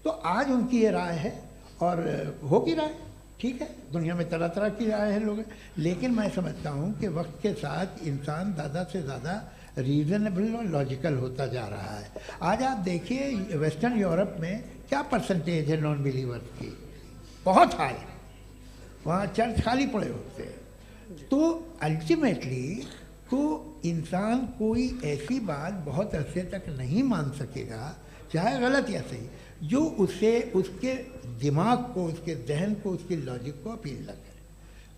तो आज उनकी ये राय है और होगी राय। ठीक है, दुनिया में तरह तरह की राय है लोग, लेकिन मैं समझता हूँ कि वक्त के साथ इंसान ज़्यादा से ज़्यादा रीज़नेबल और लॉजिकल होता जा रहा है। आज आप देखिए वेस्टर्न यूरोप में क्या परसेंटेज है नॉन बिलीवर्स की, बहुत हाई, वहाँ चर्च खाली पड़े होते हैं। तो अल्टीमेटली तो इंसान कोई ऐसी बात बहुत अरसे तक नहीं मान सकेगा, चाहे गलत या सही, जो उसे उसके दिमाग को, उसके जहन को, उसके लॉजिक को अपील न करे।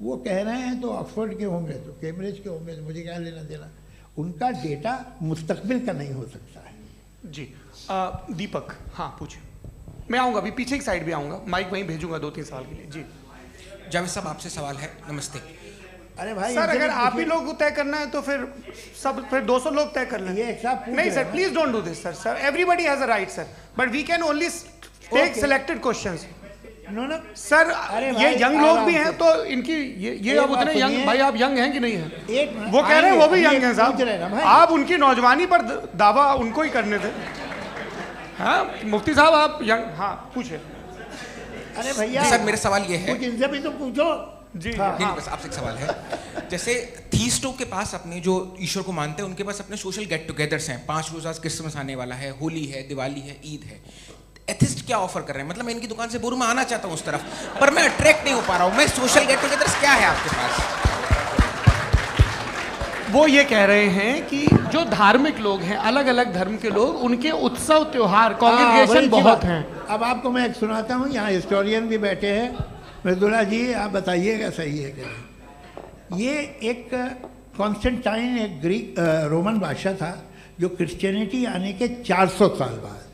वो कह रहे हैं तो ऑक्सफोर्ड के होंगे तो कैम्ब्रिज के होंगे, तो मुझे क्या लेना देना, उनका डेटा मुस्तकबिल का नहीं हो सकता है। जी दीपक, हाँ पूछिए। मैं आऊँगा अभी, पीछे की साइड भी आऊँगा, माइक वहीं भेजूंगा 2-3 साल के लिए। जी जावेद साहब, आपसे सवाल है। नमस्ते। अरे भाई सर, अगर आप ही लोग को तय करना है तो फिर 200 लोग तय कर लें। ये एक साथ नहीं sir, please don't do this sir, everybody has a right sir, but we can only take selected questions. No sir, ये यंग लोग भी हैं तो इनकी ये अब उतने यंग, भाई आप यंग हैं कि नहीं हैं? वो कह रहे हैं वो भी यंग हैं साहब, आप उनकी नौजवानी पर दावा उनको ही करने थे। हाँ मुफ्ती साहब आप यंग, हाँ पूछे। अरे भैया सर मेरा सवाल ये है, कुछ इनसे भी तो पूछो। जी नहीं, बस आपसे एक सवाल है। जैसे थीस्टो के पास अपने जो ईश्वर को मानते हैं उनके पास अपने सोशल गेट टुगेदर्स हैं, 5 रोज़ आज क्रिसमस आने वाला है, होली है, दिवाली है, ईद है। एथिस्ट क्या ऑफर कर रहे हैं? मतलब मैं इनकी दुकान से बोलूं मैं आना चाहता हूं उस तरफ, पर मैं अट्रैक्ट नहीं हो पा रहा हूं। मैं सोशल गेट टुगेदर्स क्या है आपके पास? वो ये कह रहे हैं कि जो धार्मिक लोग हैं, अलग अलग धर्म के लोग, उनके उत्सव त्योहार कॉन्ग्रेगेशन बहुत हैं। अब आपको मैं एक सुनाता हूँ, यहाँ हिस्टोरियन भी बैठे हैं, मृदुला जी आप बताइएगा सही है क्या। ये एक कॉन्स्टेंटाइन, एक ग्रीक रोमन बादशाह था जो क्रिश्चियनिटी आने के 400 साल बाद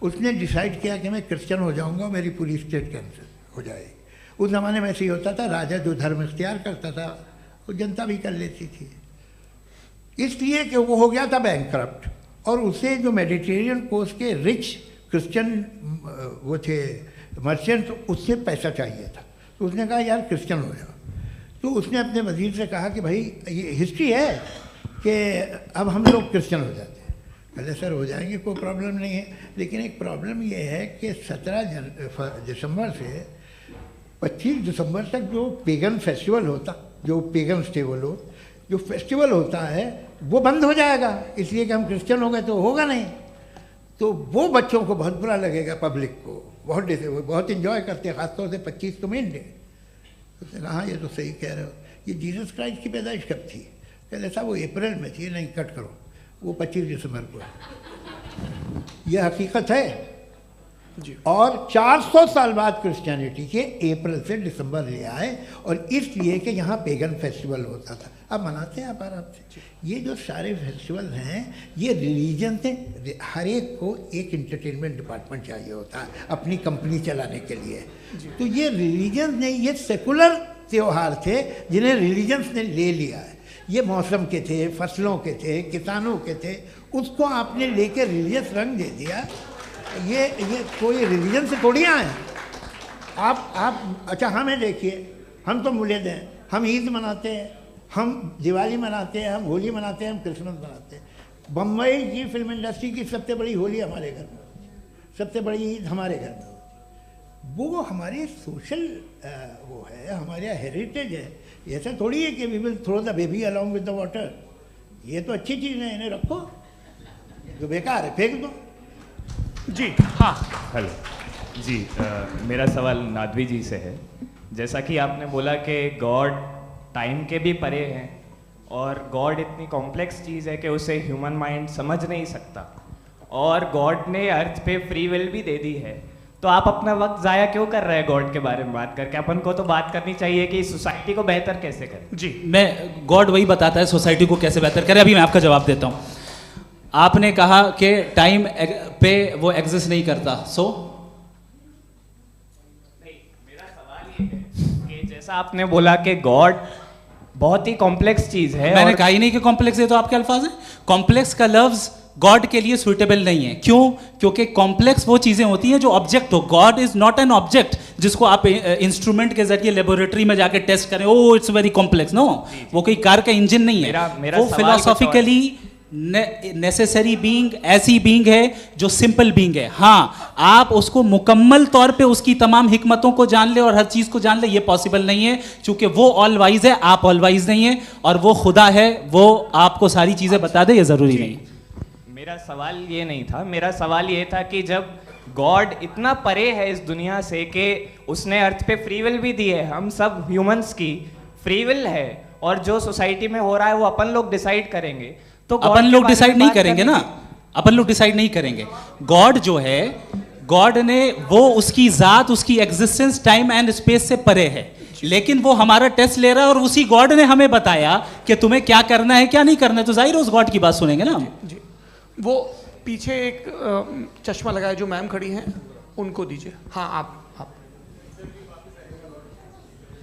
उसने डिसाइड किया कि मैं क्रिश्चियन हो जाऊंगा, मेरी पूरी स्टेट कैंसिल हो जाएगी। उस ज़माने में ऐसे ही होता था, राजा जो धर्म इख्तियार करता था वो जनता भी कर लेती थी, इसलिए कि वो हो गया था बैंकक्रप्ट, और उसे जो मेडिटेरियन कोस्ट के रिच क्रिश्चियन वो थे मर्चेंट, उससे पैसा चाहिए था। तो उसने कहा यार क्रिश्चियन हो जाओ। तो उसने अपने वजीर से कहा कि भाई ये हिस्ट्री है कि अब हम लोग क्रिश्चियन हो जाते हैं। कहते सर हो जाएंगे, कोई प्रॉब्लम नहीं है, लेकिन एक प्रॉब्लम ये है कि 17 दिसंबर से 25 दिसंबर तक जो पेगन फेस्टिवल होता, जो पेगन्स थे वो लोग, जो फेस्टिवल होता है वो बंद हो जाएगा, इसलिए कि हम क्रिश्चियन हो गए तो होगा नहीं। तो वो बच्चों को बहुत बुरा लगेगा, पब्लिक को बहुत इन्जॉय करते हैं, ख़ासतौर से 25 को मेन डे। उसने कहा हाँ ये तो सही कह रहे हो, ये जीसस क्राइस्ट की पैदाइश कब थी? कहते साहब वो अप्रैल में थी। नहीं कट करो, वो 25 दिसंबर को है, ये हकीकत है जी। और 400 साल बाद क्रिश्चियनिटी के अप्रैल से दिसंबर ले आए, और इसलिए कि यहाँ पेगन फेस्टिवल होता था। अब मनाते हैं आप आराम से। ये जो सारे फेस्टिवल हैं ये रिलीजन से, हर एक को एक इंटरटेनमेंट डिपार्टमेंट चाहिए होता है अपनी कंपनी चलाने के लिए। तो ये रिलीजन ने, ये सेकुलर त्यौहार थे जिन्हें रिलीजन्स ने ले लिया है। ये मौसम के थे, फसलों के थे, किसानों के थे, उसको आपने लेके रिलीजियस रंग दे दिया। ये कोई रिलीजन से थोड़ी आए आप। अच्छा हमें देखिए, हम तो मुल्द हैं, हम ईद मनाते हैं, हम दिवाली मनाते हैं, हम होली मनाते हैं, हम क्रिसमस मनाते हैं। बम्बई की फिल्म इंडस्ट्री की सबसे बड़ी होली हमारे घर में होती है, सबसे बड़ी ईद हमारे घर में होती है। वो हमारे सोशल वो है, हमारे हेरिटेज है। ऐसा थोड़ी है कि we will throw the baby along with the water. ये तो अच्छी चीज़ है, इन्हें रखो, जो बेकार है फेंक दो। जी हाँ हेलो जी, मेरा सवाल नादवी जी से है। जैसा कि आपने बोला कि गॉड टाइम के भी परे हैं, और गॉड इतनी कॉम्प्लेक्स चीज़ है कि उसे ह्यूमन माइंड समझ नहीं सकता, और गॉड ने अर्थ पे फ्री विल भी दे दी है। तो आप अपना वक्त ज़ाया क्यों कर रहे हैं गॉड के बारे में बात करके? अपन को तो बात करनी चाहिए कि सोसाइटी को बेहतर कैसे करें। जी मैं, गॉड वही बताता है सोसाइटी को कैसे बेहतर करें। अभी मैं आपका जवाब देता हूँ। आपने कहा कि टाइम पे वो एग्जिस्ट नहीं करता, सो मेरा सवाल ये है कि जैसा आपने बोला कि गॉड बहुत ही कॉम्प्लेक्स चीज है, मैंने कहा ही नहीं कि कॉम्प्लेक्स है, तो आपके अल्फाज हैं। कॉम्प्लेक्स का लफ्ज गॉड के लिए सुइटेबल नहीं है। क्यों? क्योंकि कॉम्प्लेक्स वो चीजें होती हैं जो ऑब्जेक्ट हो। God is not an object जिसको आप इंस्ट्रूमेंट के जरिए लेबोरेटरी में जाके टेस्ट करें, oh it's very complex. No, वो कोई कार का इंजन नहीं है। वो फिलोसॉफिकली नेसेसरी बीइंग ऐसी बीइंग है जो सिंपल बीइंग है। हाँ, आप उसको मुकम्मल तौर पे उसकी तमाम हिकमतों को जान ले और हर चीज को जान ले, ये पॉसिबल नहीं है, क्योंकि वो ऑल वाइज है, आप ऑल वाइज नहीं है, और वो खुदा है, वो आपको सारी चीजें बता दे, ये जरूरी नहीं। मेरा सवाल ये नहीं था, मेरा सवाल ये था कि जब गॉड इतना परे है इस दुनिया से कि उसने अर्थ पे फ्री विल भी दी है, हम सब ह्यूमंस की फ्री विल है, और जो सोसाइटी में हो रहा है वो अपन लोग डिसाइड करेंगे, तो अपन लोग डिसाइड नहीं करेंगे ना, अपन लोग डिसाइड नहीं करेंगे। गॉड जो है, गॉड ने वो उसकी जात, उसकी एग्जिस्टेंस टाइम एंड स्पेस से परे है, लेकिन वो हमारा टेस्ट ले रहा है और उसी गॉड ने हमें बताया कि तुम्हें क्या करना है क्या नहीं करना है, तो जाहिर है उस गॉड की बात सुनेंगे ना हम। जी, वो पीछे एक चश्मा लगाए जो मैम खड़ी हैं, उनको दीजिए। हाँ, आप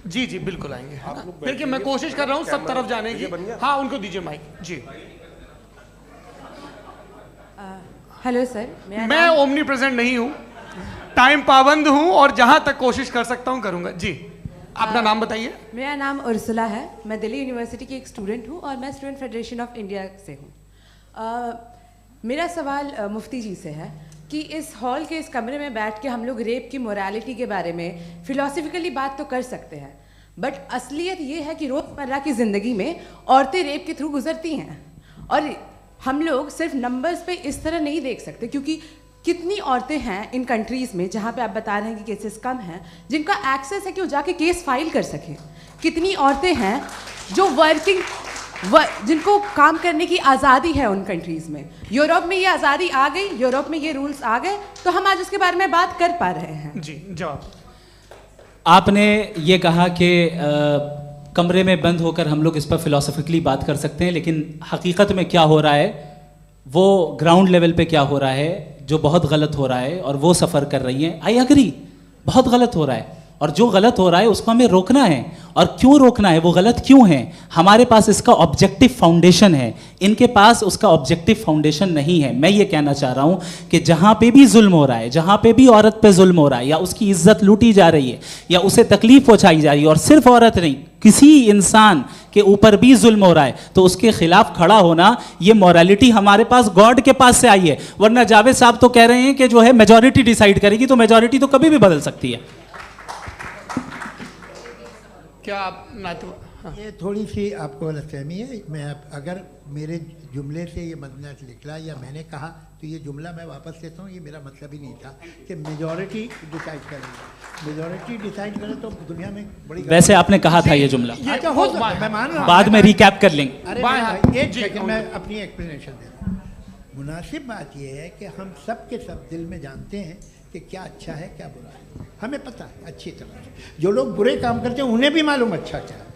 जी जी बिल्कुल आएंगे। देखिए मैं कोशिश कर रहा हूँ सब तरफ जाने की। हाँ, उनको दीजिए माइक। जी, हेलो सर, मैं ओमनी प्रेजेंट नहीं हूँ, टाइम पाबंद हूँ और जहाँ तक कोशिश कर सकता हूँ करूँगा। जी, अपना नाम बताइए। मेरा नाम उर्सुला है, मैं दिल्ली यूनिवर्सिटी की एक स्टूडेंट हूँ और मैं स्टूडेंट फेडरेशन ऑफ इंडिया से हूँ। मेरा सवाल मुफ्ती जी से है कि इस हॉल के इस कमरे में बैठ के हम लोग रेप की मोरालिटी के बारे में फिलोसफिकली बात तो कर सकते हैं, बट असलियत ये है कि रोज़मर्रा की ज़िंदगी में औरतें रेप के थ्रू गुजरती हैं, और हम लोग सिर्फ नंबर्स पे इस तरह नहीं देख सकते, क्योंकि कितनी औरतें हैं इन कंट्रीज़ में जहाँ पे आप बता रहे हैं कि केसेस कम हैं, जिनका एक्सेस है कि वो जाके केस फाइल कर सकें। कितनी औरतें हैं जो जिनको काम करने की आज़ादी है उन कंट्रीज़ में। यूरोप में ये आज़ादी आ गई, यूरोप में ये रूल्स आ गए, तो हम आज उसके बारे में बात कर पा रहे हैं। जी, जवाब। आपने ये कहा कि कमरे में बंद होकर हम लोग इस पर फिलोसफिकली बात कर सकते हैं, लेकिन हकीकत में क्या हो रहा है, वो ग्राउंड लेवल पे क्या हो रहा है, जो बहुत गलत हो रहा है, और वो सफ़र कर रही हैं। आई एग्री, बहुत गलत हो रहा है, और जो गलत हो रहा है उसको हमें रोकना है। और क्यों रोकना है, वो गलत क्यों है, हमारे पास इसका ऑब्जेक्टिव फाउंडेशन है, इनके पास उसका ऑब्जेक्टिव फाउंडेशन नहीं है। मैं ये कहना चाह रहा हूँ कि जहाँ पे भी जुल्म हो रहा है, जहाँ पे भी औरत पे जुल्म हो रहा है, या उसकी इज्जत लूटी जा रही है, या उसे तकलीफ पहुँचाई जा रही है, और सिर्फ औरत नहीं, किसी इंसान के ऊपर भी जुल्म हो रहा है, तो उसके खिलाफ खड़ा होना, ये मॉरलिटी हमारे पास गॉड के पास से आई है। वरना जावेद साहब तो कह रहे हैं कि जो है मेजॉरिटी डिसाइड करेगी, तो मेजॉरिटी तो कभी भी बदल सकती है। क्या आप हाँ। ये थोड़ी सी आपको गलतफहमी है। मैं अगर मेरे जुमले से ये मदनत निकला या मैंने कहा तो ये जुमला मैं वापस लेता हूँ, ये मेरा मतलब ही नहीं था कि मेजॉरिटी डिसाइड करेगी। मेजॉरिटी डिसाइड करे तो दुनिया में बड़ी, वैसे आपने कहा था ये जुमला। अच्छा, हो मैं मान रहा हूँ, बाद में रिकैप कर लेंगे। अरे एक सेकंड मैं अपनी एक्सप्लेनेशन देता हूँ। मुनासिब बात यह है कि हम सब के सब दिल में जानते हैं कि क्या अच्छा है क्या बुरा है, हमें पता है अच्छी तरह से। जो लोग बुरे काम करते हैं उन्हें भी मालूम अच्छा क्या है।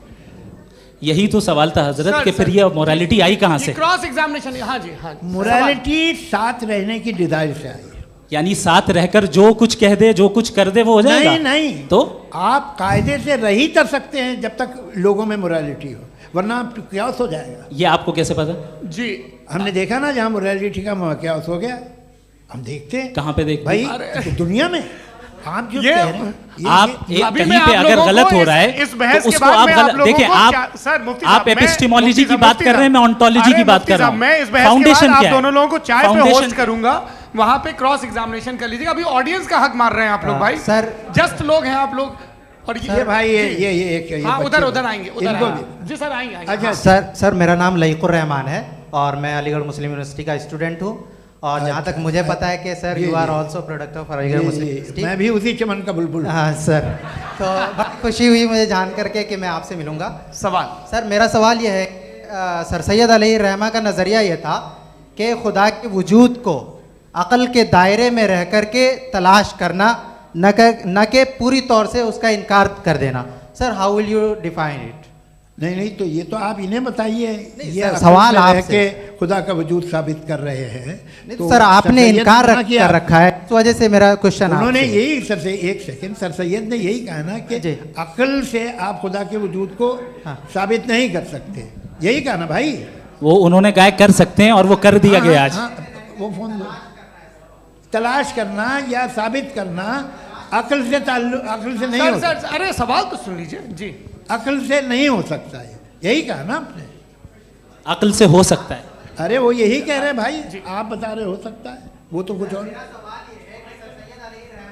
यही तो सवाल था हजरत कि फिर ये मोरालिटी आई कहाँ से? Cross examination. हाँ जी, हाँ। मोरालिटी साथ रहने की डिजायर से आई है, यानी साथ रहकर जो कुछ कह दे, जो कुछ कर दे, वो हो जाएगा? नहीं नहीं, तो आप कायदे से रह ही कर सकते हैं जब तक लोगों में मोरालिटी हो, वरना क्यास हो जाएगा। ये आपको कैसे पता? जी, हमने देखा ना, जहाँ मोरालिटी का क्यास हो गया, हम देखते हैं। कहाँ पे देखते भाई? तो दुनिया में आप जो कह रहे हैं, आप कहीं पे अगर गलत हो रहा है तो उसको आप गलत देखिए। आप एपिस्टेमोलॉजी की बात कर रहे हैं, मैं ऑन्टोलॉजी की बात कर रहा हूं। मैं इस बहस के बाद आप दोनों लोगों को चाय पे होस्ट करूंगा, वहां पे क्रॉस एग्जामिनेशन कर लीजिएगा। अभी ऑडियंस का हक मार रहे हैं आप लोग भाई, सर जस्ट लोग हैं आप लोग। और ये भाई ये एक हाँ, उधर आएंगे, उधर जी सर आएंगे। अच्छा सर, मेरा नाम लईकुर रहमान है और मैं अलीगढ़ मुस्लिम यूनिवर्सिटी का स्टूडेंट हूँ, और जहाँ तक मुझे पता है कि sir you are also product of Aligarh Muslim University. मैं भी उसी चमन का बुलबुल। हाँ सर, तो बहुत खुशी हुई मुझे जान करके कि मैं आपसे मिलूंगा। सवाल सर, मेरा सवाल यह है, सर सैयद अलैहि रहमा का नज़रिया यह था कि खुदा के वजूद को अक़ल के दायरे में रह कर के तलाश करना, न कि पूरी तौर से उसका इनकार कर देना। Sir, how will you define it? नहीं, तो ये तो आप इन्हें बताइए। ये सवाल आपसे खुदा का वजूद साबित कर रहे हैं तो सर आपने इनकार कर रखा है, इस वजह से मेरा क्वेश्चन उन्होंने यही सर से एक सेकंड सर सैयद ने यही कहा ना कि अक्ल से आप खुदा के वजूद को साबित नहीं कर सकते, यही कहा ना भाई। वो उन्होंने कहा कर सकते हैं और वो कर दिया गया आज। वो फोन तलाश करना या साबित करना अक्ल से अक्ल से नहीं हो सकता। अरे सवाल तो सुन लीजिए जी। अक्ल से नहीं हो सकता है, यही कहा ना आपने। अक्ल से हो सकता है, अरे वो यही कह रहे हैं भाई, आप बता रहे हो सकता है, वो तो कुछ और।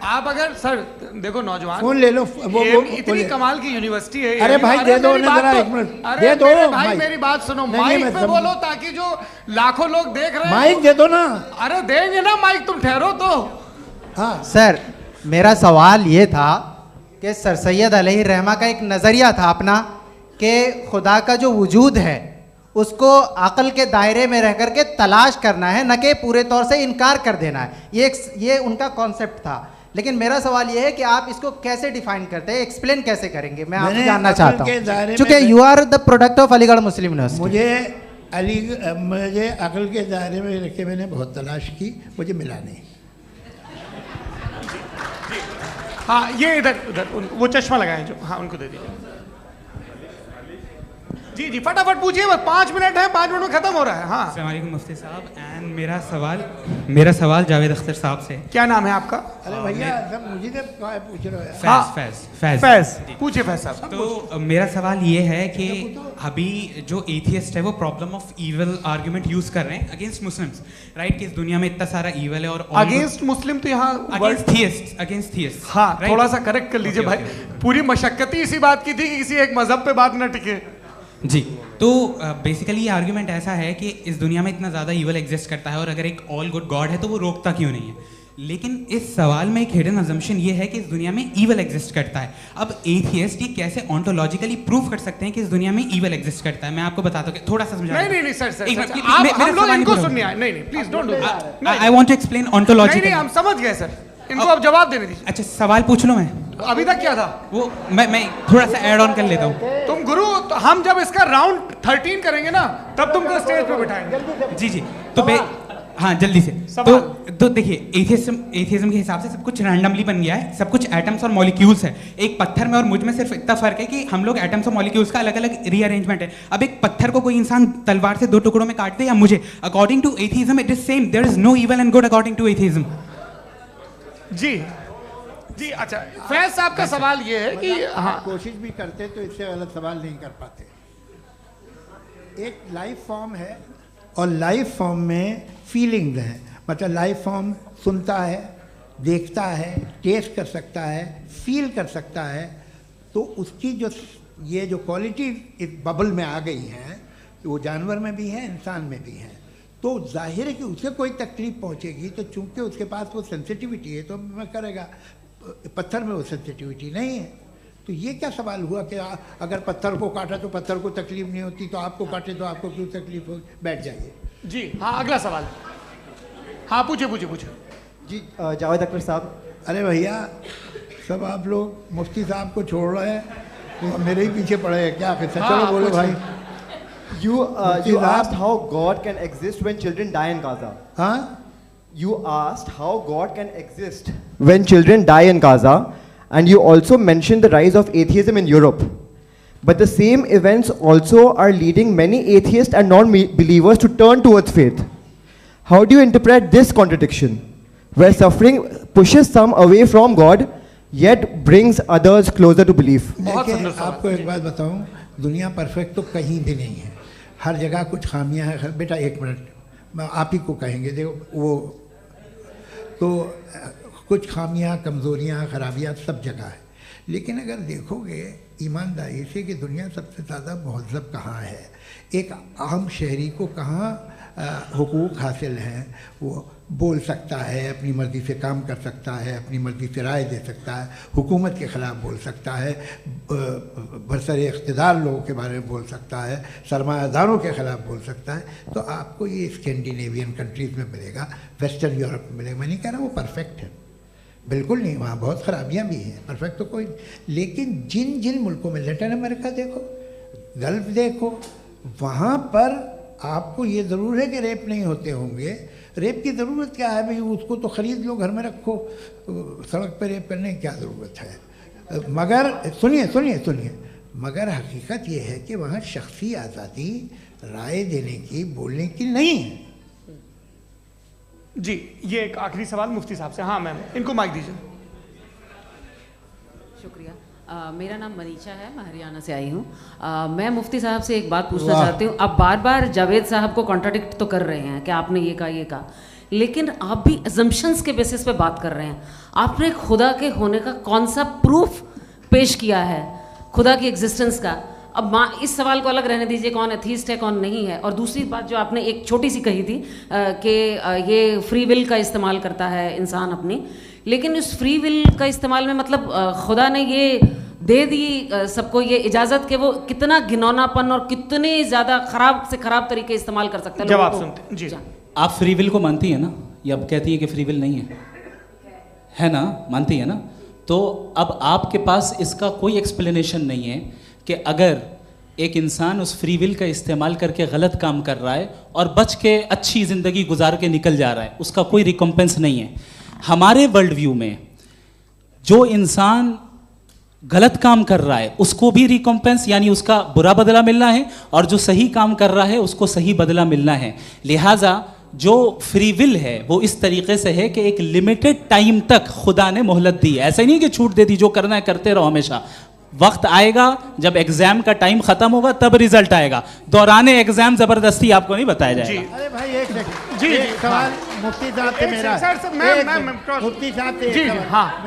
आप अगर सर देखो नौजवान फोन ले लो, वो इतनी कमाल की यूनिवर्सिटी है। अरे भाई दे दो उन्हें जरा, एक मिनट दे दो भाई, मेरी बात सुनो, माइक पे बोलो ताकि जो लाखों लोग देख रहे हैं। माइक दे दो ना। अरे देंगे ना माइक, तुम ठहरो तो। हाँ सर, मेरा सवाल ये था कि सर सैयद अलैहिर्रहमा का एक नज़रिया था अपना कि खुदा का जो वजूद है उसको अक़ल के दायरे में रह करके तलाश करना है, न कि पूरे तौर से इनकार कर देना है। ये उनका कॉन्सेप्ट था। लेकिन मेरा सवाल ये है कि आप इसको कैसे डिफाइन करते हैं, एक्सप्लेन कैसे करेंगे, मैं आपसे जानना चाहता हूँ, क्योंकि you are the product of Aligarh Muslim University. मुझे अक़ल के दायरे में रख के मैंने बहुत तलाश की, मुझे मिला नहीं। हाँ ये इधर वो चश्मा लगाए जो, हाँ उनको दे दीजिए। जी जी फटाफट पूछिए, बस 5 मिनट है, 5 मिनट में खत्म हो रहा है। हाँ अस्सलाम वालेकुम मुफ्ती साहब, एंड मेरा सवाल जावेद अख्तर साहब से। क्या नाम है आपका? अरे भैया सब मुझे पूछ रहे हो। फैज पूछिए फैज साहब। तो मेरा सवाल ये है कि अभी जो एथियस्ट है वो problem of evil argument use कर रहे हैं अगेंस्ट मुस्लिम्स, राइट? कि इस दुनिया में इतना सारा ईविल है और अगेंस्ट मुस्लिम तो यहाँ अगेंस्ट थियस्ट। हाँ थोड़ा सा करेक्ट कर लीजिए भाई, पूरी मशक्कत ही इसी बात की थी कि किसी एक मजहब पे बात न टिके। जी, तो बेसिकली ये आर्ग्यूमेंट ऐसा है कि इस दुनिया में इतना ज़्यादा ईवल एग्जिस्ट करता है और अगर एक ऑल गुड गॉड है तो वो रोकता क्यों नहीं है? लेकिन इस सवाल में एक हिडन अजम्पशन ये है कि इस दुनिया में ईवल एग्जिस्ट करता है। अब एथियस्ट ये कैसे ऑन्टोलॉजिकली प्रूव कर सकते हैं कि इस दुनिया में ईवल एग्जिस्ट करता है? मैं आपको बताता हूँ, थोड़ा सा समझा। नहीं सर हम लोग इनको सुनने आए। नहीं please don't do that. I want to explain ontologically. नहीं हम समझ गए सर, इनको अब जवाब देने दीजिए। अच्छा सवाल पूछ लो। मैं अभी तक क्या था वो मैं थोड़ा सा ऐड ऑन कर लेता हूँ। तुम गुरु, तो हम जब इसका राउंड 13 करेंगे ना तब तुमको स्टेज पे बिठाएंगे। जी तो हाँ जल्दी से। तो देखिए एथियज्म के हिसाब से सब कुछ रैंडमली बन गया है, सब कुछ एटम्स और मॉलिक्यूल्स है। एक पत्थर में और मुझ में सिर्फ इतना फर्क है कि हम लोग एटम्स और मॉलिक्यूल्स का अलग अलग रीअरेंजमेंट है। अब एक पत्थर को कोई इंसान तलवार से 2 टुकड़ों में काट दे या मुझे, according to atheism it is same. There is no evil and good according to atheism. जी अच्छा, फैज साहब का सवाल ये है कि हाँ कोशिश भी करते तो इससे गलत सवाल नहीं कर पाते। एक लाइफ फॉर्म है और लाइफ फॉर्म में फीलिंग्स हैं, मतलब लाइफ फॉर्म सुनता है, देखता है, टेस्ट कर सकता है, फील कर सकता है। तो उसकी जो ये जो क्वालिटी इस बबल में आ गई हैं वो जानवर में भी है, इंसान में भी है। तो जाहिर है कि उसे कोई तकलीफ पहुंचेगी, तो चूंकि उसके पास वो सेंसिटिविटी है तो मैं करेगा। पत्थर में वो सेंसिटिविटी नहीं है। तो ये क्या सवाल हुआ कि अगर पत्थर को काटा तो पत्थर को तकलीफ नहीं होती, तो आपको काटे तो आपको क्यों तकलीफ हो? बैठ जाइए। जी हाँ अगला सवाल। हाँ पूछे जी जावेद अख्तर साहब। अरे भैया सब आप लोग मुफ्ती साहब को छोड़ रहे हैं तो मेरे ही पीछे पड़े हैं क्या? फिर चलो बोलो भाई। You asked how God can exist when children die in Gaza. Huh? You asked how God can exist when children die in Gaza, and you also mentioned the rise of atheism in Europe. But the same events also are leading many atheists and non-believers to turn towards faith. How do you interpret this contradiction, where suffering pushes some away from God, yet brings others closer to belief? आपको एक बात बताऊं, दुनिया perfect तो कहीं भी नहीं है, हर जगह कुछ खामियां हैं। बेटा एक मिनट, मैं आप ही को कहेंगे, देखो वो तो कुछ खामियां, कमज़ोरियां, खराबियां सब जगह है। लेकिन अगर देखोगे ईमानदारी से कि दुनिया सबसे ज़्यादा महज़ब कहाँ है, एक आम शहरी को कहाँ हुकूक हासिल हैं, वो बोल सकता है, अपनी मर्ज़ी से काम कर सकता है, अपनी मर्ज़ी से राय दे सकता है, हुकूमत के ख़िलाफ़ बोल सकता है, बरसरे इक़्तिदार लोगों के बारे में बोल सकता है, सरमायादारों के ख़िलाफ़ बोल सकता है। तो आपको ये स्कैंडिनेवियन कंट्रीज़ में मिलेगा, वेस्टर्न यूरोप में मिलेगा। मैं नहीं कह रहा वो परफेक्ट है, बिल्कुल नहीं, वहाँ बहुत ख़राबियाँ भी हैं, परफेक्ट तो कोई। लेकिन जिन जिन मुल्कों में, लैटिन अमेरिका देखो, गल्फ़ देखो, वहाँ पर आपको ये ज़रूर है कि रेप नहीं होते होंगे। रेप की ज़रूरत क्या है भाई? उसको तो ख़रीद लो, घर में रखो, सड़क पर रेप करने की क्या ज़रूरत है? मगर सुनिए, मगर हकीकत ये है कि वहाँ शख्सी आज़ादी राय देने की, बोलने की नहीं है। जी ये एक आखिरी सवाल मुफ्ती साहब से। हाँ मैम, इनको माइक दीजिए। शुक्रिया। मेरा नाम मनीषा है, मैं हरियाणा से आई हूँ। मैं मुफ्ती साहब से एक बात पूछना चाहती हूँ। आप बार बार जावेद साहब को कॉन्ट्राडिक्ट तो कर रहे हैं कि आपने ये कहा, लेकिन आप भी अजम्पशंस के बेसिस पे बात कर रहे हैं। आपने खुदा के होने का कौन सा प्रूफ पेश किया है खुदा की एग्जिस्टेंस का? अब इस सवाल को अलग रहने दीजिए, कौन एथीस्ट है कौन नहीं है। और दूसरी बात जो आपने एक छोटी सी कही थी कि ये फ्री विल का इस्तेमाल करता है इंसान अपनी, लेकिन इस फ्री विल का इस्तेमाल में मतलब खुदा ने ये दे दी सबको ये इजाज़त कि वो कितना घिनौनापन और कितने ज़्यादा ख़राब से ख़राब तरीके इस्तेमाल कर सकता है। जवाब सुनते जी। आप फ्री विल को मानती है ना, या अब कहती है कि फ्री विल नहीं है ना, मानती है ना? तो अब आपके पास इसका कोई एक्सप्लेनेशन नहीं है कि अगर एक इंसान उस फ्री विल का इस्तेमाल करके गलत काम कर रहा है और बच के अच्छी ज़िंदगी गुजार के निकल जा रहा है, उसका कोई रिकम्पेंस नहीं है। हमारे वर्ल्ड व्यू में जो इंसान गलत काम कर रहा है उसको भी रिकम्पेंस यानी उसका बुरा बदला मिलना है, और जो सही काम कर रहा है उसको सही बदला मिलना है। लिहाजा जो फ्री विल है वो इस तरीके से है कि एक लिमिटेड टाइम तक खुदा ने मोहलत दी है। ऐसा नहीं कि छूट दे दी, जो करना है करते रहो हमेशा। वक्त आएगा जब एग्जाम का टाइम खत्म होगा तब रिजल्ट आएगा। दौराने एग्जाम जबरदस्ती आपको नहीं बताया जाएगा। अरे भाई एक सेकंड, जी एक सवाल मुफ्ती साहब से मेरा, मुफ्ती साहब से जी हाँ,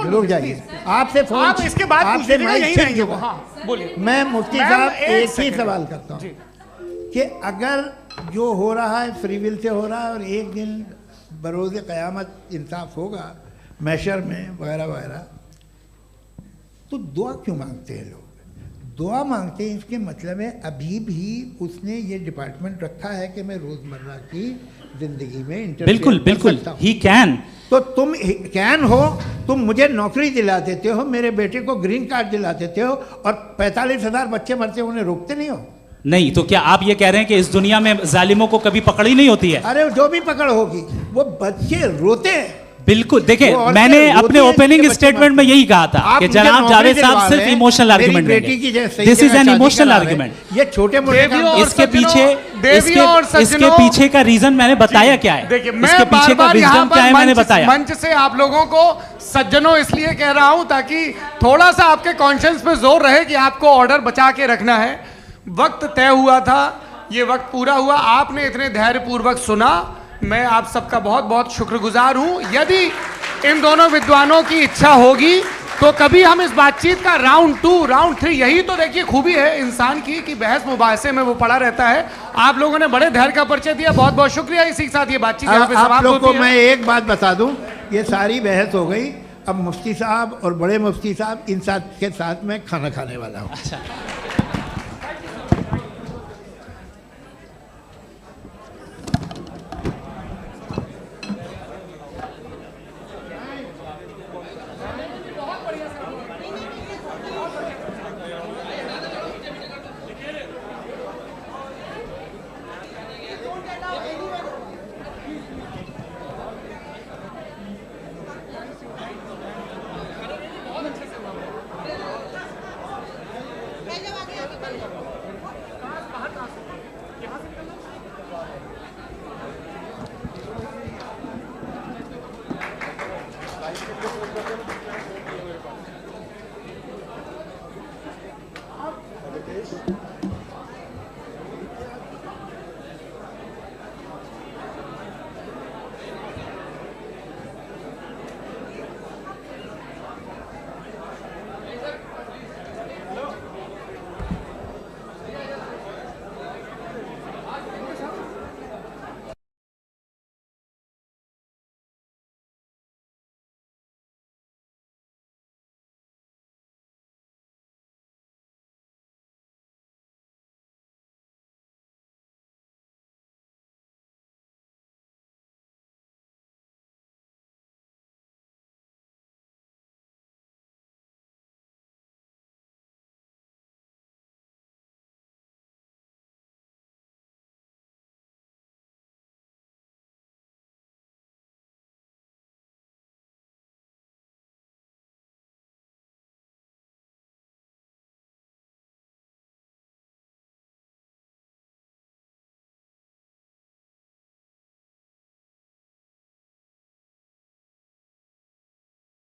रुक जाइए, आपसे फोन, आप इसके बाद आपसे यही रहेंगे वो। हाँ बोलिए। मैं मुफ्ती साहब एक ही सवाल करता हूँ कि अगर जो हो रहा है फ्री विल से हो रहा है और एक दिन बरोज़ क़यामत इंसाफ होगा मैशर में वगैरह वगैरह, तो दुआ क्यों मांगते हैं लोग? दुआ मांगते हैं इसके मतलब है अभी भी उसने ये डिपार्टमेंट रखा है कि मैं रोज़मर्रा की ज़िंदगी में बिल्कुल बिल्कुल ही कैन। तो तुम कैन हो, तुम मुझे नौकरी दिला देते हो, मेरे बेटे को ग्रीन कार्ड दिला देते हो, और 45,000 बच्चे मरते हो उन्हें रोकते नहीं हो। नहीं तो क्या आप ये कह रहे हैं कि इस दुनिया में जालिमों को कभी पकड़ ही नहीं होती है? अरे जो भी पकड़ होगी वो बच्चे रोते हैं। बिल्कुल, देखिए मैंने अपने ओपनिंग स्टेटमेंट में यही कहा था कि जनाब जावेद साहब सिर्फ इमोशनल आर्गुमेंट देंगे। This is an emotional argument. ये छोटे मोटे इसके पीछे का रीजन मैंने बताया क्या है, इसके पीछे का रीजन क्या है मैंने बताया। मंच से आप लोगों को सज्जनों इसलिए कह रहा हूं ताकि थोड़ा सा आपके कॉन्शियंस पे जोर रहे कि आपको ऑर्डर बचा के रखना है। वक्त तय हुआ था, ये वक्त पूरा हुआ, आपने इतने धैर्यपूर्वक सुना, मैं आप सबका बहुत बहुत शुक्रगुजार हूं। यदि इन दोनों विद्वानों की इच्छा होगी तो कभी हम इस बातचीत का राउंड 2, राउंड 3, यही तो देखिए खूबी है इंसान की कि बहस मुबाहसे में वो पड़ा रहता है। आप लोगों ने बड़े धैर्य का परिचय दिया, बहुत बहुत शुक्रिया। इसी के साथ ये बातचीत यहाँ पे समाप्त होती है। आप लोग को मैं एक बात बता दूं, ये सारी बहस हो गई, अब मुफ्ती साहब और बड़े मुफ्ती साहब इन साथ के साथ मैं खाना खाने वाला हूँ। अच्छा। Thank you.